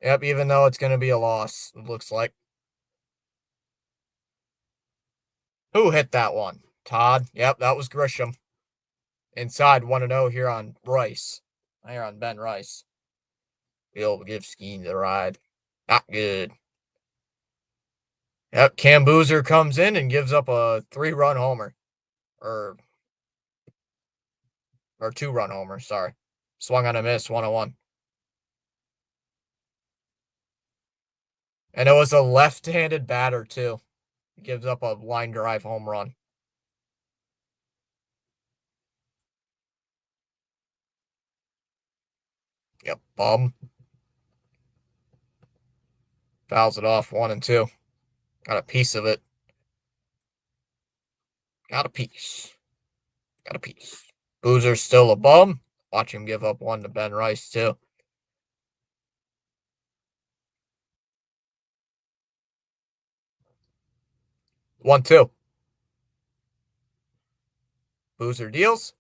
Yep, even though it's going to be a loss, it looks like. Who hit that one? Todd. Yep, that was Grisham. Inside 1-0 here on Rice. Here on Ben Rice. Bill give Skeen the ride. Not good. Yep, Cam Boozer comes in and gives up a 3-run homer. Or 2-run homer, sorry. Swung on a miss, 1-1. And it was a left-handed batter, too. He gives up a line drive home run. Yep, bum. Fouls it off, 1-2. Got a piece of it. Got a piece. Boozer's still a bum. Watch him give up one to Ben Rice, too. 1-2. Boozer deals.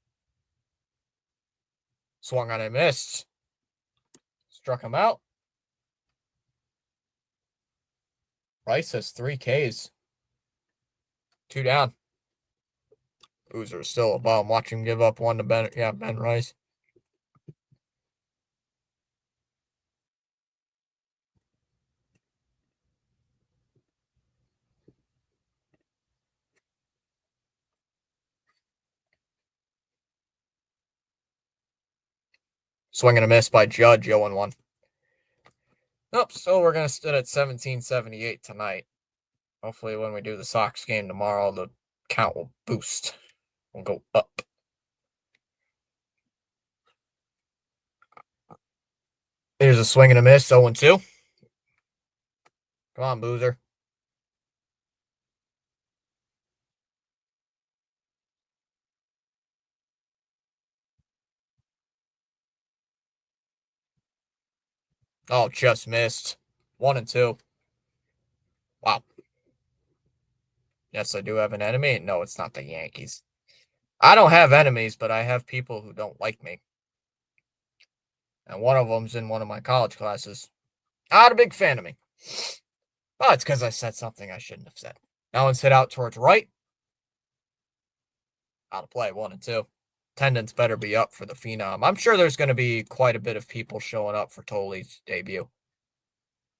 Swung on and missed. Struck him out. Rice has 3 Ks. 2 down. Boozer's still a bum. Watch him give up one to Ben Rice. Swing and a miss by Judge, 0-1. Nope, so we're going to sit at 1778 tonight. Hopefully when we do the Sox game tomorrow, the count will boost. We'll go up. Here's a swing and a miss, 0-2. Come on, Boozer. Oh, just missed. 1-2. Wow. Yes, I do have an enemy. No, it's not the Yankees. I don't have enemies, but I have people who don't like me. And one of them's in one of my college classes. Not a big fan of me. Oh, it's because I said something I shouldn't have said. That one's hit out towards right. Out of play, 1-2. Attendance better be up for the Phenom. I'm sure there's going to be quite a bit of people showing up for Toley's debut.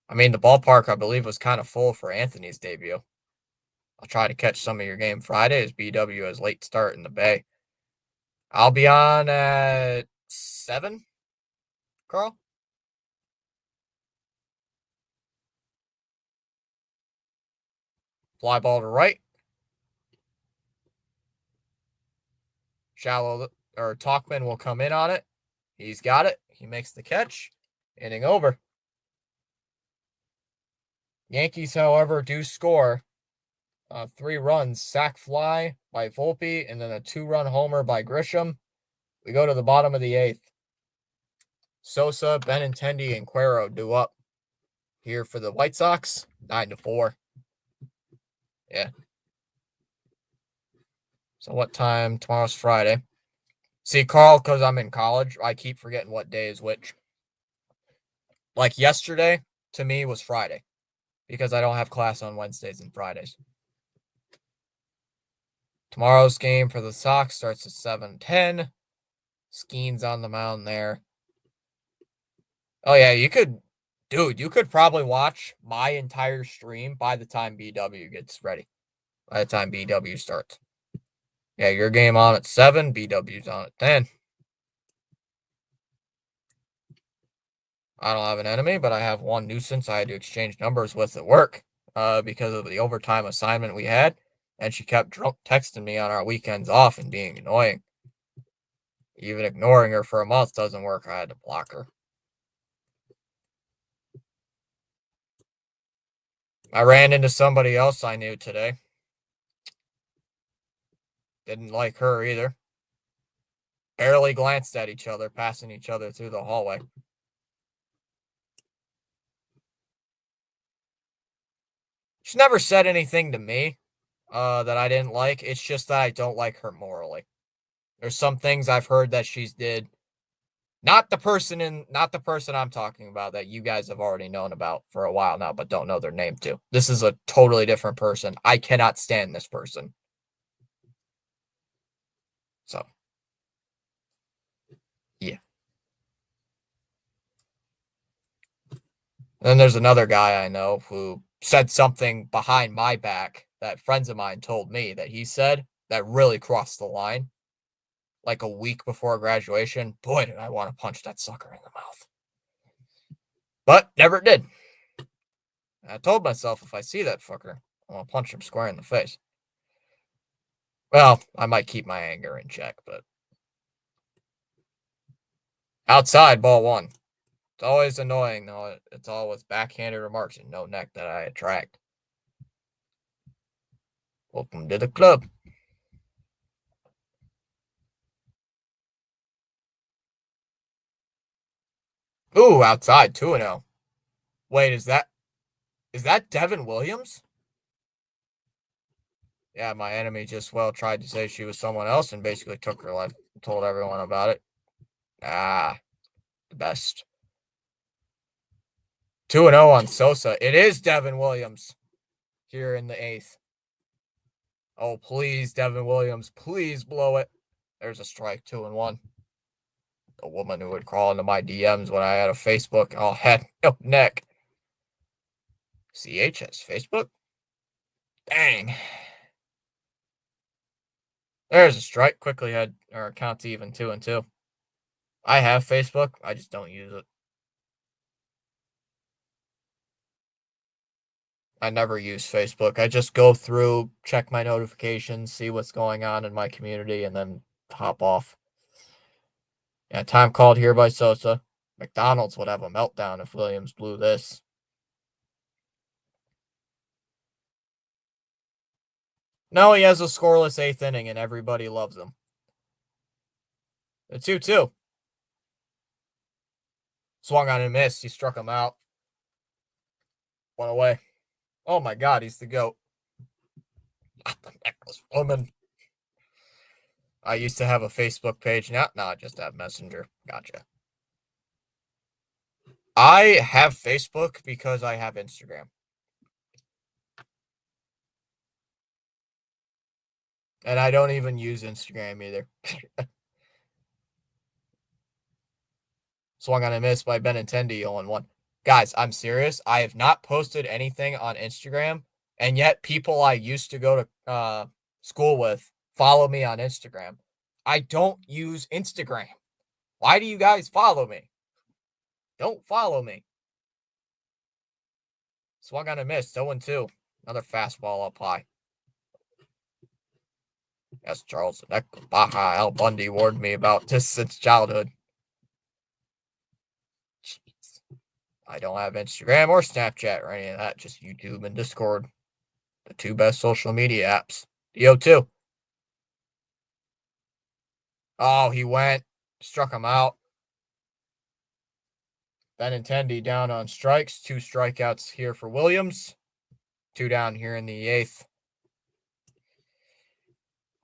I mean, the ballpark, I believe, was kind of full for Anthony's debut. I'll try to catch some of your game Friday as BW has late start in the Bay. I'll be on at 7, Carl. Fly ball to right. Shallow or Talkman will come in on it. He's got it. He makes the catch. Inning over. Yankees, however, do score 3 runs. Sac fly by Volpe and then a 2-run homer by Grisham. We go to the bottom of the 8th. Sosa, Benintendi, and Cuero do up here for the White Sox. 9-4. Yeah. So what time? Tomorrow's Friday. See, Carl, because I'm in college, I keep forgetting what day is which. Like yesterday, to me, was Friday because I don't have class on Wednesdays and Fridays. Tomorrow's game for the Sox starts at 7:10. Skeen's on the mound there. Oh, yeah, you could probably watch my entire stream by the time BW gets ready, by the time BW starts. Yeah, your game on at 7, BW's on at 10. I don't have an enemy, but I have one nuisance I had to exchange numbers with at work because of the overtime assignment we had, and she kept drunk texting me on our weekends off and being annoying. Even ignoring her for a month doesn't work. I had to block her. I ran into somebody else I knew today. Didn't like her either. Barely glanced at each other, passing each other through the hallway. She never said anything to me that I didn't like. It's just that I don't like her morally. There's some things I've heard that she's did. Not the person I'm talking about that you guys have already known about for a while now, but don't know their name too. This is a totally different person. I cannot stand this person. So, yeah. And then there's another guy I know who said something behind my back that friends of mine told me that he said that really crossed the line. Like a week before graduation, boy, did I want to punch that sucker in the mouth. But never did. I told myself if I see that fucker, I'm going to punch him square in the face. Well, I might keep my anger in check, but outside, ball 1. It's always annoying, though. It's all with backhanded remarks and no neck that I attract. Welcome to the club. Ooh, outside, 2-0. Wait, is that Devin Williams? Yeah, my enemy just tried to say she was someone else and basically took her life. Told everyone about it. The best. 2-0 on Sosa. It is Devin Williams here in the 8th. Oh, please, Devin Williams. Please blow it. There's a strike, 2-1. A woman who would crawl into my DMs when I had a Facebook all head, no neck. CH has Facebook? Dang. There's a strike. Quickly had our account to even 2-2. I have Facebook. I just don't use it. I never use Facebook. I just go through, check my notifications, see what's going on in my community, and then hop off. Yeah, time called here by Sosa. McDonald's would have a meltdown if Williams blew this. No, he has a scoreless 8th inning, and everybody loves him. The 2-2. Swung on and missed. He struck him out. One away. Oh my God, he's the GOAT. Not the necklace woman. I used to have a Facebook page. No, I just have Messenger. Gotcha. I have Facebook because I have Instagram. And I don't even use Instagram either. Swung on a miss by Benintendi 0-1. Guys, I'm serious. I have not posted anything on Instagram, and yet people I used to go to school with follow me on Instagram. I don't use Instagram. Why do you guys follow me? Don't follow me. Swung on a miss, 0-2. Another fastball up high. Yes, Charles. That Baja Al Bundy warned me about this since childhood. Jeez. I don't have Instagram or Snapchat or any of that. Just YouTube and Discord. The two best social media apps. The O2. Oh, he went. Struck him out. Benintendi down on strikes. 2 strikeouts here for Williams. 2 down here in the 8th.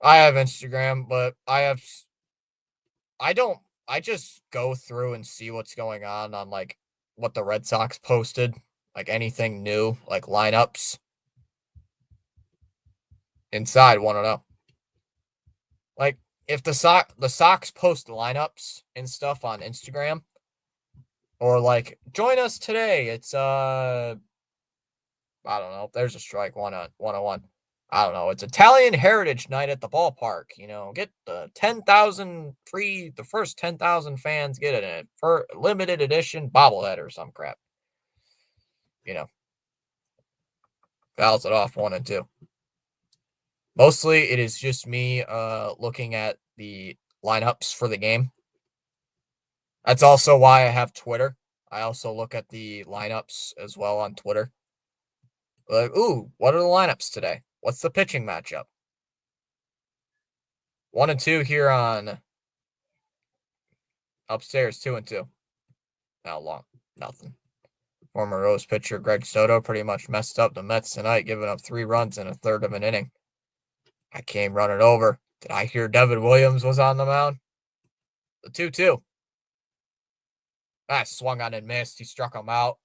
I have Instagram, but I just go through and see what's going on like what the Red Sox posted, like anything new, like lineups. Inside 1-0. Like if the Sox post lineups and stuff on Instagram, or like join us today. It's I don't know. There's a strike 1-1. I don't know. It's Italian Heritage Night at the ballpark. Get the 10,000 free. The first 10,000 fans get it for limited edition bobblehead or some crap. Fouls it off 1-2. Mostly, it is just me looking at the lineups for the game. That's also why I have Twitter. I also look at the lineups as well on Twitter. Like, ooh, what are the lineups today? What's the pitching matchup? 1-2 here on upstairs, 2-2. How long? Nothing. Former Rose pitcher Greg Soto pretty much messed up the Mets tonight, giving up 3 runs in a third of an inning. I came running over. Did I hear Devin Williams was on the mound? The 2-2. I swung on and missed. He struck him out.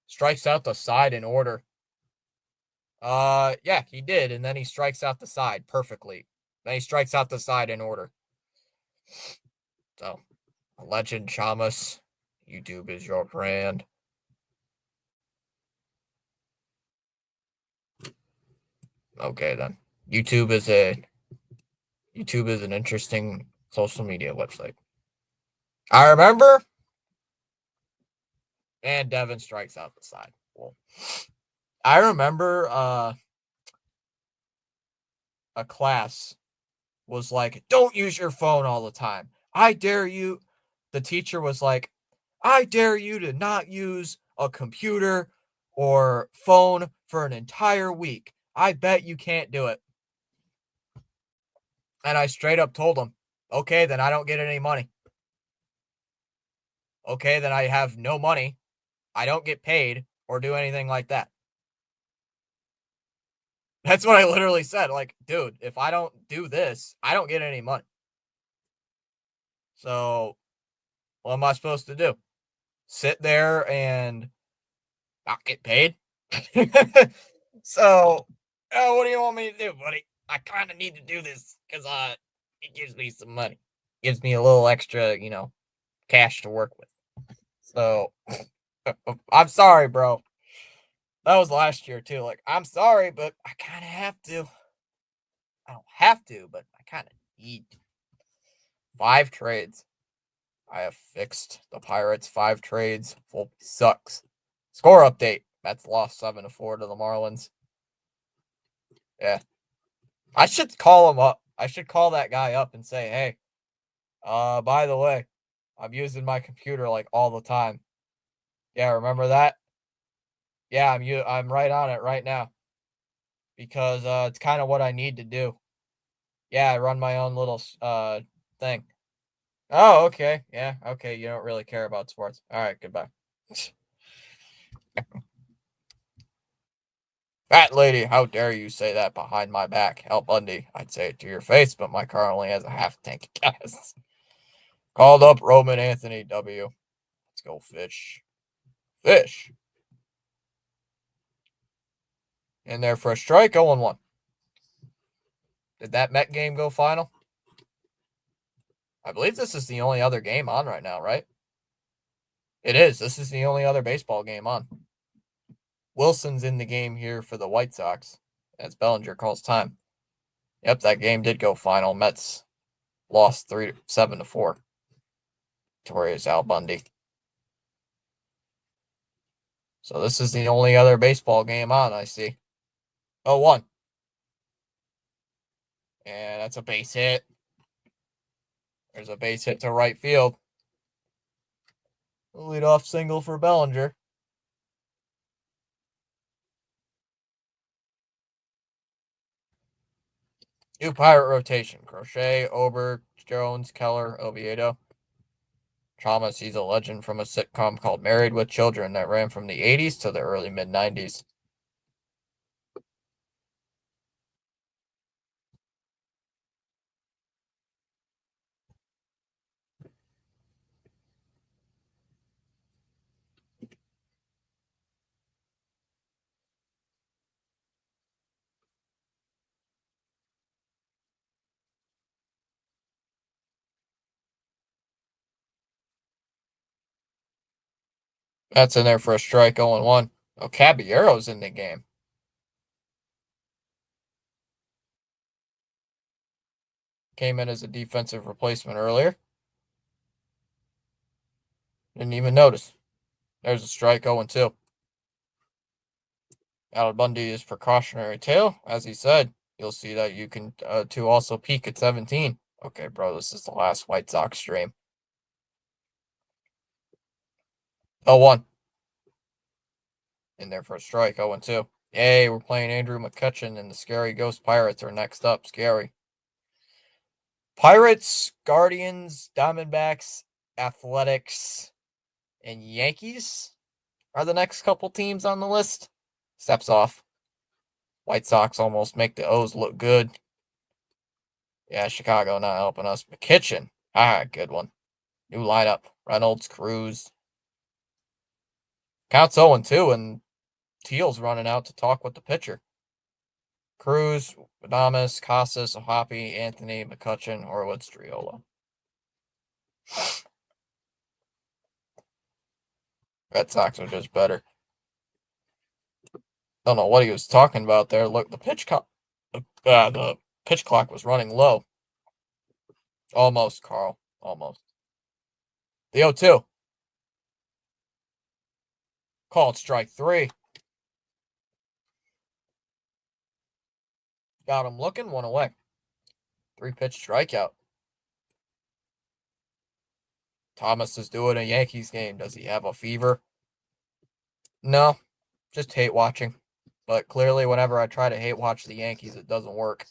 Strikes out the side in order. Yeah, he did, and then he strikes out the side perfectly. Then he strikes out the side in order. So, Legend Chamas, YouTube is your brand. Okay, then. YouTube is an interesting social media website. I remember. And Devin strikes out the side. Well, I remember a class was like, don't use your phone all the time. I dare you. The teacher was like, I dare you to not use a computer or phone for an entire week. I bet you can't do it. And I straight up told him, okay, then I don't get any money. Okay, then I have no money. I don't get paid or do anything like that. That's what I literally said. Like, dude, if I don't do this, I don't get any money. So, what am I supposed to do? Sit there and not get paid? So, what do you want me to do, buddy? I kind of need to do this because it gives me some money, gives me a little extra, cash to work with. So, I'm sorry, bro. That was last year too. Like, I'm sorry, but I kind of have to. I don't have to, but I kind of need to. 5 trades. I have fixed the Pirates 5 trades. Full sucks. Score update. Mets lost 7-4 to the Marlins. Yeah. I should call him up. I should call that guy up and say, hey, by the way, I'm using my computer like all the time. Yeah, remember that? Yeah, I'm right on it right now. Because it's kind of what I need to do. Yeah, I run my own little thing. Oh, okay. Yeah, okay. You don't really care about sports. All right, goodbye. Fat lady, how dare you say that behind my back? Al Bundy, I'd say it to your face, but my car only has a half tank of gas. Called up Roman Anthony W. Let's go fish. Fish. In there for a strike, 0-1. Did that Met game go final? I believe this is the only other game on right now, right? It is. This is the only other baseball game on. Wilson's in the game here for the White Sox as Bellinger calls time. Yep, that game did go final. Mets lost 7-4. Torres Al Bundy. So this is the only other baseball game on, I see. 0-1. And that's a base hit. There's a base hit to right field. Leadoff single for Bellinger. New Pirate rotation. Crochet, Ober, Jones, Keller, Oviedo. Thomas, he's a legend from a sitcom called Married with Children that ran from the 80s to the early mid-90s. That's in there for a strike, 0-1. Oh, Caballero's in the game. Came in as a defensive replacement earlier. Didn't even notice. There's a strike, 0-2. Al Bundy is precautionary tail. As he said, you'll see that you can to also peak at 17. Okay, bro, this is the last White Sox stream. 0-1. In there for a strike, 0-2. Yay, we're playing Andrew McCutcheon and the Scary Ghost Pirates are next up. Scary. Pirates, Guardians, Diamondbacks, Athletics, and Yankees are the next couple teams on the list. Steps off. White Sox almost make the O's look good. Yeah, Chicago not helping us. McKitchen. Good one. New lineup. Reynolds, Cruz. Counts 0-2, and Teal's running out to talk with the pitcher. Cruz, Adames, Casas, Ohapi, Anthony, McCutcheon, Horwitz, Driola. Red Sox are just better. Don't know what he was talking about there. Look, the pitch clock was running low. Almost, Carl. Almost. The 0-2. Called strike 3. Got him looking, 1 away. 3-pitch strikeout. Thomas is doing a Yankees game. Does he have a fever? No, just hate watching. But clearly, whenever I try to hate watch the Yankees, it doesn't work.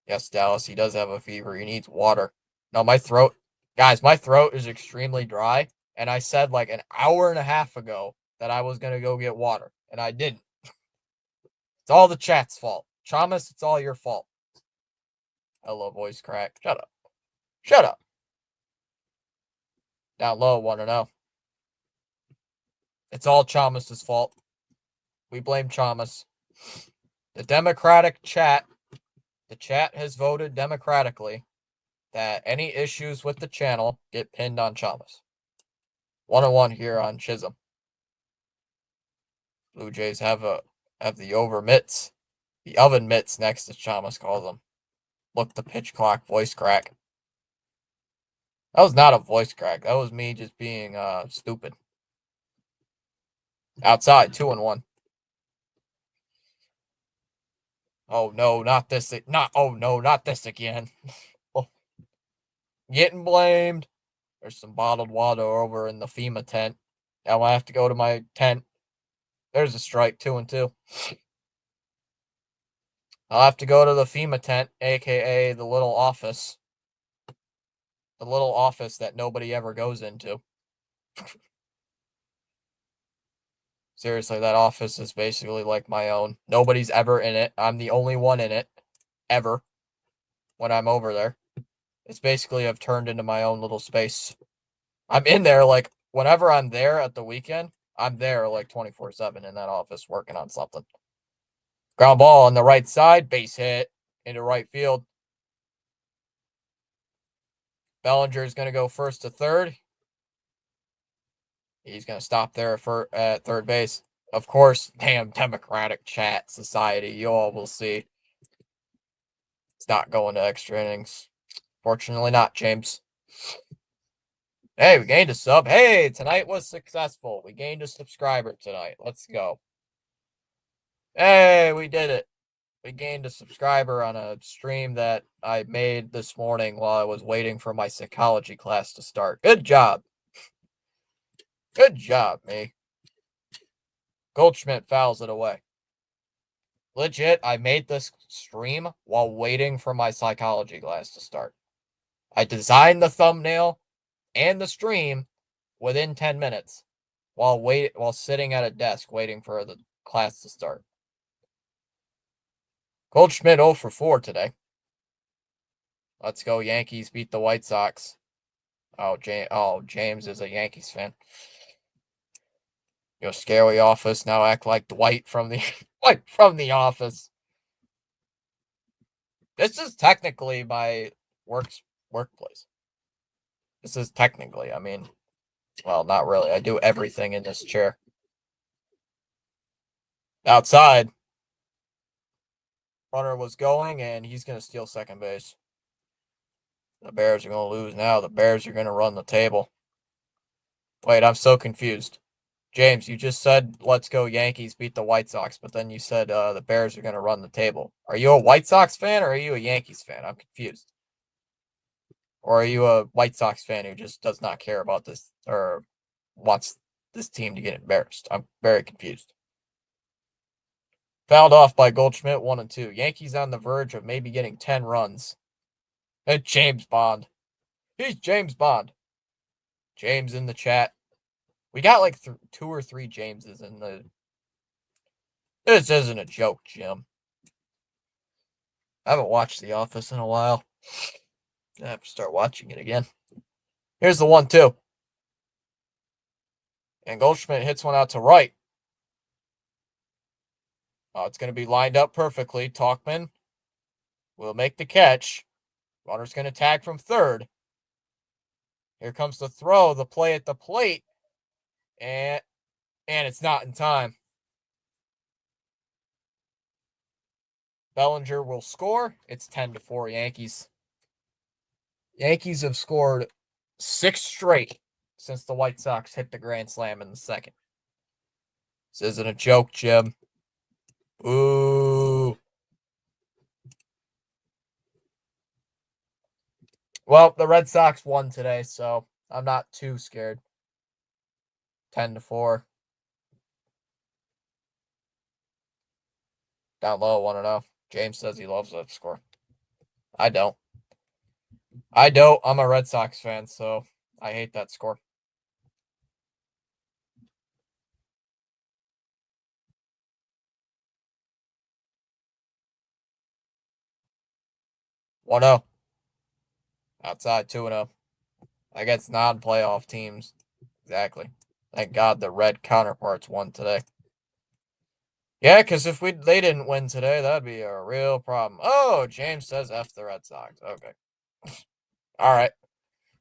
Yes, Dallas, he does have a fever. He needs water. No, my throat, guys, my throat is extremely dry. And I said like an hour and a half ago that I was going to go get water, and I didn't. It's all the chat's fault. Chamas, it's all your fault. Hello, voice crack. Shut up. Shut up. Down low, 1-0. It's all Chamas's fault. We blame Chamas. The Democratic chat, the chat has voted democratically that any issues with the channel get pinned on Chamas. 1-1 here on Chisholm. Blue Jays have the over mitts, the oven mitts next to Chamas calls them. Look, the pitch clock, voice crack. That was not a voice crack. That was me just being stupid. Outside, 2-1. Oh no, not this. Not this again. Oh. Getting blamed. There's some bottled water over in the FEMA tent. Now I have to go to my tent. There's a strike, 2-2. I'll have to go to the FEMA tent, aka the little office. The little office that nobody ever goes into. Seriously, that office is basically like my own. Nobody's ever in it. I'm the only one in it. Ever. When I'm over there. It's basically I've turned into my own little space. I'm in there like whenever I'm there at the weekend, I'm there like 24/7 in that office working on something. Ground ball on the right side, base hit. into right field. Bellinger is going to go first to third. He's going to stop there at third base. Of course, damn Democratic Chat Society. You all will see. It's not going to extra innings. Fortunately not, James. Hey, we gained a sub. Hey, tonight was successful. We gained a subscriber tonight. Let's go. Hey, we did it. We gained a subscriber on a stream that I made this morning while I was waiting for my psychology class to start. Good job. Good job, me. Goldschmidt fouls it away. Legit, I made this stream while waiting for my psychology class to start. I designed the thumbnail and the stream within 10 minutes while sitting at a desk waiting for the class to start. Goldschmidt 0 for 4 today. Let's go Yankees beat the White Sox. James is a Yankees fan. Yo, scary office now act like Dwight from the office. This is technically my workplace. This is technically, I mean, well, not really. I do everything in this chair. Outside, runner was going, and he's going to steal second base. The Bears are going to lose now. The Bears are going to run the table. Wait, I'm so confused. James, you just said, let's go Yankees beat the White Sox, but then you said the Bears are going to run the table. Are you a White Sox fan or are you a Yankees fan? I'm confused. Or are you a White Sox fan who just does not care about this or wants this team to get embarrassed? I'm very confused. Fouled off by Goldschmidt, 1 and 2. Yankees on the verge of maybe getting 10 runs. And James Bond. He's James Bond. James in the chat. We got like 2 or 3 Jameses in the. This isn't a joke, Jim. I haven't watched The Office in a while. I have to start watching it again. Here's the 1-2. And Goldschmidt hits one out to right. Oh, it's going to be lined up perfectly. Talkman will make the catch. Runner's going to tag from third. Here comes the throw, the play at the plate. And it's not in time. Bellinger will score. It's 10-4 Yankees. Yankees have scored 6 straight since the White Sox hit the grand slam in the second. This isn't a joke, Jim. Ooh. Well, the Red Sox won today, so I'm not too scared. 10-4. Down low, 1-0. James says he loves that score. I don't. I'm a Red Sox fan, so I hate that score. One 0 Outside 2-0 against non-playoff teams. Exactly. Thank God the red counterparts won today. Yeah, because if they didn't win today, that'd be a real problem. Oh, James says F the Red Sox. Okay. All right.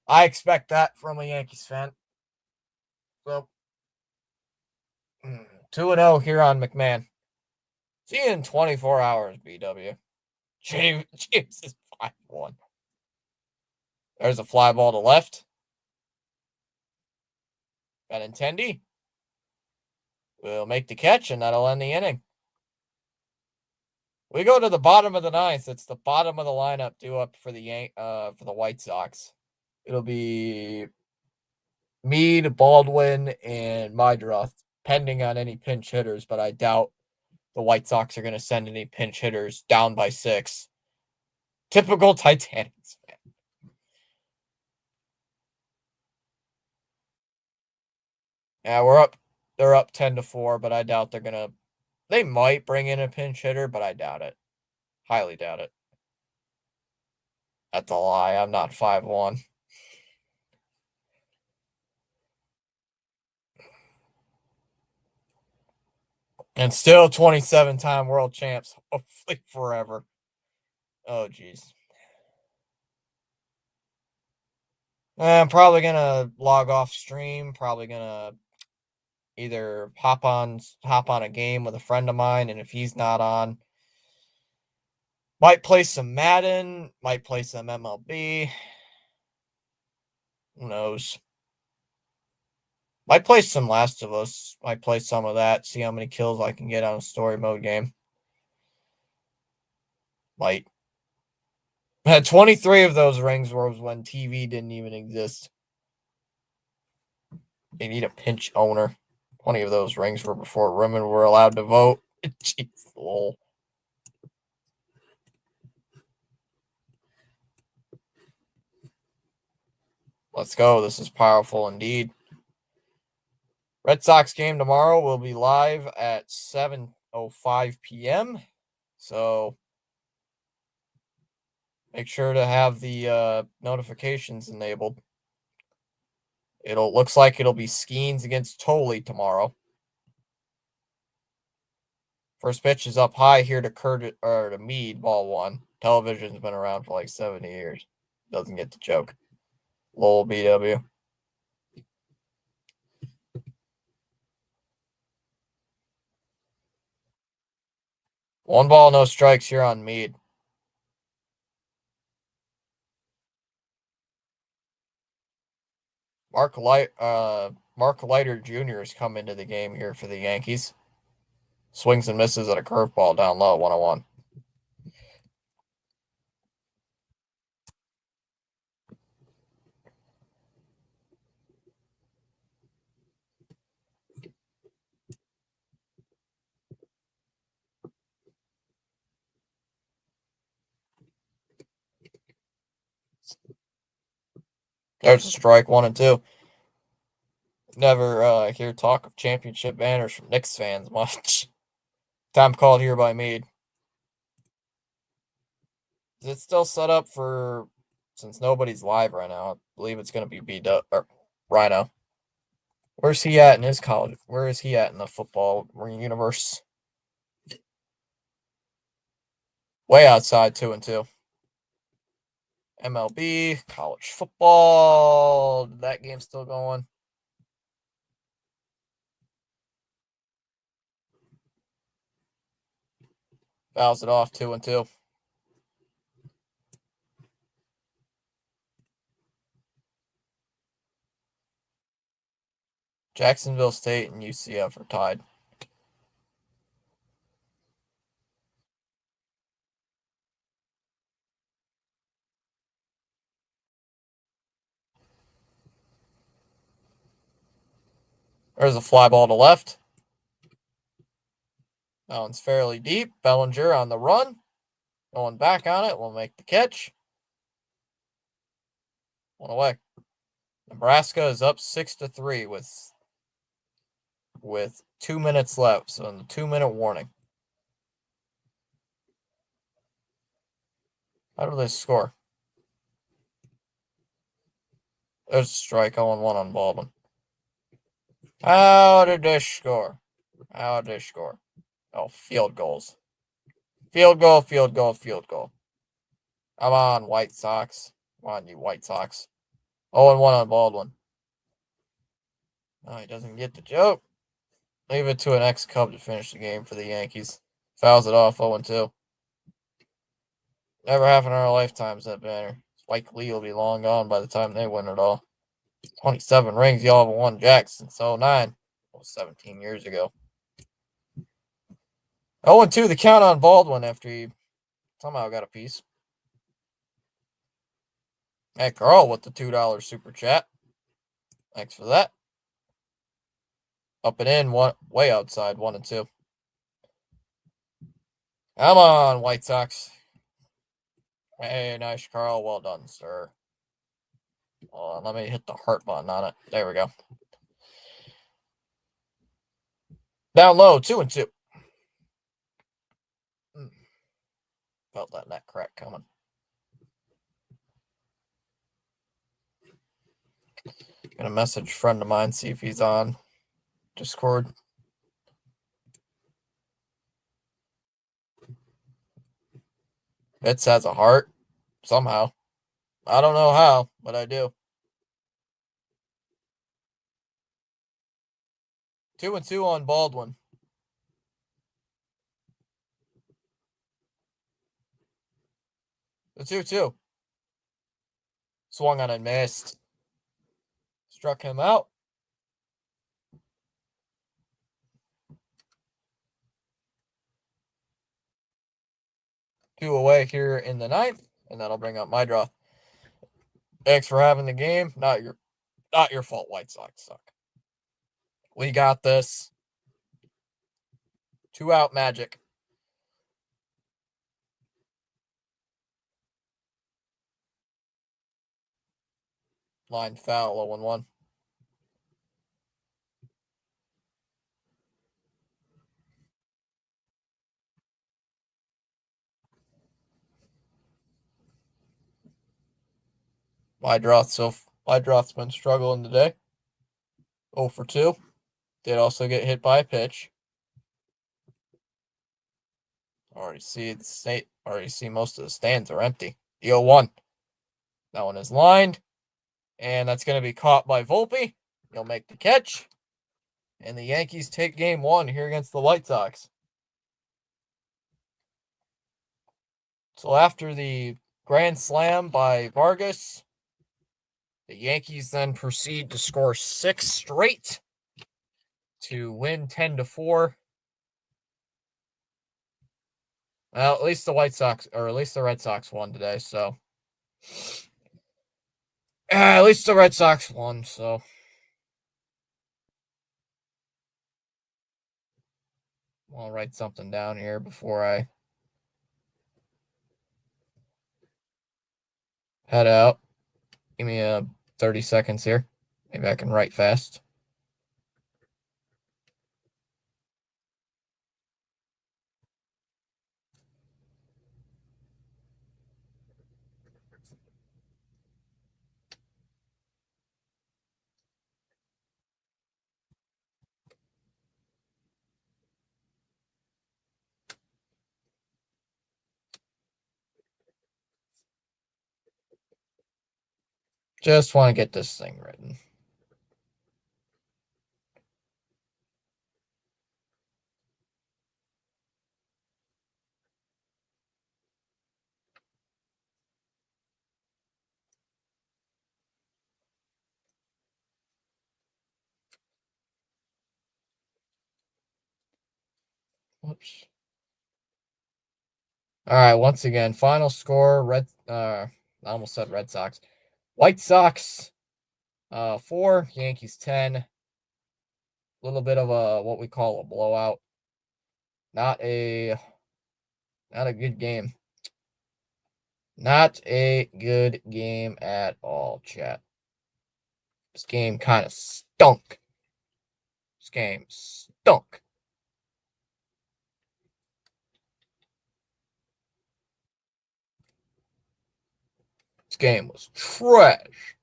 I expect that from a Yankees fan. So 2-0 here on McMahon. See you in 24 hours, BW. James is 5-1. There's a fly ball to left. Benintendi will make the catch, and that'll end the inning. We go to the bottom of the ninth. It's the bottom of the lineup due up for the White Sox. It'll be Meade, Baldwin, and Mydroth, pending on any pinch hitters, but I doubt the White Sox are going to send any pinch hitters down by 6. Typical Titanics fan. Yeah, they're up 10-4, but I doubt they might bring in a pinch hitter, but I doubt it. Highly doubt it. That's a lie. I'm not 5-1. And still 27-time world champs, hopefully forever. Oh, jeez. I'm probably gonna log off stream. Probably gonna either hop on a game with a friend of mine, and if he's not on, might play some Madden, might play some MLB. Who knows? Might play some Last of Us. Might play some of that. See how many kills I can get on a story mode game. Might. Had 23 of those rings was when TV didn't even exist. They need a pinch owner. 20 of those rings were before women were allowed to vote. Jeez, lol. Let's go. This is powerful indeed. Red Sox game tomorrow will be live at 7:05 p.m. So make sure to have the notifications enabled. Looks like it'll be Skeens against Tolley tomorrow. First pitch is up high here to to Mead, ball one. Television's been around for like 70 years. Doesn't get the joke. Lowell BW. One ball, no strikes here on Mead. Mark Leiter Jr. has come into the game here for the Yankees. Swings and misses at a curveball down low, 101. There's a strike, 1-2. Never hear talk of championship banners from Knicks fans much. Time called here by Mead. Is it still set up for, since nobody's live right now, I believe it's going to be B-Dub, or Rhino. Where's he at in his college? Where is he at in the football universe? Way outside, 2-2. MLB, college football. That game's still going. Fouls it off, 2-2. Jacksonville State and UCF are tied. There's a fly ball to left. That one's fairly deep. Bellinger on the run. Going back on it will make the catch. One away. Nebraska is up 6-3 with 2 minutes left. So in the 2-minute warning. How do they score? There's a strike, 0-1 on Baldwin. How did they score? How did they score? Oh, field goals. Field goal, field goal, field goal. Come on, White Sox. Come on, you White Sox. 0-1 on Baldwin. Oh, he doesn't get the joke. Leave it to an ex-Cub to finish the game for the Yankees. Fouls it off, 0-2. Never happened in our lifetimes, that banner. Spike Lee will be long gone by the time they win it all. 27 rings, y'all haven't won Jack since 09. 17 years ago. 0-2 the count on Baldwin after he somehow got a piece. Hey, Carl with the $2 super chat. Thanks for that. Up and in, way outside, 1-2. Come on, White Sox. Hey, nice, Carl. Well done, sir. Hold on, let me hit the heart button on it. There we go. Down low, 2-2. Felt that net crack coming. Gonna message a friend of mine, see if he's on Discord. Fitz has a heart somehow. I don't know how, but I do. 2-2 on Baldwin. The 2-2. Swung on and missed. Struck him out. 2 away here in the ninth, and that'll bring up my draw. Thanks for having the game. Not your fault. White Sox suck. We got this. 2-out Magic. Line foul, 0-1. Wydroth's been struggling today. 0 for 2. Did also get hit by a pitch. Already see most of the stands are empty. The 0-1. That one is lined. And that's going to be caught by Volpe. He'll make the catch. And the Yankees take game 1 here against the White Sox. So after the grand slam by Vargas, the Yankees then proceed to score 6 straight to win 10-4. Well, at least the Red Sox won today, so at least the Red Sox won, so I'll write something down here before I head out. Give me 30 seconds here. Maybe I can write fast. Just want to get this thing written. Whoops. All right, once again, final score, I almost said Red Sox. White Sox 4, Yankees 10. A little bit of a what we call a blowout. Not a good game. Not a good game at all, chat. This game kind of stunk. This game stunk. This game was trash.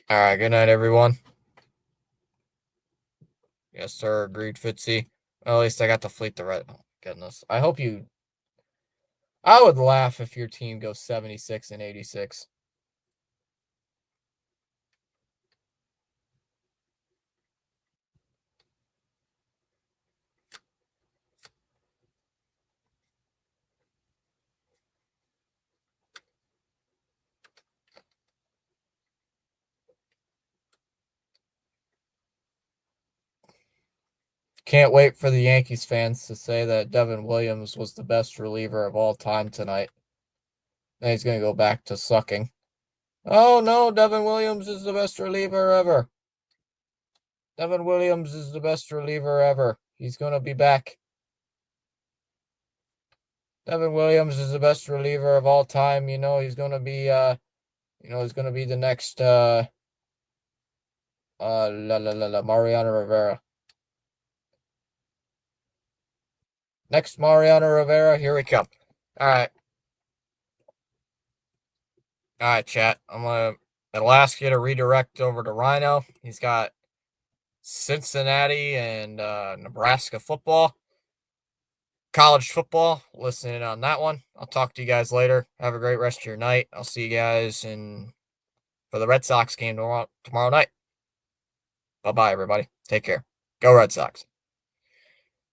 All right, good night, everyone. Yes, sir. Agreed, Fitzy. Well, at least I got to fleet the red. Oh, goodness. I would laugh if your team goes 76-86. Can't wait for the Yankees fans to say that Devin Williams was the best reliever of all time tonight. Then he's going to go back to sucking. Oh, no, Devin Williams is the best reliever ever. Devin Williams is the best reliever ever. He's going to be back. Devin Williams is the best reliever of all time. He's going to be, he's going to be the next, Mariano Rivera. Next Mariano Rivera, here we come. All right. All right, chat. It'll ask you to redirect over to Rhino. He's got Cincinnati and Nebraska football, college football. Listening on that one. I'll talk to you guys later. Have a great rest of your night. I'll see you guys in for the Red Sox game tomorrow night. Bye bye, everybody. Take care. Go Red Sox.